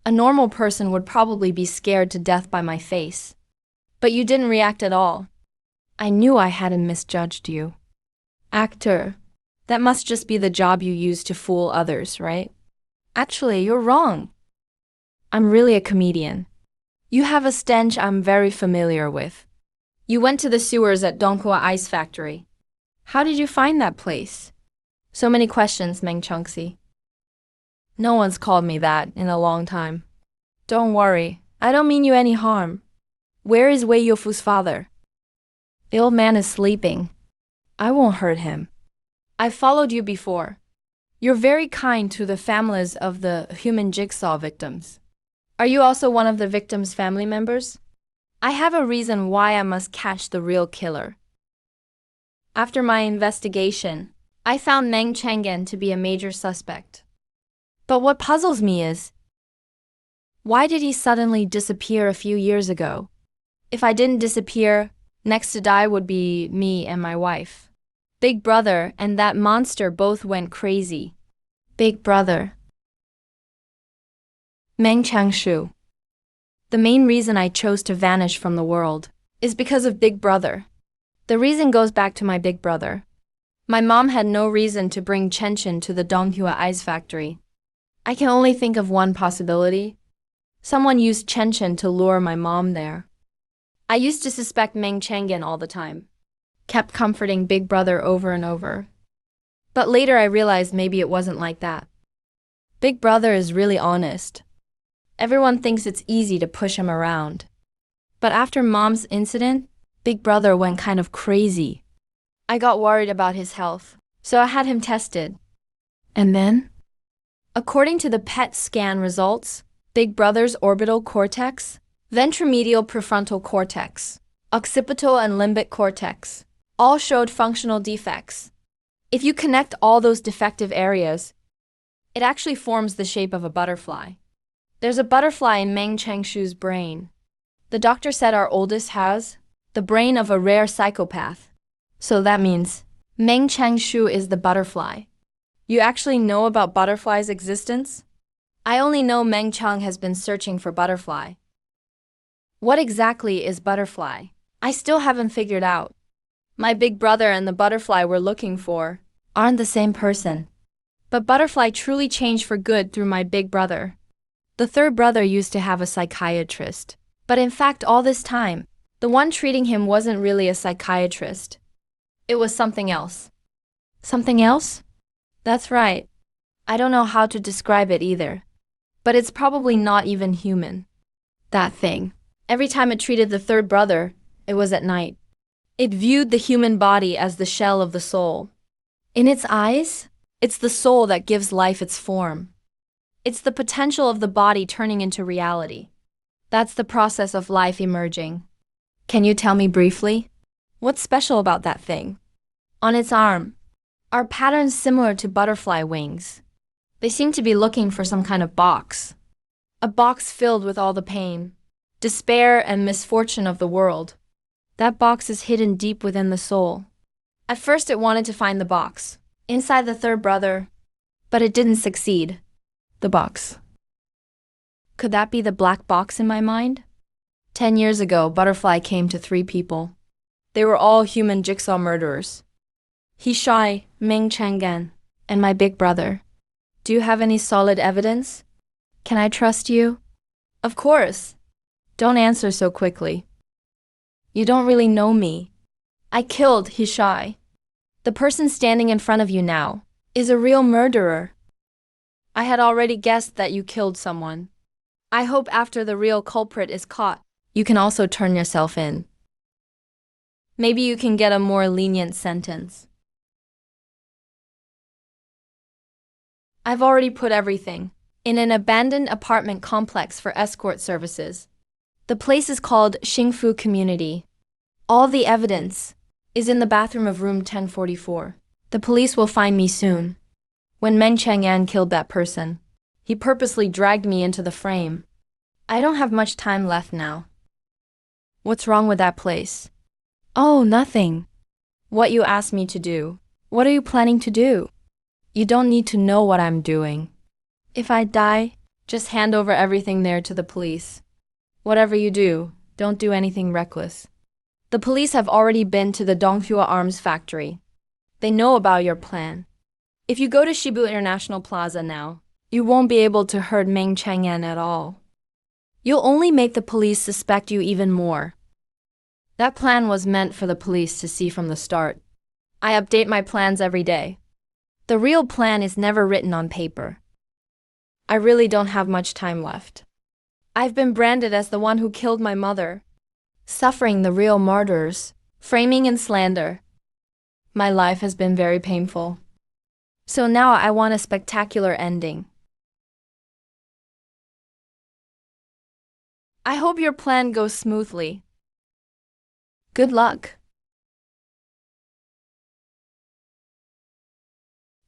A normal person would probably be scared to death by my face. But you didn't react at all. I knew I hadn't misjudged you. Actor, that must just be the job you use to fool others, right? Actually, you're wrong. I'm really a comedian. You have a stench I'm very familiar with. You went to the sewers at Donghua Ice Factory. How did you find that place? So many questions, Meng Chongxi. No one's called me that in a long time. Don't worry, I don't mean you any harm. Where is Wei Youfu's father? The old man is sleeping. I won't hurt him. I've followed you before. You're very kind to the families of the human jigsaw victims. Are you also one of the victims' family members? I have a reason why I must catch the real killer. After my investigation, I found Meng Chang'an to be a major suspect. But what puzzles me is, why did he suddenly disappear a few years ago? If I didn't disappear, next to die would be me and my wife. Big Brother and that monster both went crazy. Big Brother. Meng Changshu. The main reason I chose to vanish from the world is because of Big Brother. The reason goes back to my big brother. My mom had no reason to bring Chen to the Donghua Ice Factory. I can only think of one possibility. Someone used Chen to lure my mom there. I used to suspect Meng Chang'an all the time. Kept comforting Big Brother over and over. But later I realized maybe it wasn't like that. Big Brother is really honest. Everyone thinks it's easy to push him around. But after Mom's incident, Big Brother went kind of crazy. I got worried about his health, so I had him tested. And then? According to the PET scan results, Big Brother's orbital cortex, ventromedial prefrontal cortex, occipital and limbic cortex all showed functional defects. If you connect all those defective areas, it actually forms the shape of a butterfly. There's a butterfly in Meng Changshu's brain. The doctor said our oldest has the brain of a rare psychopath. So that means Meng Changshu is the butterfly. You actually know about butterfly's existence? I only know Meng Chang has been searching for butterfly. What exactly is butterfly? I still haven't figured out. My big brother and the butterfly we're looking for aren't the same person. But butterfly truly changed for good through my big brother. The third brother used to have a psychiatrist. But in fact, all this time, the one treating him wasn't really a psychiatrist. It was something else. Something else? That's right. I don't know how to describe it either. But it's probably not even human. That thing. Every time it treated the third brother, it was at night. It viewed the human body as the shell of the soul. In its eyes, it's the soul that gives life its form. It's the potential of the body turning into reality. That's the process of life emerging. Can you tell me briefly? What's special about that thing? On its arm are patterns similar to butterfly wings. They seem to be looking for some kind of box. A box filled with all the pain, despair, and misfortune of the world. That box is hidden deep within the soul. At first it wanted to find the box inside the third brother, but it didn't succeed. The box. Could that be the black box in my mind? 10 years ago, Butterfly came to 3 people. They were all human jigsaw murderers. Hishai, Ming Chang'an, and my big brother. Do you have any solid evidence? Can I trust you? Of course. Don't answer so quickly. You don't really know me. I killed Hishai. The person standing in front of you now is a real murderer. I had already guessed that you killed someone. I hope after the real culprit is caught, you can also turn yourself in. Maybe you can get a more lenient sentence. I've already put everything in an abandoned apartment complex for escort services. The place is called Xingfu Community. All the evidence is in the bathroom of room 1044. The police will find me soon. When Meng Chang'an killed that person, he purposely dragged me into the frame. I don't have much time left now. What's wrong with that place? Oh, nothing. What you asked me to do. What are you planning to do? You don't need to know what I'm doing. If I die, just hand over everything there to the police. Whatever you do, don't do anything reckless. The police have already been to the Donghua Arms factory. They know about your plan. If you go to Shibu International Plaza now, you won't be able to hurt Meng Chang'an at all. You'll only make the police suspect you even more. That plan was meant for the police to see from the start. I update my plans every day. The real plan is never written on paper. I really don't have much time left. I've been branded as the one who killed my mother, suffering the real martyrs, framing and slander. My life has been very painful. So now I want a spectacular ending. I hope your plan goes smoothly. Good luck.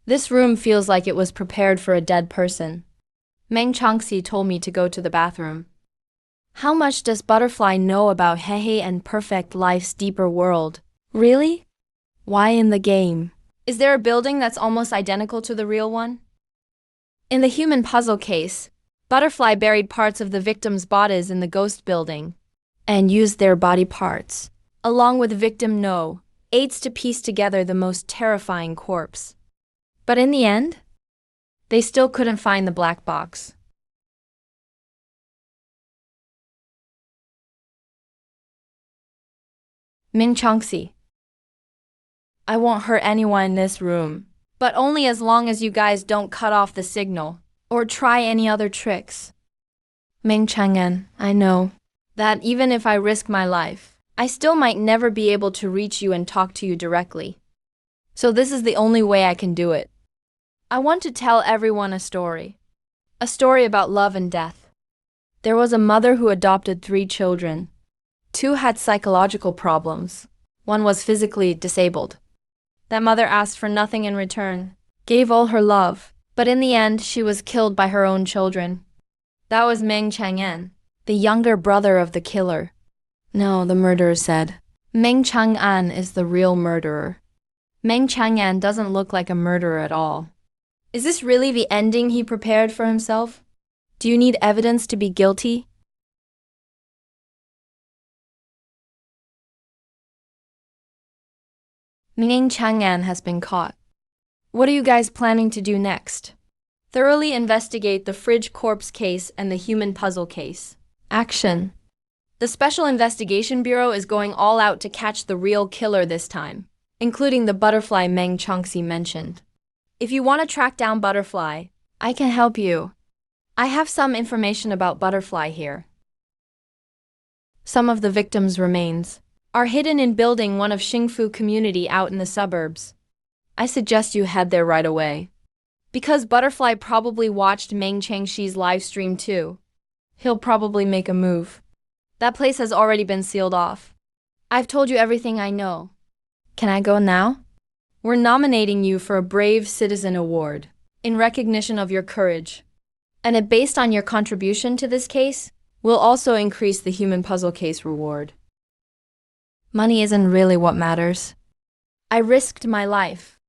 This room feels like it was prepared for a dead person. Meng Changxi told me to go to the bathroom. How much does Butterfly know about Hehe and Perfect Life's deeper world? Really? Why in the game? Is there a building that's almost identical to the real one? In the human puzzle case, Butterfly buried parts of the victims' bodies in the ghost building and used their body parts, along with victim No, aids to piece together the most terrifying corpse. But in the end, they still couldn't find the black box. Min Changxi. I won't hurt anyone in this room, but only as long as you guys don't cut off the signal. or try any other tricks. Meng Chang'an, I know that even if I risk my life, I still might never be able to reach you and talk to you directly. So this is the only way I can do it. I want to tell everyone a story about love and death. There was a mother who adopted 3 children. 2 had psychological problems. 1 was physically disabled. That mother asked for nothing in return, gave all her love, but in the end she was killed by her own children. That was Meng Chang'an, the younger brother of the killer. No, the murderer said. Meng Chang'an is the real murderer. Meng Chang'an doesn't look like a murderer at all. Is this really the ending he prepared for himself? Do you need evidence to be guilty? Meng Chang'an has been caught. What are you guys planning to do next? Thoroughly investigate the fridge corpse case and the human puzzle case. Action. The Special Investigation Bureau is going all out to catch the real killer this time, including the butterfly Meng Changxi mentioned. If you want to track down Butterfly, I can help you. I have some information about Butterfly here. Some of the victims' remains are hidden in building 1 of Xingfu community out in the suburbs. I suggest you head there right away. Because Butterfly probably watched Meng Changxi's live stream too. He'll probably make a move. That place has already been sealed off. I've told you everything I know. Can I go now? We're nominating you for a Brave Citizen Award in recognition of your courage. And based on your contribution to this case, we'll also increase the human puzzle case reward. Money isn't really what matters. I risked my life,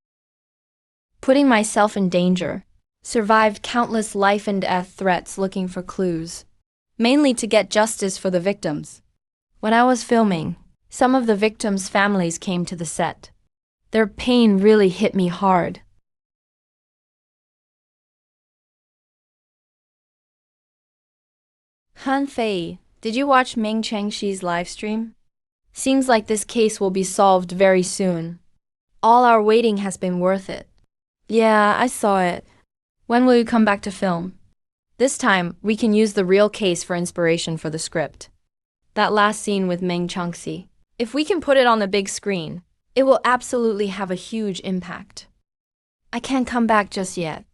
putting myself in danger, survived countless life and death threats looking for clues, mainly to get justice for the victims. When I was filming, some of the victims' families came to the set. Their pain really hit me hard. Han Fei, did you watch Meng Changxi's live stream? Seems like this case will be solved very soon. All our waiting has been worth it. Yeah, I saw it. When will you come back to film? This time, we can use the real case for inspiration for the script. That last scene with Meng Changxi. If we can put it on the big screen, it will absolutely have a huge impact. I can't come back just yet.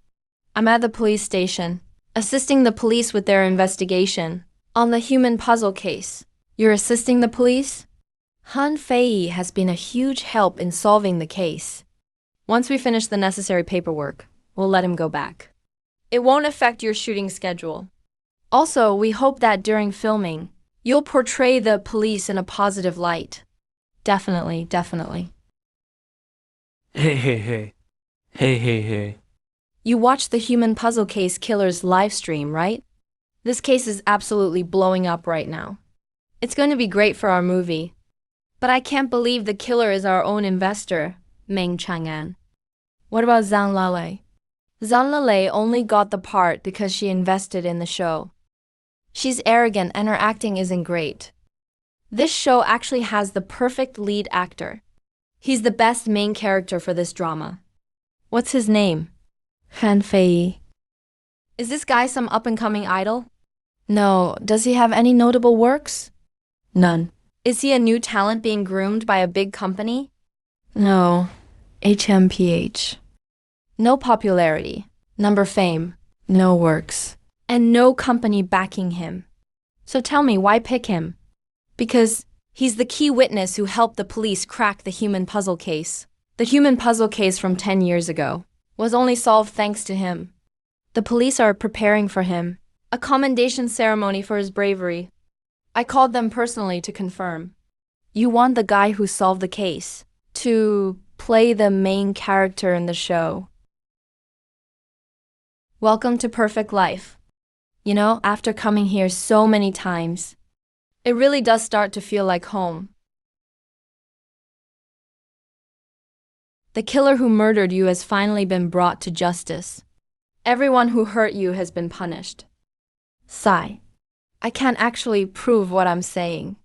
I'm at the police station, assisting the police with their investigation on the human puzzle case. You're assisting the police? Han Fei has been a huge help in solving the case. Once we finish the necessary paperwork, we'll let him go back. It won't affect your shooting schedule. Also, we hope that during filming, you'll portray the police in a positive light. Definitely. Hey. You watched the human puzzle case killer's live stream, right? This case is absolutely blowing up right now. It's going to be great for our movie. But I can't believe the killer is our own investor, Meng Chang'an. What about Zhang Lalei? Zhang Lalei only got the part because she invested in the show. She's arrogant and her acting isn't great. This show actually has the perfect lead actor. He's the best main character for this drama. What's his name? Han Fei. Is this guy some up-and-coming idol? No. Does he have any notable works? None. Is he a new talent being groomed by a big company? No. HMPH. No popularity, number fame, no works, and no company backing him. So tell me, why pick him? Because he's the key witness who helped the police crack the human puzzle case. The human puzzle case from 10 years ago was only solved thanks to him. The police are preparing for him, a commendation ceremony for his bravery. I called them personally to confirm. You want the guy who solved the case to play the main character in the show. Welcome to Perfect Life. You know, after coming here so many times, it really does start to feel like home. The killer who murdered you has finally been brought to justice. Everyone who hurt you has been punished. Sigh. I can't actually prove what I'm saying.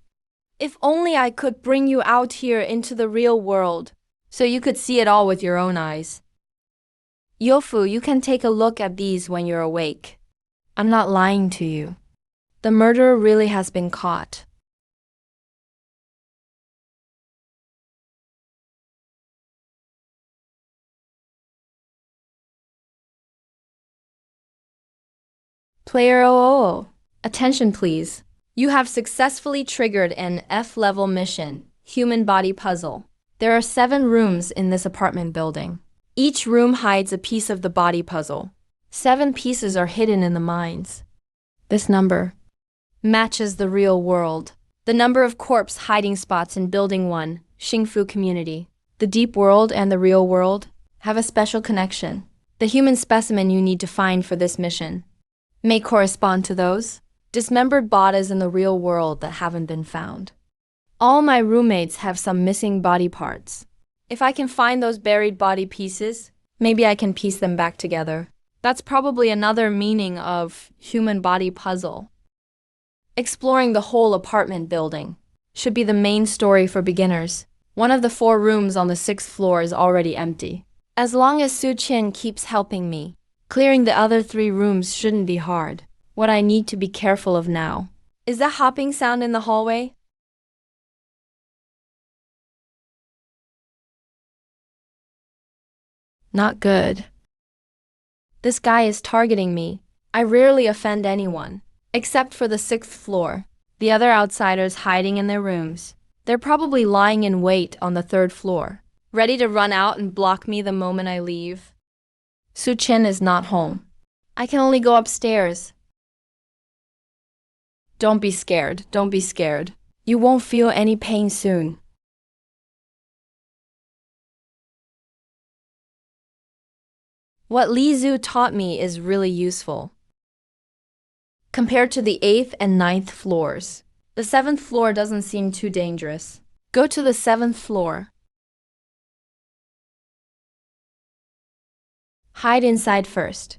If only I could bring you out here into the real world, so you could see it all with your own eyes. Yofu, you can take a look at these when you're awake. I'm not lying to you. The murderer really has been caught. Player 000, attention please. You have successfully triggered an F-level mission, Human Body Puzzle. There are 7 rooms in this apartment building. Each room hides a piece of the body puzzle. 7 pieces are hidden in the mines. This number matches the real world. The number of corpse hiding spots in Building 1, Xingfu Community. The deep world and the real world have a special connection. The human specimen you need to find for this mission may correspond to those dismembered bodies in the real world that haven't been found. All my roommates have some missing body parts. If I can find those buried body pieces, maybe I can piece them back together. That's probably another meaning of human body puzzle. Exploring the whole apartment building should be the main story for beginners. One of the 4 rooms on the 6th floor is already empty. As long as Su Qin keeps helping me, clearing the other 3 rooms shouldn't be hard. What I need to be careful of now is that hopping sound in the hallway. Not good. This guy is targeting me. I rarely offend anyone, except for the 6th floor. The other outsiders hiding in their rooms. They're probably lying in wait on the 3rd floor, ready to run out and block me the moment I leave. Su Qin is not home. I can only go upstairs. Don't be scared. Don't be scared. You won't feel any pain soon. What Li Zhu taught me is really useful. Compared to the 8th and 9th floors, the 7th floor doesn't seem too dangerous. Go to the 7th floor. Hide inside first.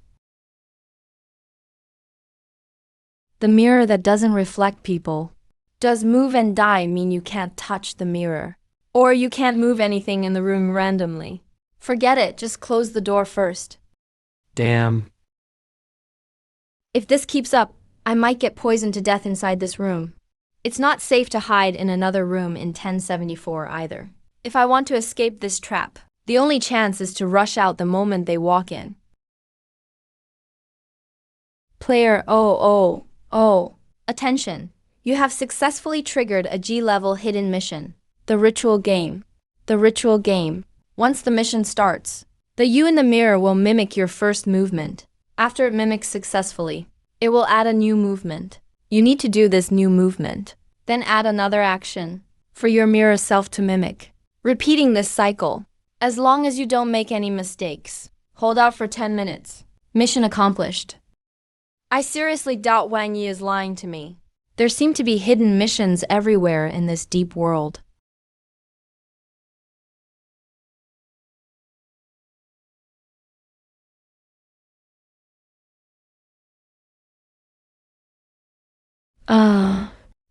The mirror that doesn't reflect people. Does move and die mean you can't touch the mirror? Or you can't move anything in the room randomly? Forget it, just close the door first. Damn. If this keeps up, I might get poisoned to death inside this room. It's not safe to hide in another room in 1074 either. If I want to escape this trap, the only chance is to rush out the moment they walk in. Player 000, attention. You have successfully triggered a G-level hidden mission, the ritual game. The ritual game. Once the mission starts, the you in the mirror will mimic your first movement. After it mimics successfully, it will add a new movement. You need to do this new movement, then add another action for your mirror self to mimic. Repeating this cycle, as long as you don't make any mistakes. Hold out for 10 minutes. Mission accomplished. I seriously doubt Wang Yi is lying to me. There seem to be hidden missions everywhere in this deep world.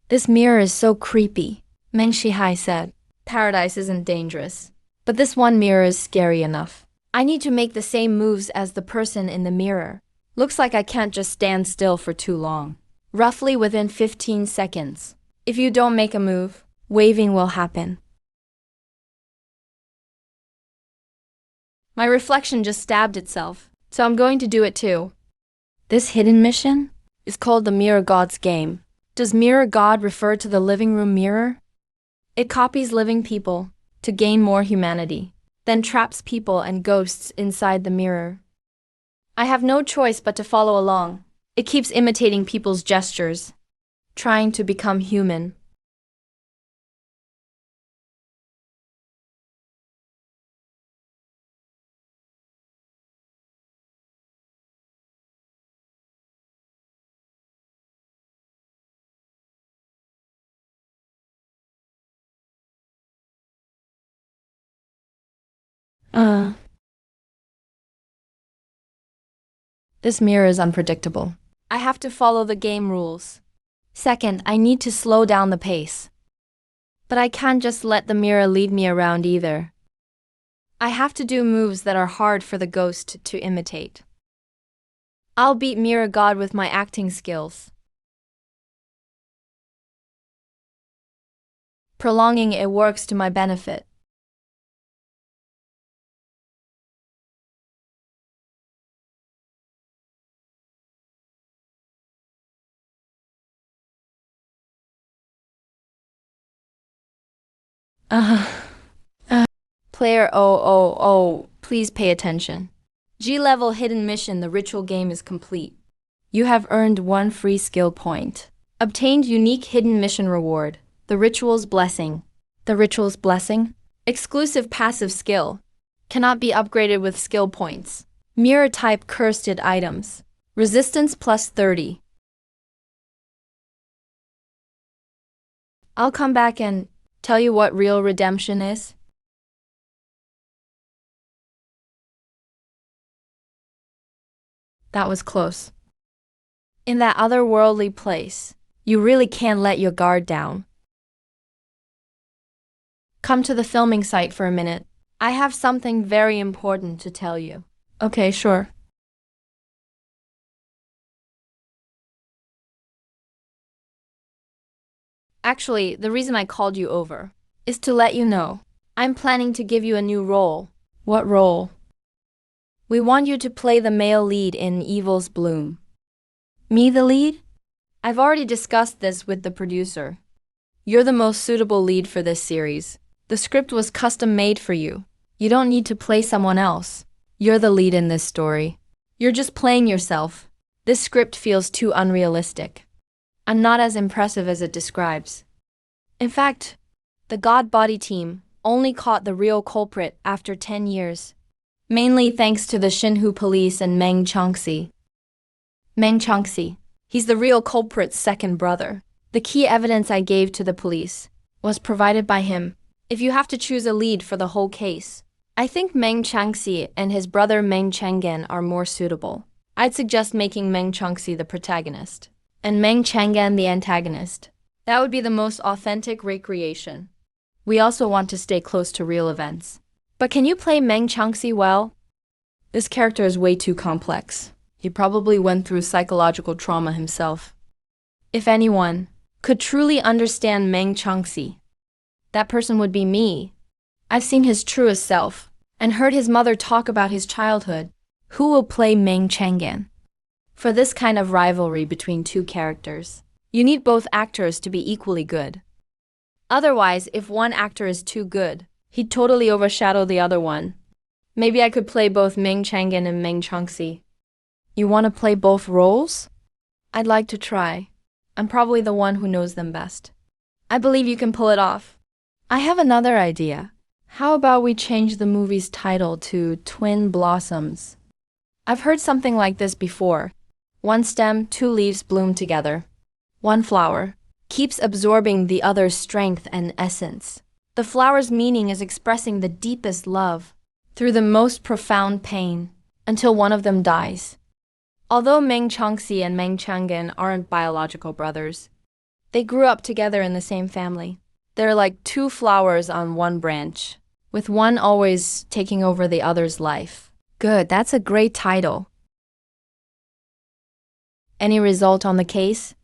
This mirror is so creepy, Meng Shihai said. Paradise isn't dangerous, but this one mirror is scary enough. I need to make the same moves as the person in the mirror. Looks like I can't just stand still for too long. Roughly within 15 seconds. If you don't make a move, waving will happen. My reflection just stabbed itself, so I'm going to do it too. This hidden mission is called the Mirror God's Game. Does Mirror God refer to the living room mirror? It copies living people to gain more humanity, then traps people and ghosts inside the mirror. I have no choice but to follow along. It keeps imitating people's gestures, trying to become human. This mirror is unpredictable. I have to follow the game rules. Second, I need to slow down the pace. But I can't just let the mirror lead me around either. I have to do moves that are hard for the ghost to imitate. I'll beat Mirror God with my acting skills. Prolonging it works to my benefit. Uh, Player 000, please pay attention. G-level hidden mission, the ritual game is complete. You have earned 1 free skill point. Obtained unique hidden mission reward, the ritual's blessing. The ritual's blessing? Exclusive passive skill. Cannot be upgraded with skill points. Mirror type cursed items. Resistance plus 30. I'll come back and tell you what real redemption is. That was close. In that otherworldly place, you really can't let your guard down. Come to the filming site for a minute. I have something very important to tell you. Okay, sure. Actually, the reason I called you over is to let you know I'm planning to give you a new role. What role? We want you to play the male lead in Evil's Bloom. Me the lead? I've already discussed this with the producer. You're the most suitable lead for this series. The script was custom made for you. You don't need to play someone else. You're the lead in this story. You're just playing yourself. This script feels too unrealistic. I'm not as impressive as it describes. In fact, the God Body team only caught the real culprit after 10 years. Mainly thanks to the Shinhu police and Meng Changxi. Meng Changxi, he's the real culprit's second brother. The key evidence I gave to the police was provided by him. If you have to choose a lead for the whole case, I think Meng Changxi and his brother Meng Changgen are more suitable. I'd suggest making Meng Changxi the protagonist and Meng Changgen the antagonist. That would be the most authentic recreation. We also want to stay close to real events. But can you play Meng Changxi well? This character is way too complex. He probably went through psychological trauma himself. If anyone could truly understand Meng Changxi, that person would be me. I've seen his truest self and heard his mother talk about his childhood. Who will play Meng Changgen? For this kind of rivalry between two characters, you need both actors to be equally good. Otherwise, if one actor is too good, he'd totally overshadow the other one. Maybe I could play both Meng Changgen and Meng Changxi. You want to play both roles? I'd like to try. I'm probably the one who knows them best. I believe you can pull it off. I have another idea. How about we change the movie's title to Twin Blossoms? I've heard something like this before. One stem, 2 leaves bloom together. One flower keeps absorbing the other's strength and essence. The flower's meaning is expressing the deepest love through the most profound pain until one of them dies. Although Meng Changxi and Meng Changgen aren't biological brothers, they grew up together in the same family. They're like 2 flowers on one branch, with one always taking over the other's life. Good, that's a great title. Any result on the case?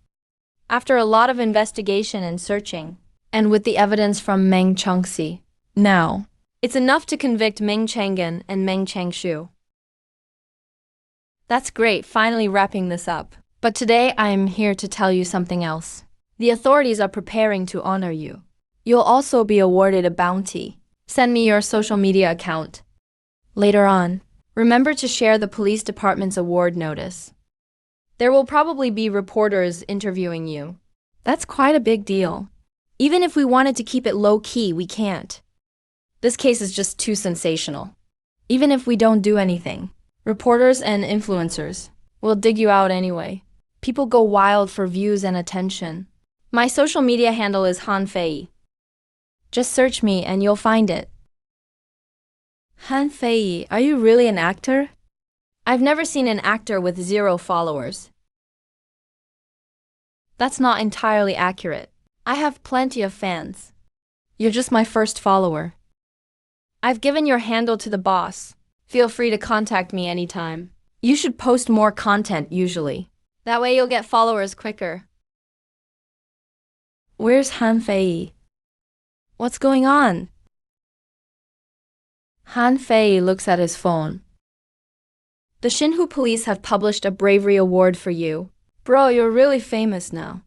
After a lot of investigation and searching, and with the evidence from Meng Changxi, now, it's enough to convict Meng Changgen and Meng Changshu. That's great, finally wrapping this up. But today I'm here to tell you something else. The authorities are preparing to honor you. You'll also be awarded a bounty. Send me your social media account. Later on, remember to share the police department's award notice. There will probably be reporters interviewing you. That's quite a big deal. Even if we wanted to keep it low-key, we can't. This case is just too sensational. Even if we don't do anything, reporters and influencers will dig you out anyway. People go wild for views and attention. My social media handle is Han Fei. Just search me and you'll find it. Han Fei, are you really an actor? I've never seen an actor with 0 followers. That's not entirely accurate. I have plenty of fans. You're just my first follower. I've given your handle to the boss. Feel free to contact me anytime. You should post more content usually. That way you'll get followers quicker. Where's Han Fei? What's going on? Han Fei looks at his phone. The Xinhu police have published a bravery award for you. Bro, you're really famous now.